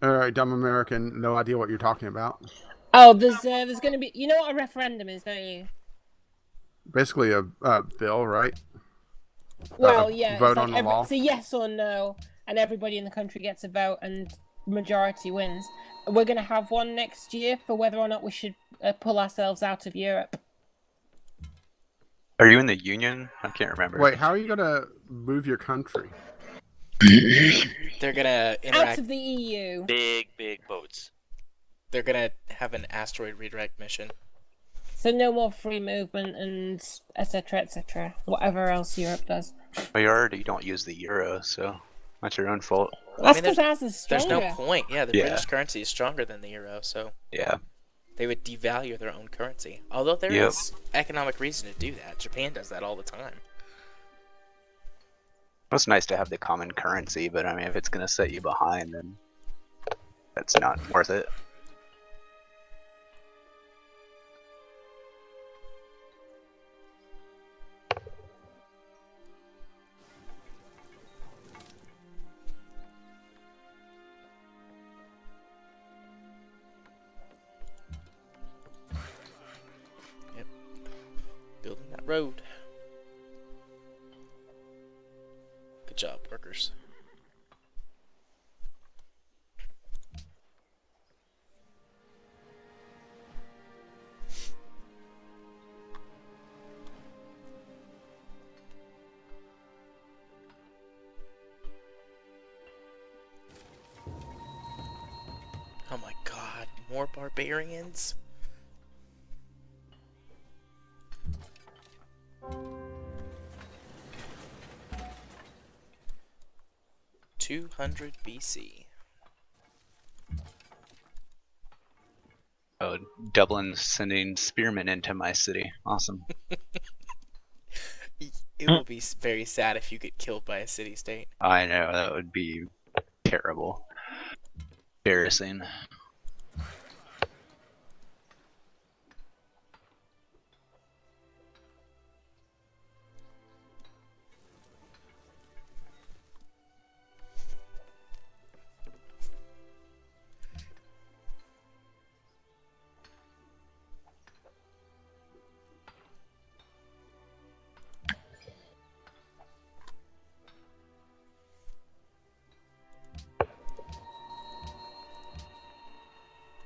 All right, dumb American, no idea what you're talking about. Oh, there's going to be... You know what a referendum is, don't you? Basically a bill, right? Well, yeah. vote It's like on the law. It's a yes or no, and everybody in the country gets a vote, and majority wins. We're going to have one next year for whether or not we should pull ourselves out of Europe. Are you in the Union? I can't remember. Wait, how are you gonna move your country? They're gonna Out interact. of the EU. Big boats. They're gonna have an asteroid redirect mission. So no more free movement and etc. etc. Whatever else Europe does. Well, you already don't use the euro, so that's your own fault. That's mean, because ours is There's stronger. no point. Yeah, the Yeah. British currency is stronger than the euro, so Yeah. they would devalue their own currency. Although there Yep. is economic reason to do that. Japan does that all the time. It's nice to have the common currency, but I mean, if it's gonna set you behind, then that's not worth it. Building that road. Good job, workers. Oh my god, more barbarians? (200 BC). Oh, Dublin's sending spearmen into my city. Awesome. It will be very sad if you get killed by a city-state. I know, that would be terrible. Embarrassing.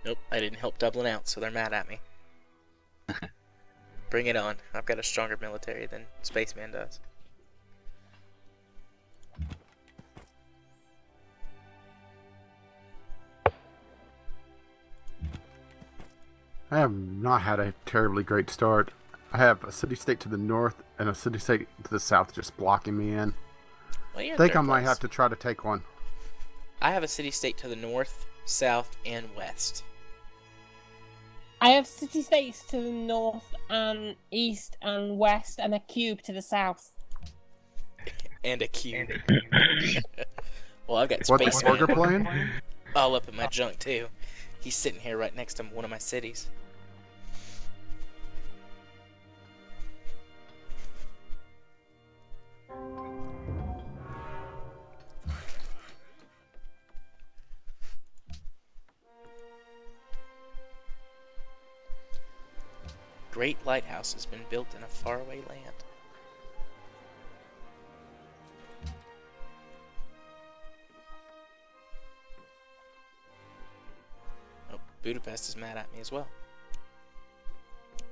Nope, I didn't help Dublin out, so they're mad at me. Bring it on. I've got a stronger military than Spaceman does. I have not had a terribly great start. I have a city-state to the north and a city-state to the south just blocking me in. Well, you're I in think I third might place. have to try to take one. I have a city-state to the north, south, and west. I have city-states to the north and east and west, and a cube to the south. And a cube. Well, I've got What's Spaceman Borger playing? all up in my junk, too. He's sitting here right next to one of my cities. great lighthouse has been built in a faraway land. Oh, Budapest is mad at me as well.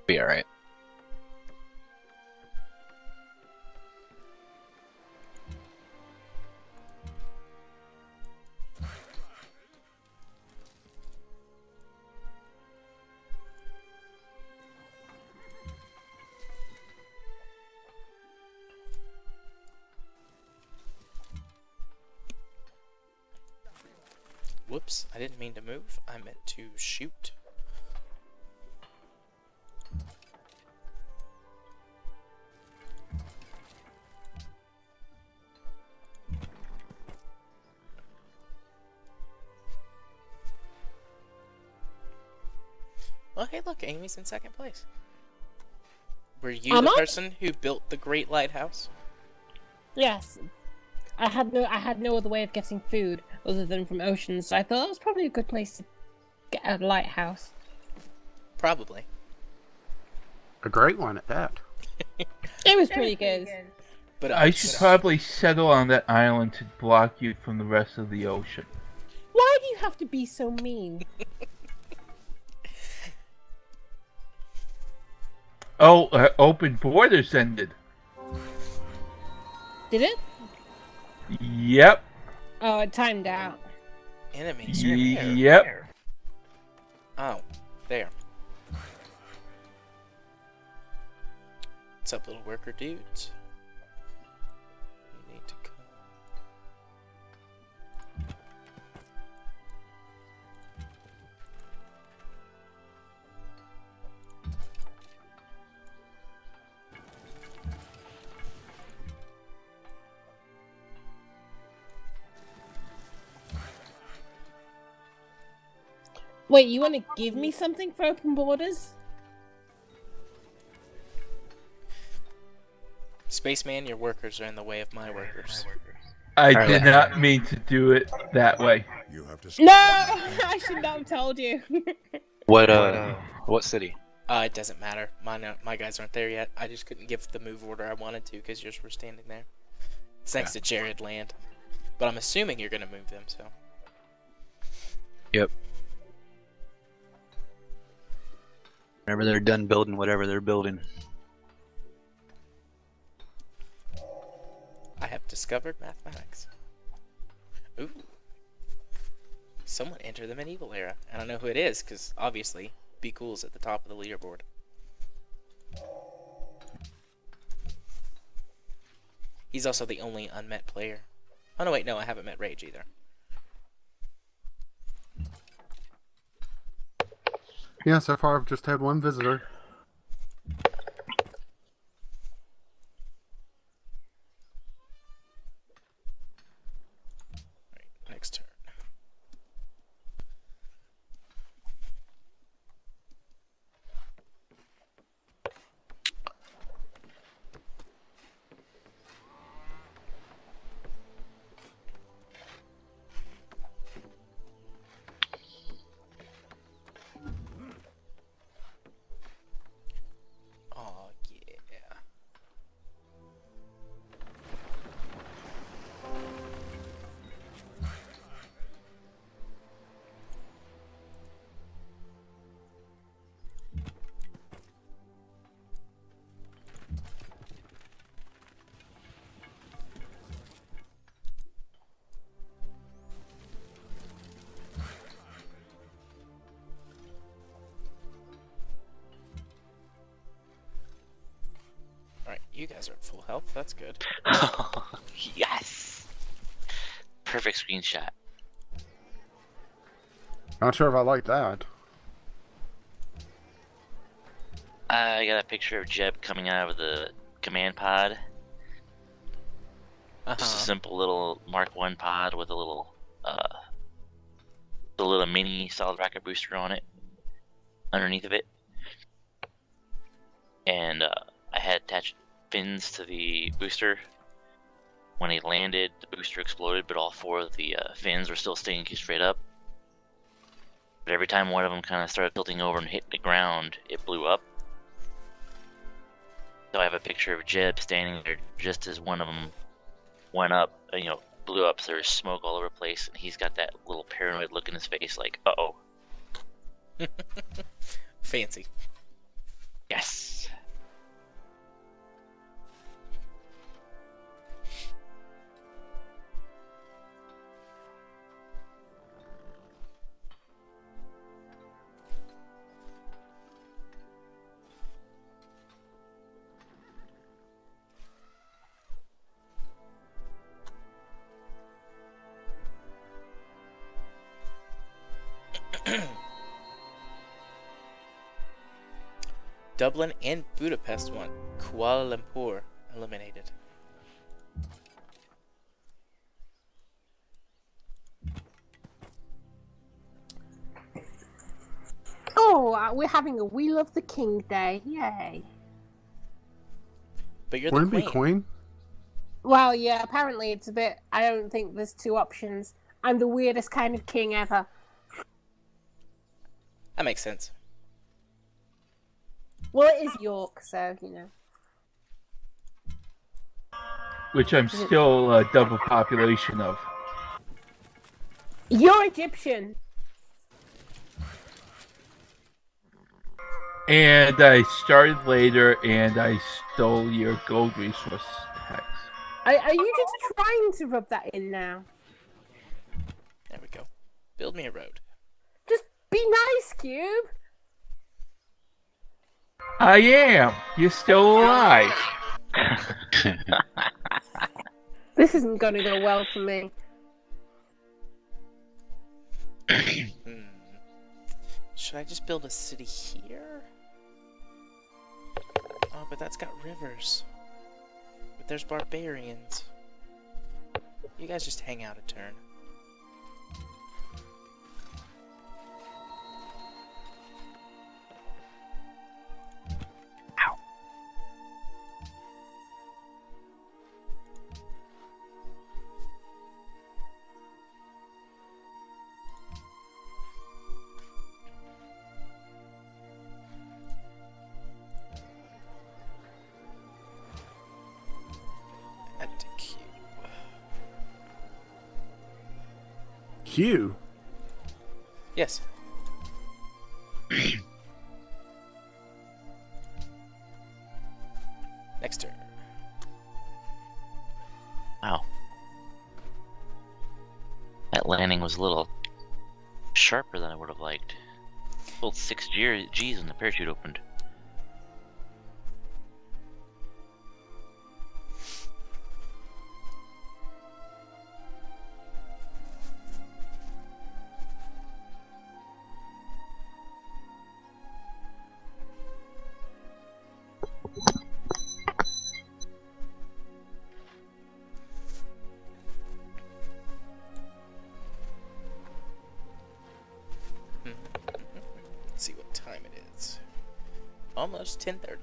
Be alright. Whoops, I didn't mean to move. I meant to shoot. Oh, hey, look, Amy's in second place. Were you Am the I? person who built the Great Lighthouse? Yes. I had no other way of getting food other than from oceans, so I thought that was probably a good place to get a lighthouse. Probably. A great one at that. It was pretty good. But I should probably settle on that island to block you from the rest of the ocean. Why do you have to be so mean? Oh, open borders ended. Did it? Yep. Oh, it timed out. enemies. Yep. Oh, there. What's up, little worker dudes? You need to come. Wait, you want to give me something for open borders? Spaceman, your workers are in the way of my workers. I did not mean to do it that way. You have to No! I should not have told you. What city? It doesn't matter. My guys aren't there yet. I just couldn't give the move order I wanted to because yours were standing there. It's next to Jared Land. But I'm assuming you're going to move them, so. Yep. Whenever they're done building whatever they're building. I have discovered mathematics. Ooh. Someone entered the medieval era. I don't know who it is, because obviously, Be Cool's at the top of the leaderboard. He's also the only unmet player. Oh no, wait, no, I haven't met Rage either. Yeah, so far I've just had one visitor. Alright, next turn. Oh, yeah. Alright, you guys are at full health. That's good. Yes. Perfect screenshot. Not sure if I like that. I got a picture of Jeb coming out of the command pod. Just a simple little Mark 1 pod with a little mini solid rocket booster on it underneath of it. And I had attached fins to the booster. When he landed, the booster exploded, but all four of the fins were still staying straight up. But every time one of them kind of started tilting over and hit the ground, it blew up. So I have a picture of Jeb standing there just as one of them went up, blew up. So there's smoke all over the place, and he's got that little paranoid look in his face, like, uh-oh. Fancy. Yes. Dublin and Budapest won. Kuala Lumpur eliminated. Oh, we're having a We Love the King Day. Yay. But you're Wouldn't the it be queen. Queen? Well, yeah, apparently it's a bit... I don't think there's two options. I'm the weirdest kind of king ever. That makes sense. Well, it is York, so, you know. Which I'm still a double population of. You're Egyptian. And I started later, and I stole your gold resource tax. Are you just trying to rub that in now? There we go. Build me a road. Just be nice, Cube. I am. You're still alive. This isn't going to go well for me. Should I just build a city here? Oh, but that's got rivers. But there's barbarians. You guys just hang out a turn. Ow. Add to queue. Q. Yes. Next turn. Wow. That landing was a little sharper than I would have liked. Pulled 6 G's when the parachute opened. Let's see what time it is. Almost 10:30.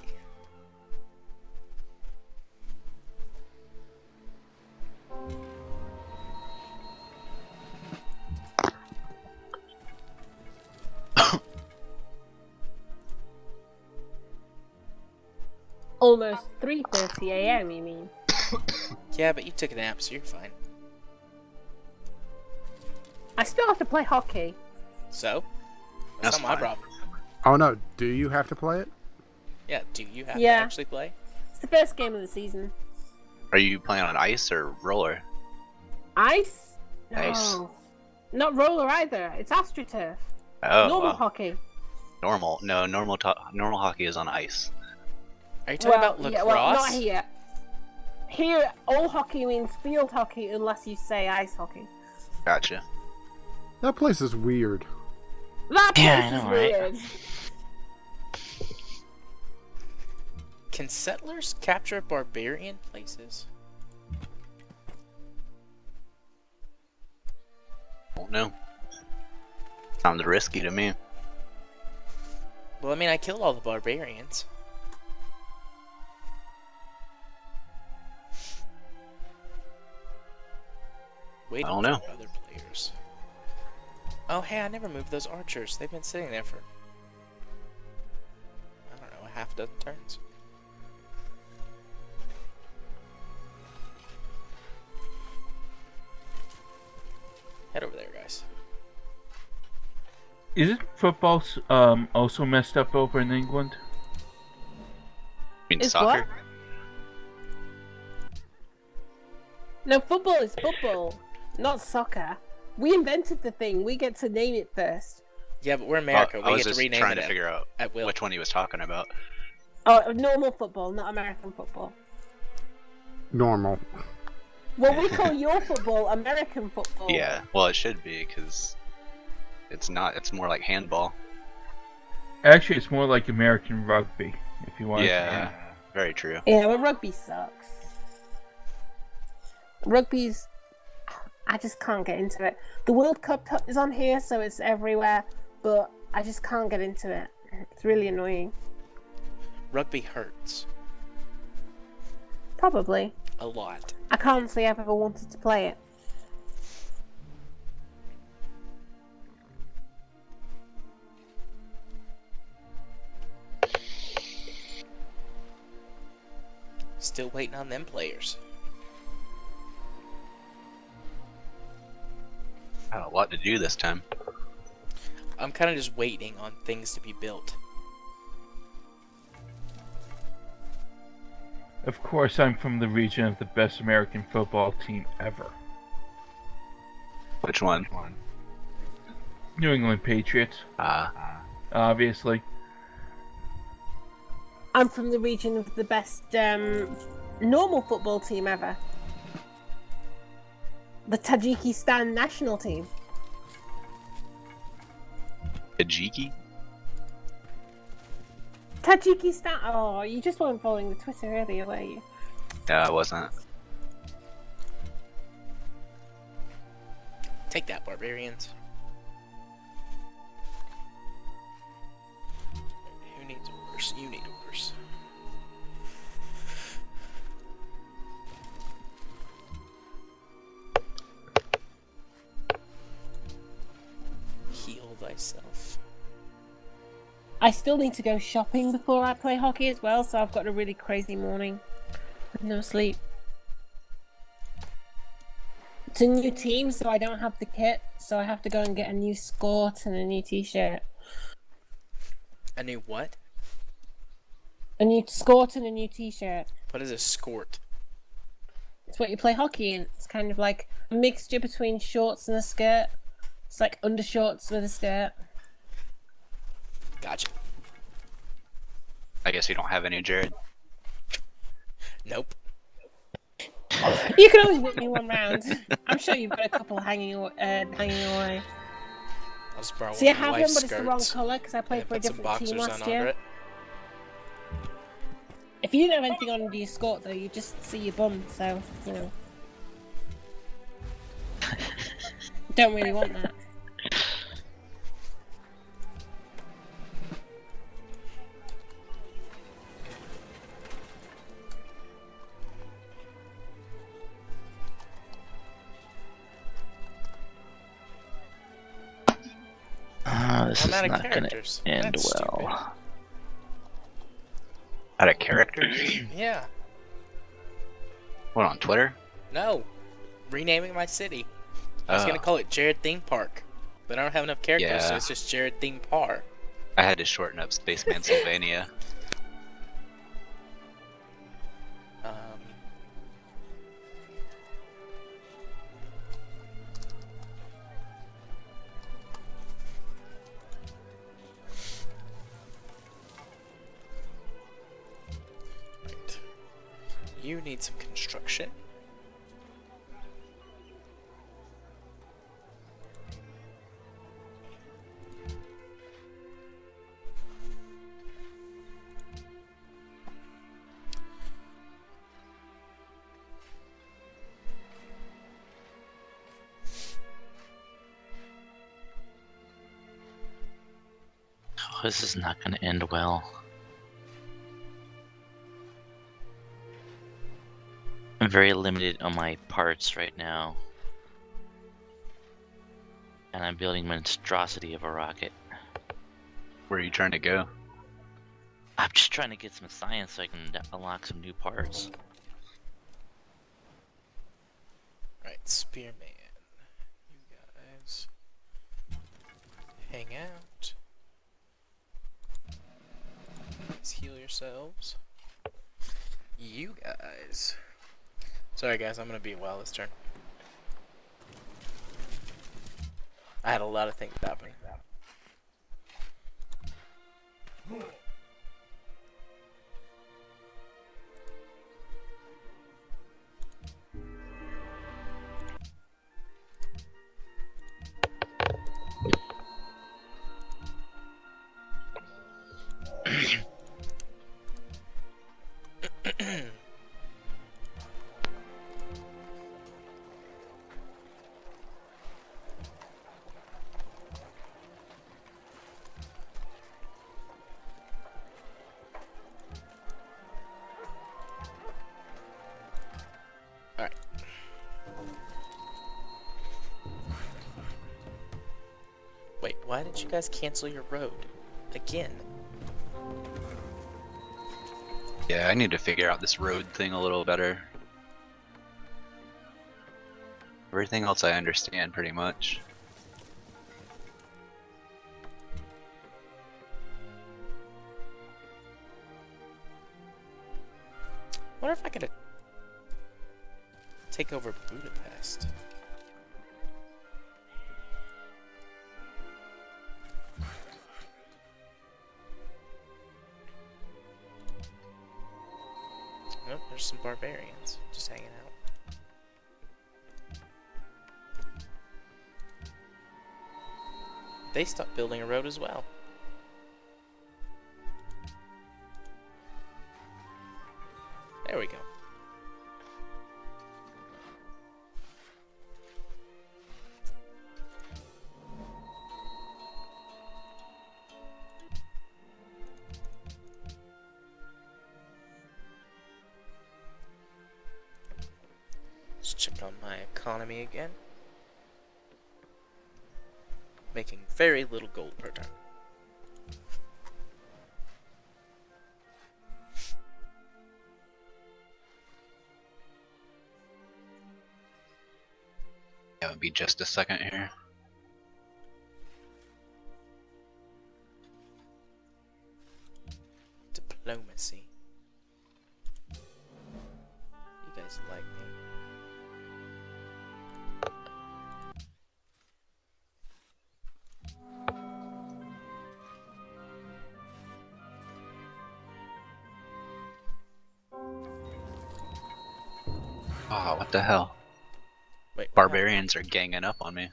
Almost 3:30 a.m., you mean? Yeah, but you took a nap, so you're fine. I still have to play hockey. So? That's That's not my fine. problem. Oh no, do you have to play it? Yeah, do you have Yeah. to actually play? It's the first game of the season. Are you playing on ice or roller? Ice? No. Nice. Not roller either. It's AstroTurf. Oh, Normal well, hockey. normal. No, normal hockey is on ice. Are you talking about lacrosse? Yeah, well, not here. Here, all hockey means field hockey unless you say ice hockey. Gotcha. That place is weird. That place Yeah, I is know, right? weird. Can settlers capture barbarian places? Don't know. Sounds risky to me. Well, I mean, I killed all the barbarians. Waiting I don't know. for other players. Oh, hey, I never moved those archers. They've been sitting there for, I don't know, a half dozen turns. Head over there, guys. Isn't football also messed up over in England? I mean Is soccer? what? No, football is football, not soccer. We invented the thing. We get to name it first. Yeah, but we're America. I We was get to just rename trying it to figure out at will. which one he was talking about. Oh, normal football, not American football. Normal. Well, we call your football American football. Yeah, well, it should be because it's not. It's more like handball. Actually, it's more like American rugby, if you want. Yeah, very true. Yeah, but rugby sucks. Rugby's... I just can't get into it. The World Cup is on here, so it's everywhere, but I just can't get into it. It's really annoying. Rugby hurts Probably. a lot. I can't say I've ever wanted to play it. Still waiting on them players. Got a lot to do this time. I'm kind of just waiting on things to be built. Of course, I'm from the region of the best American football team ever. Which one? New England Patriots, obviously. I'm from the region of the best normal football team ever. The Tajikistan national team. Tajiki? Tajikistan. Oh, you just weren't following the Twitter earlier, were you? Yeah, I wasn't. Take that, barbarians. Who needs orders? You need orders. Heal thyself. I still need to go shopping before I play hockey as well, so I've got a really crazy morning with no sleep. It's a new team, so I don't have the kit, so I have to go and get a new skort and a new t-shirt. A new what? A new skort and a new t-shirt. What is a skort? It's what you play hockey in. It's kind of like a mixture between shorts and a skirt. It's like undershorts with a skirt. Gotcha. I guess you don't have any, Jared. Nope. You can always whip me one round. I'm sure you've got a couple hanging away. I'll just borrow See, I one of have my them, wife's but it's the wrong skirts colour because I played and for a put some different team boxers last on year. under it. If you didn't have anything on under your skirt, though, you just see your bum, so, you know. Don't really want that. This I'm is out of not gonna characters. end That's well. Out of characters? stupid. Yeah. What, on Twitter? No. Renaming my city. I was gonna call it Jared Theme Park, but I don't have enough characters, so Yeah. it's just Jared Theme Park. I had to shorten up Spaceman Sylvania. Right. You need some construction. Oh, this is not gonna end well. I'm very limited on my parts right now. And I'm building a monstrosity of a rocket. Where are you trying to go? I'm just trying to get some science so I can unlock some new parts. Right, Spearman. You guys. Hang out. Please heal yourselves. You guys. Sorry guys, I'm gonna be a while this turn. I had a lot of things happening. Alright. Wait, why did you guys cancel your road? Again? Yeah, I need to figure out this road thing a little better. Everything else I understand pretty much. Wonder if I could take over Budapest. Nope, there's some barbarians just hanging out. They stopped building a road as well. There we go. Let's check on my economy again. Making very little gold per turn. Yeah, it'll be just a second here. Diplomacy. You guys like me. Oh, what the hell? Wait, what happened? Barbarians are ganging up on me.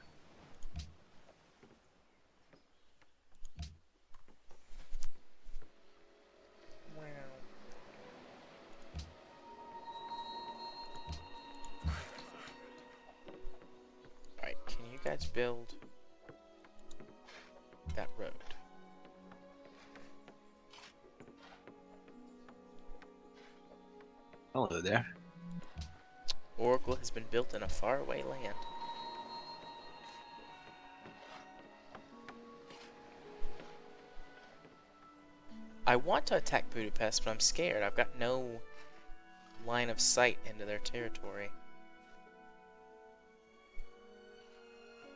Alright, can you guys build that road? Hello there. Oracle has been built in a faraway land. I want to attack Budapest, but I'm scared. I've got no line of sight into their territory.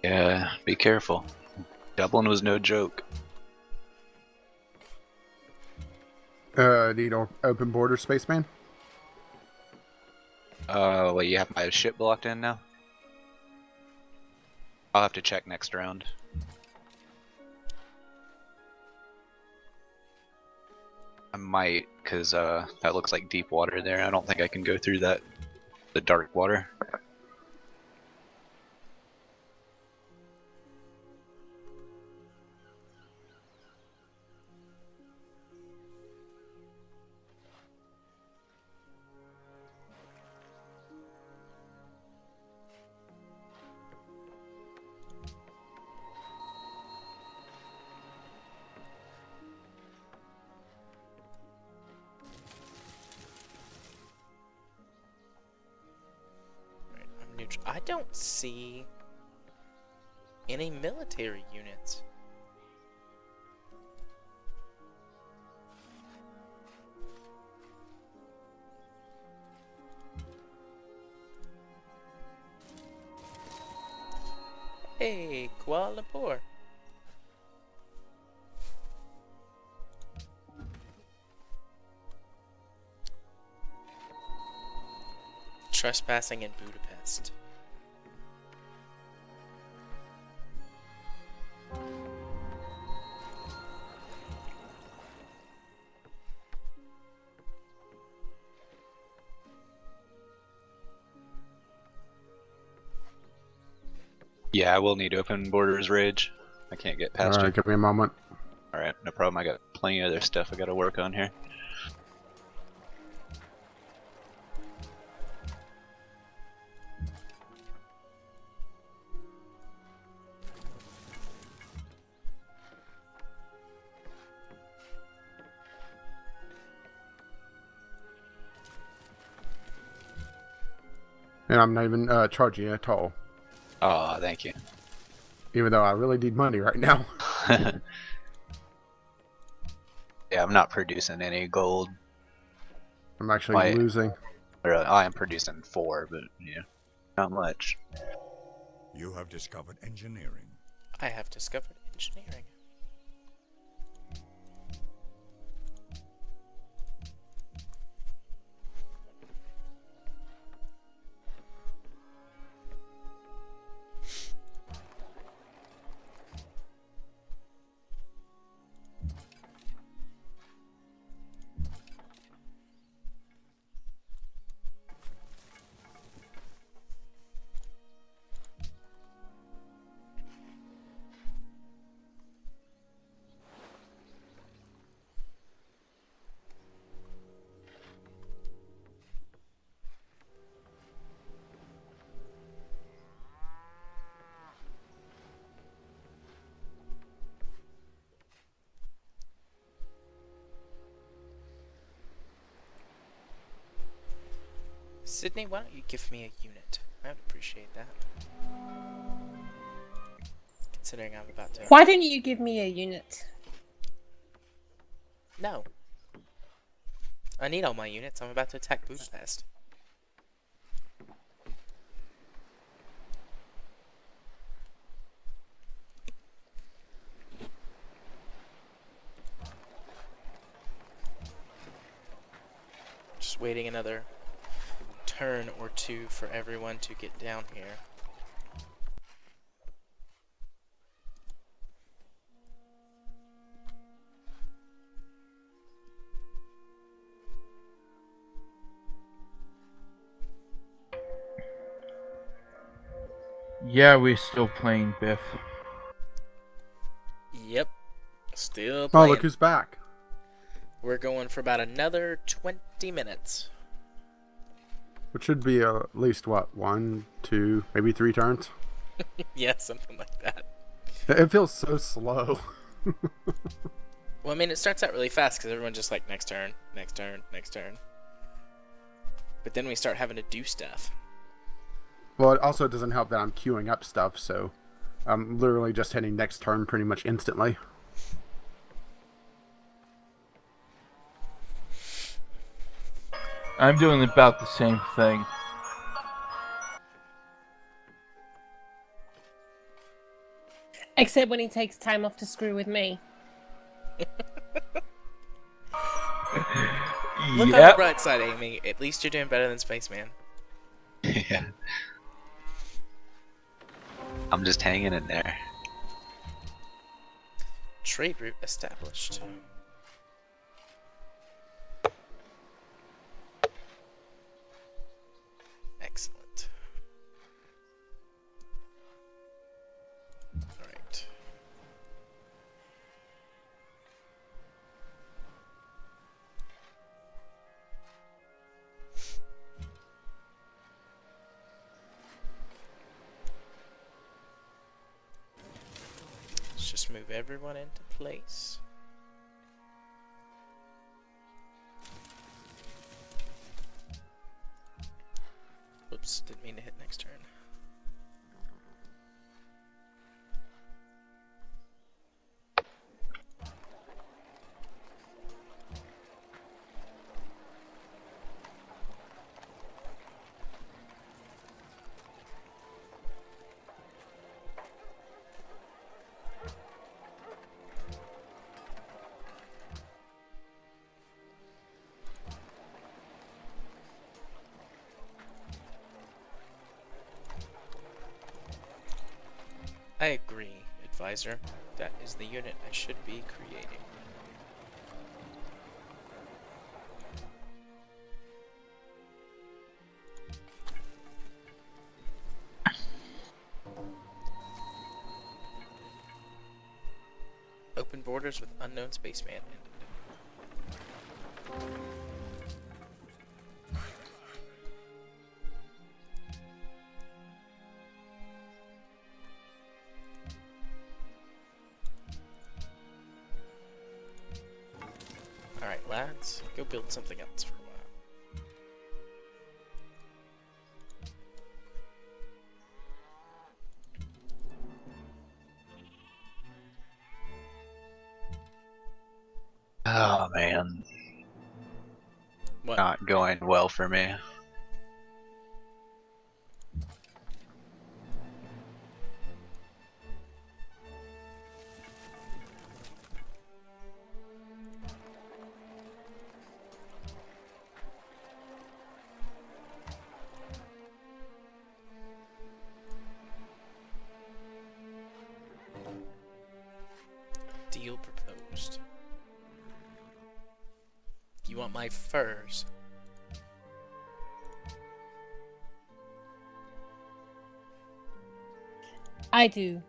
Yeah, be careful. Dublin was no joke. Need open border, spaceman? Wait, you have my ship blocked in now? I'll have to check next round. I might, cause that looks like deep water there. I don't think I can go through that, the dark water. I don't see any military units. Hey, Kuala Lumpur. Trespassing in Budapest. Yeah, I will need open borders rage. I can't get past you. Alright, give me a moment. Alright, no problem. I got plenty of other stuff I gotta work on here. And I'm not even charging you at all. Oh, thank you. Even though I really need money right now. Yeah, I'm not producing any gold. I'm actually Why- losing. Really, I am producing 4, but yeah, not much. You have discovered engineering. I have discovered engineering. Sydney, why don't you give me a unit? I would appreciate that. Considering I'm about to... Why don't you give me a unit? No. I need all my units. I'm about to attack Budapest. Just waiting another turn or two for everyone to get down here. Yeah, we're still playing Biff. Yep. Still Oh, playing. look who's back. We're going for about another 20 minutes. Which should be at least, what, 1, 2, maybe 3 turns? Yeah, something like that. It feels so slow. Well, I mean, it starts out really fast because everyone's just like, next turn, next turn, next turn. But then we start having to do stuff. Well, it also doesn't help that I'm queuing up stuff, so I'm literally just hitting next turn pretty much instantly. I'm doing about the same thing. Except when he takes time off to screw with me. Look on the Yep. bright side, Amy. At least you're doing better than Spaceman. Yeah. I'm just hanging in there. Trade route established. Excellent. Alright. Let's just move everyone into place. Whoops, didn't mean to hit next turn. I agree, advisor. That is the unit I should be creating. Open borders with unknown spaceman ended. Alright, lads, go build something else for a while. Oh man, What? not going well for me. Deal proposed. You want my furs? I do.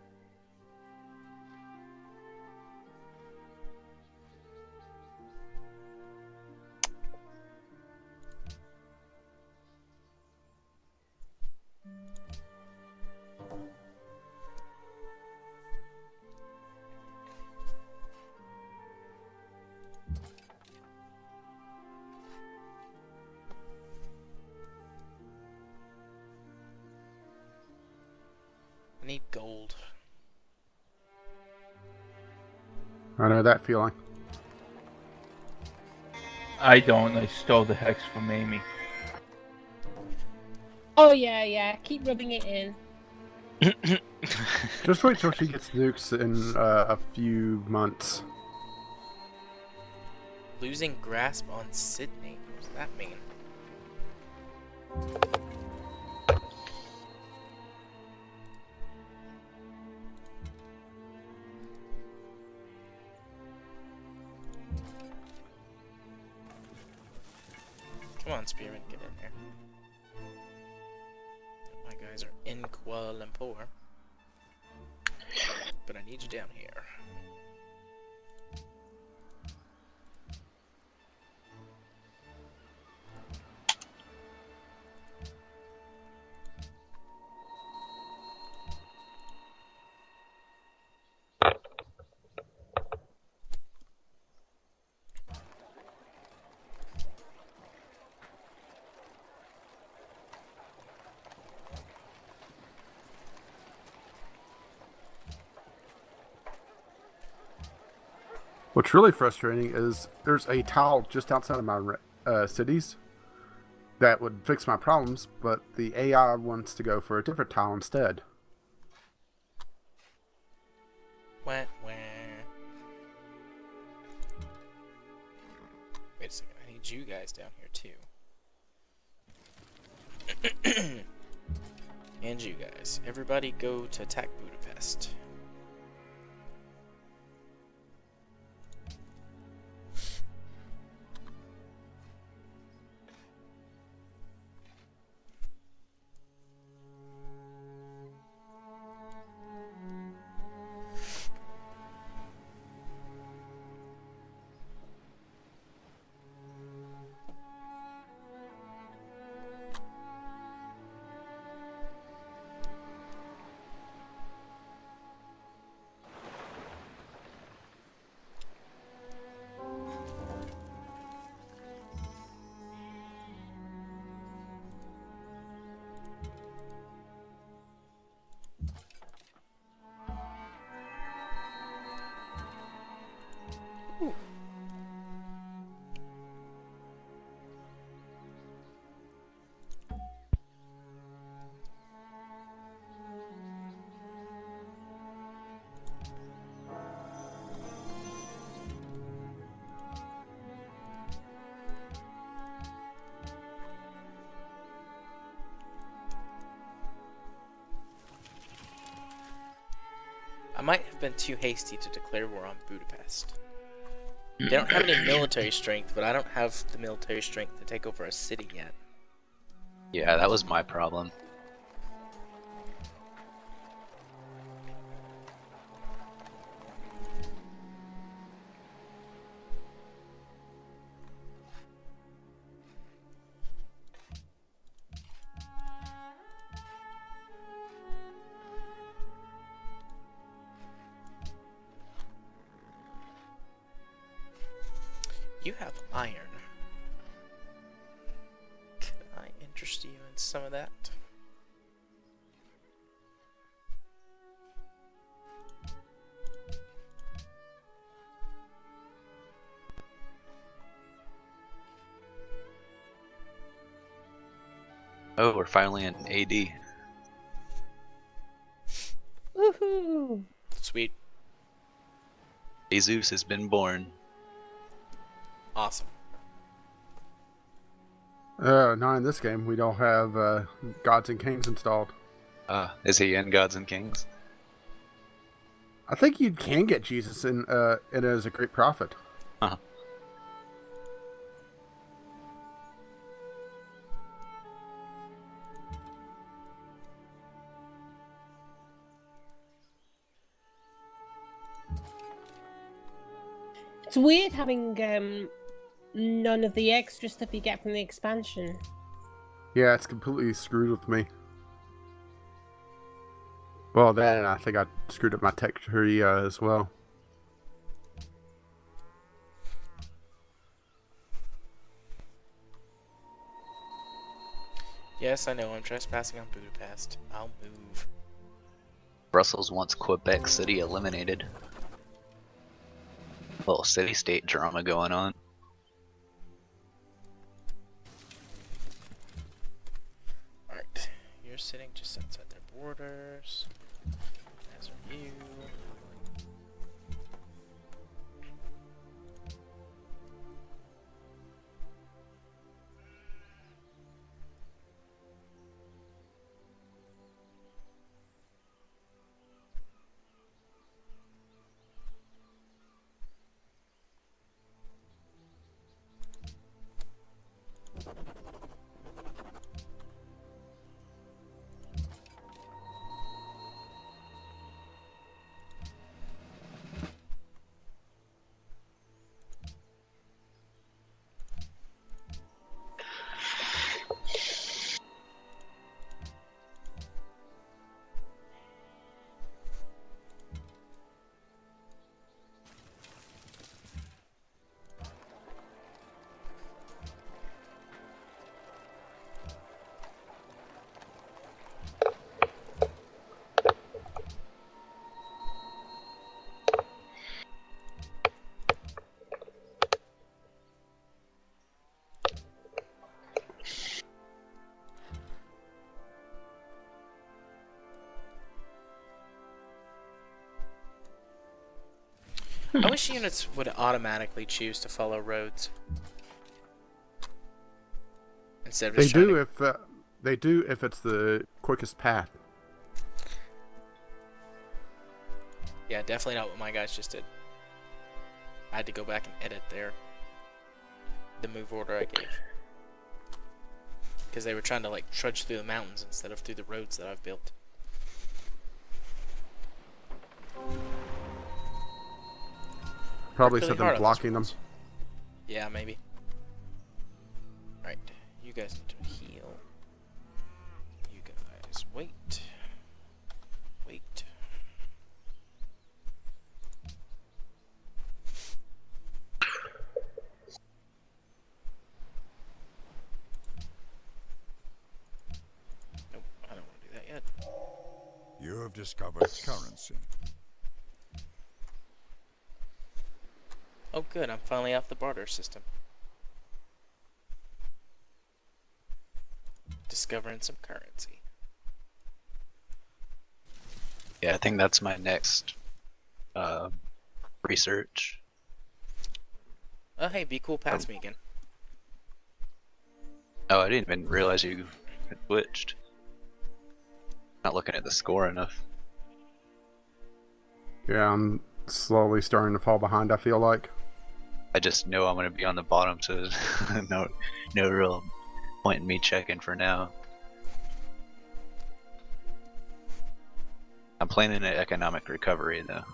I need gold. I know that feeling. I don't. I stole the hex from Amy. Oh yeah. Keep rubbing it in. Just wait till she gets nukes in a few months. Losing grasp on Sydney. What does that mean? Come on, Spearman, get in here. My guys are in Kuala Lumpur. But I need you down here. What's really frustrating is there's a tile just outside of my cities that would fix my problems, but the AI wants to go for a different tile instead. Wah, wah. Wait a second, I need you guys down here too. And you guys. Everybody go to attack Budapest. I might have been too hasty to declare war on Budapest. They don't have any military strength, but I don't have the military strength to take over a city yet. Yeah, that was my problem. You have iron. Can I interest you in some of that? Oh, we're finally in AD. Woohoo! Sweet. Jesus has been born. Awesome. Not in this game. We don't have Gods and Kings installed. Is he in Gods and Kings? I think you can get Jesus in it as a great prophet. Uh-huh. It's weird having none of the extra stuff you get from the expansion. Yeah, it's completely screwed with me. Well, then I think I screwed up my tech tree as well. Yes, I know I'm trespassing on Budapest. I'll move. Brussels wants Quebec City eliminated. Little city-state drama going on. Alright, you're sitting just outside their borders. As are you. I wish units would automatically choose to follow roads instead of They just trying do to... if they do if it's the quickest path. Yeah, definitely not what my guys just did. I had to go back and edit the move order I gave. Because they were trying to like trudge through the mountains instead of through the roads that I've built. Probably Really set hard them on blocking them. those roads. Yeah, maybe. Alright, you guys need to heal. You guys wait. Wait. Nope, I don't want to do that yet. You have discovered currency. Oh good, I'm finally off the barter system. Discovering some currency. Yeah, I think that's my next research. Oh hey, be cool, pass me again. Oh, I didn't even realize you had switched. Not looking at the score enough. Yeah, I'm slowly starting to fall behind, I feel like. I just know I'm gonna be on the bottom, so no real point in me checking for now. I'm planning an economic recovery though.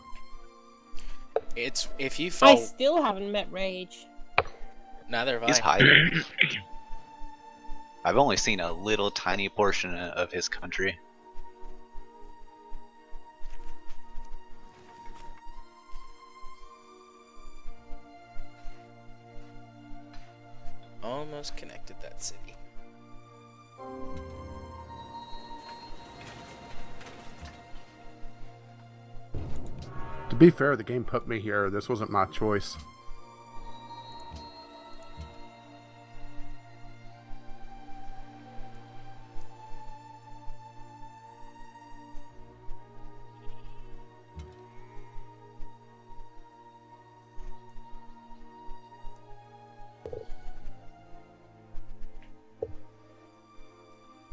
It's if you I fall. still haven't met Rage. Neither have He's I. hiding. I've only seen a little tiny portion of his country. Almost connected that city. To be fair, the game put me here. This wasn't my choice.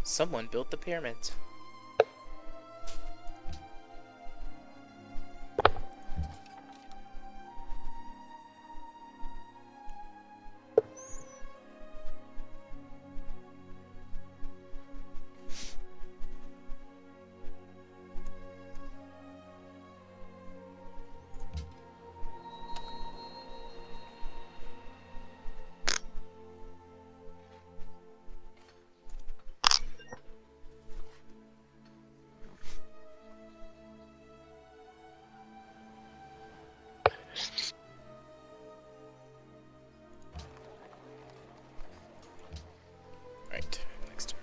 Someone built the pyramids. Right, next turn.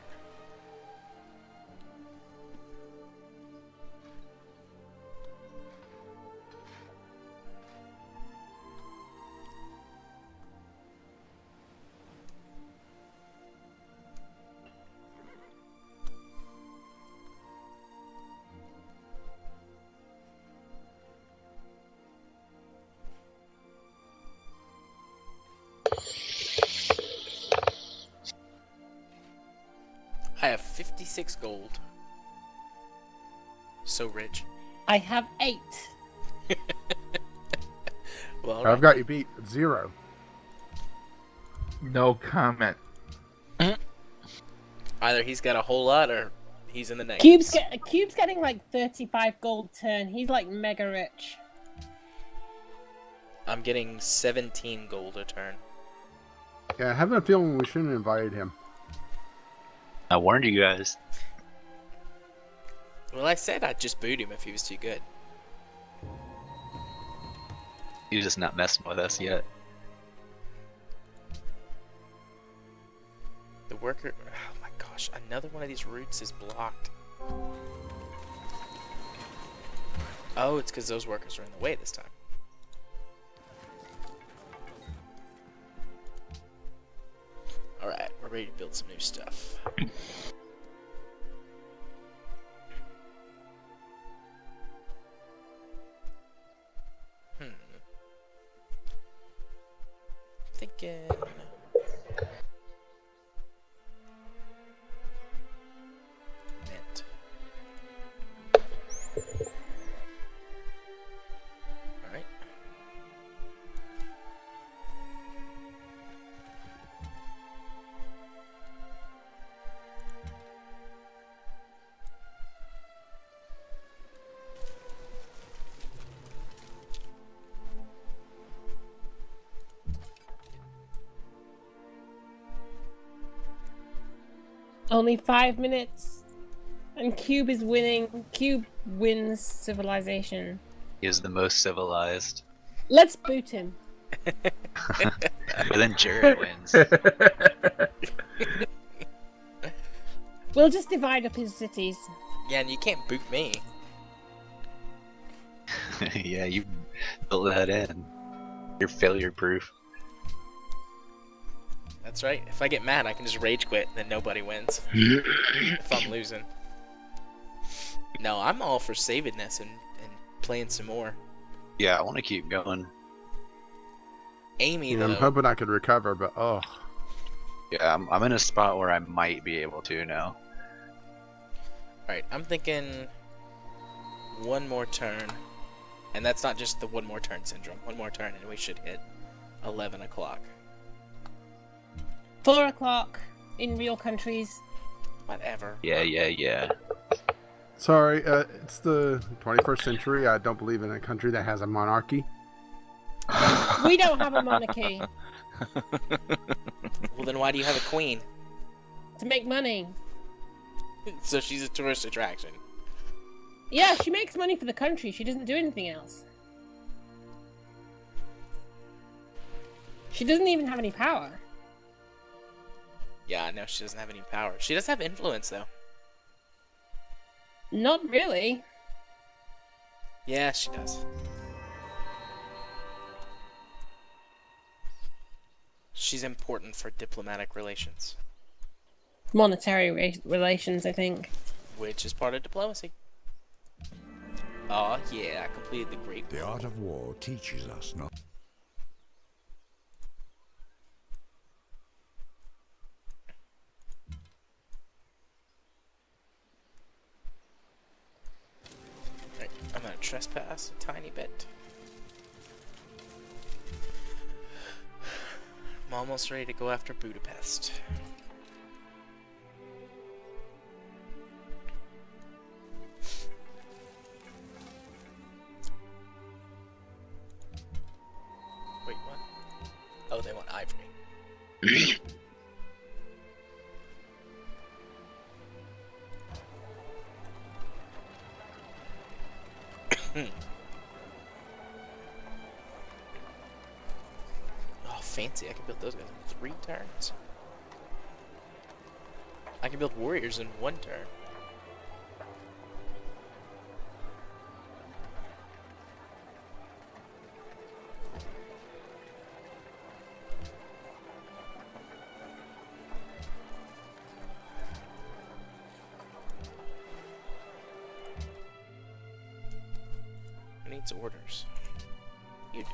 I have 56 gold. So rich. I have 8. Well, I've alright. got you beat at 0. No comment. Either he's got a whole lot or he's in the negatives. Cube's getting like 35 gold turn. He's like mega rich. I'm getting 17 gold a turn. Yeah, I have a feeling we shouldn't have invited him. I warned you guys. Well, I said I'd just boot him if he was too good. He's just not messing with us yet. The worker... Oh my gosh, another one of these routes is blocked. Oh, it's because those workers are in the way this time. Alright, we're ready to build some new stuff. Thinking... Mint. Alright. Only 5 minutes. And Cube is winning. Cube wins civilization. He is the most civilized. Let's boot him. But then Jared wins. We'll just divide up his cities. Yeah, and you can't boot me. Yeah, you built that in. You're failure proof. That's right. If I get mad, I can just rage quit, then nobody wins. If I'm losing. No, I'm all for saving this and playing some more. Yeah, I want to keep going. Amy, Yeah, though. I'm hoping I could recover, but oh. Yeah, I'm in a spot where I might be able to now. Alright, I'm thinking one more turn. And that's not just the one more turn syndrome. One more turn and we should hit 11 o'clock. 4 o'clock in real countries. Whatever. Yeah. Sorry, it's the 21st century. I don't believe in a country that has a monarchy. We don't have a monarchy. Well, then why do you have a queen? To make money. So she's a tourist attraction. Yeah, she makes money for the country. She doesn't do anything else. She doesn't even have any power. Yeah, no, she doesn't have any power. She does have influence, though. Not really. Yeah, she does. She's important for diplomatic relations. Monetary relations, I think. Which is part of diplomacy. Oh, yeah, I completed the Great The Wall. art of war teaches us not. Right, I'm gonna trespass a tiny bit. I'm almost ready to go after Budapest. Wait, what? Oh, they want ivory. Oh, fancy. I can build those guys in 3 turns. I can build warriors in 1 turn. Who needs orders? You do.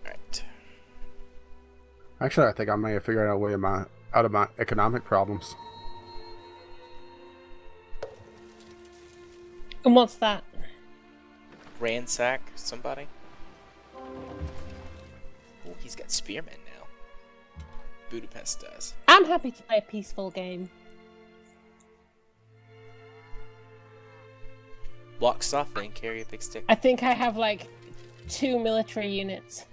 Alright. Actually, I think I may have figured out a way out of my economic problems. And what's that? Ransack somebody? Oh, he's got spearmen now. Budapest does. I'm happy to play a peaceful game. Walk softly and carry a big stick. I think I have like 2 military units.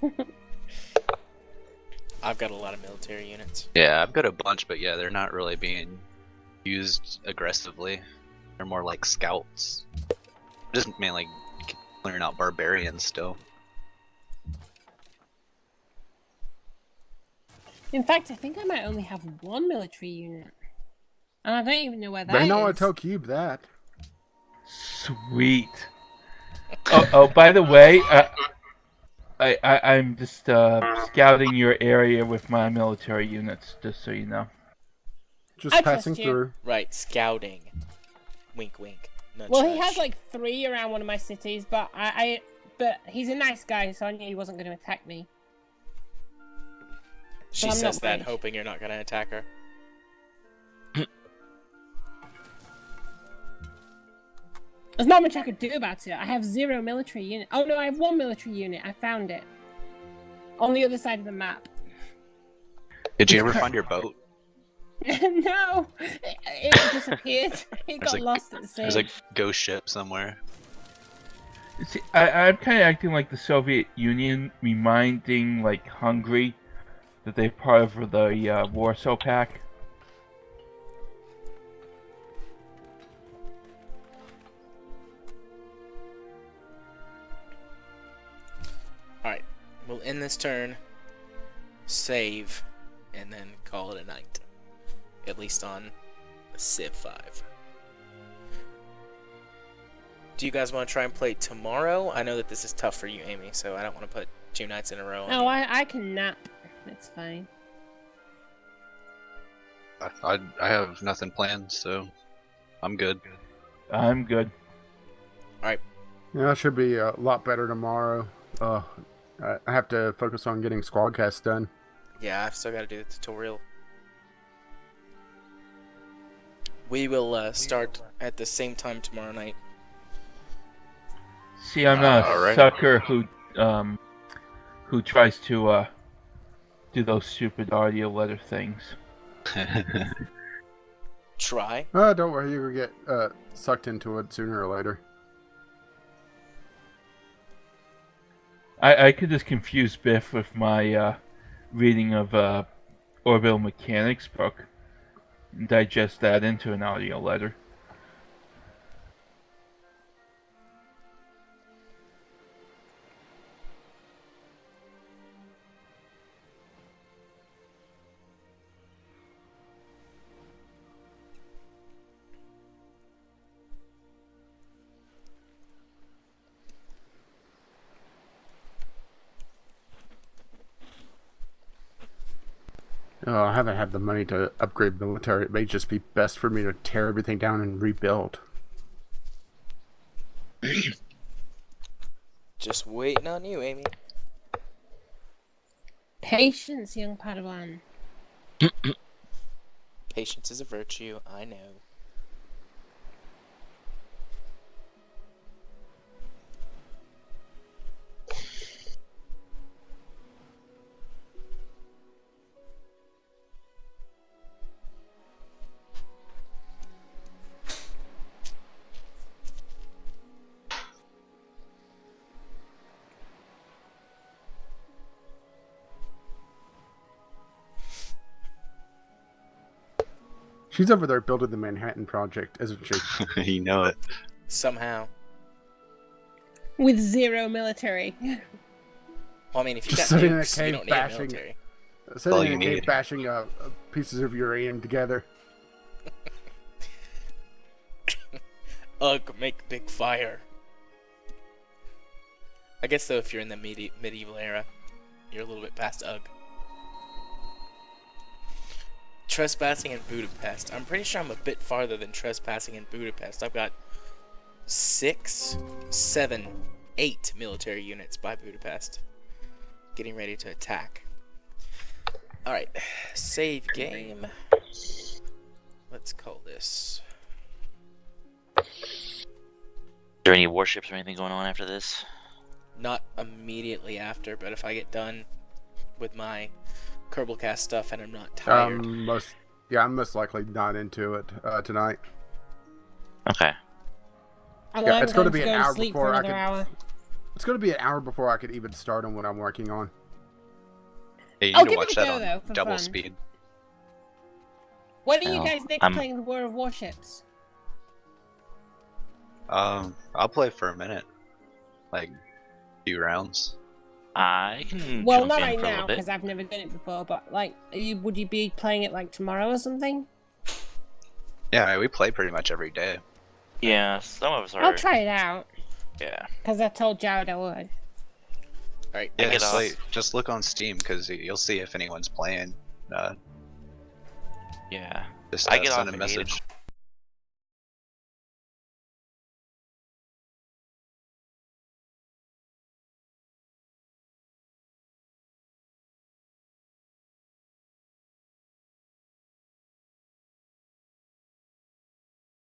I've got a lot of military units. Yeah, I've got a bunch, but yeah, they're not really being used aggressively. They're more like scouts. Just mainly clearing out barbarians still. In fact, I think I might only have 1 military unit. And I don't even know where that They know is. I tell Cube that. Sweet. Oh, by the way, I'm just scouting your area with my military units, just so you know. Just I passing trust you. through. Right, scouting. Wink, wink. Nudge, Well, he nudge. has like 3 around one of my cities, but but he's a nice guy, so I knew he wasn't going to attack me. She I'm says not that British. hoping you're not going to attack her. There's not much I could do about it. I have 0 military unit. Oh no, I have 1 military unit. I found it. On the other side of the map. Did you ever find your boat? No! It disappeared. It got like- lost at sea. There's a ghost ship somewhere. See, I'm kind of acting like the Soviet Union, reminding like Hungary that they're part of the Warsaw Pact. Alright, we'll end this turn, save, and then call it a night. At least on Civ 5. Do you guys want to try and play tomorrow? I know that this is tough for you, Amy, so I don't want to put 2 nights in a row on No, you. I can nap. It's fine. I have nothing planned, so I'm good. I'm good. Yeah, it should be a lot better tomorrow. I have to focus on getting Squadcast done. Yeah, I've still got to do the tutorial. We will start at the same time tomorrow night. See, I'm not a Alright. sucker who tries to do those stupid audio letter things. Try. Don't worry, you'll get sucked into it sooner or later. I could just confuse Biff with my reading of Orbital Mechanics book and digest that into an audio letter. Oh, I haven't had the money to upgrade military. It may just be best for me to tear everything down and rebuild. Just waiting on you, Amy. Patience, young Padawan. Patience is a virtue, I know. She's over there building the Manhattan Project, isn't she? You know it. Somehow. With 0 military. Well, I mean, if you got Just sitting in a nukes, you cave don't need a bashing. military. Sitting All in you a cave need. bashing pieces of uranium together. Ugh, make big fire. I guess, though, if you're in the medieval era, you're a little bit past Ugh. Trespassing in Budapest. I'm pretty sure I'm a bit farther than trespassing in Budapest. I've got 6, 7, 8 military units by Budapest. Getting ready to attack. Alright, save game. Let's call this. Is there any warships or anything going on after this? Not immediately after, but if I get done with my Kerbalcast stuff and I'm not tired. I'm most likely not into it tonight. Okay. And Yeah, I'm it's gonna going be to an go to hour sleep before for I another can- hour. It's going to be an hour before I could even start on what I'm working on. Hey, you I'll need to give watch it a that go, on though, for double fun. speed. When are you Well, guys next I'm- playing the War of Warships? I'll play for a minute. Like, few rounds. I can Well, jump not in right for a now, little bit. because I've never done it before, but, like, would you be playing it, like, tomorrow or something? Yeah, we play pretty much every day. Yeah, some of us are. I'll try it out, Yeah. because I told Jared I would. Alright, Yeah, get off. just look on Steam because you'll see if anyone's playing. Yeah. Just I get send off a at message. 8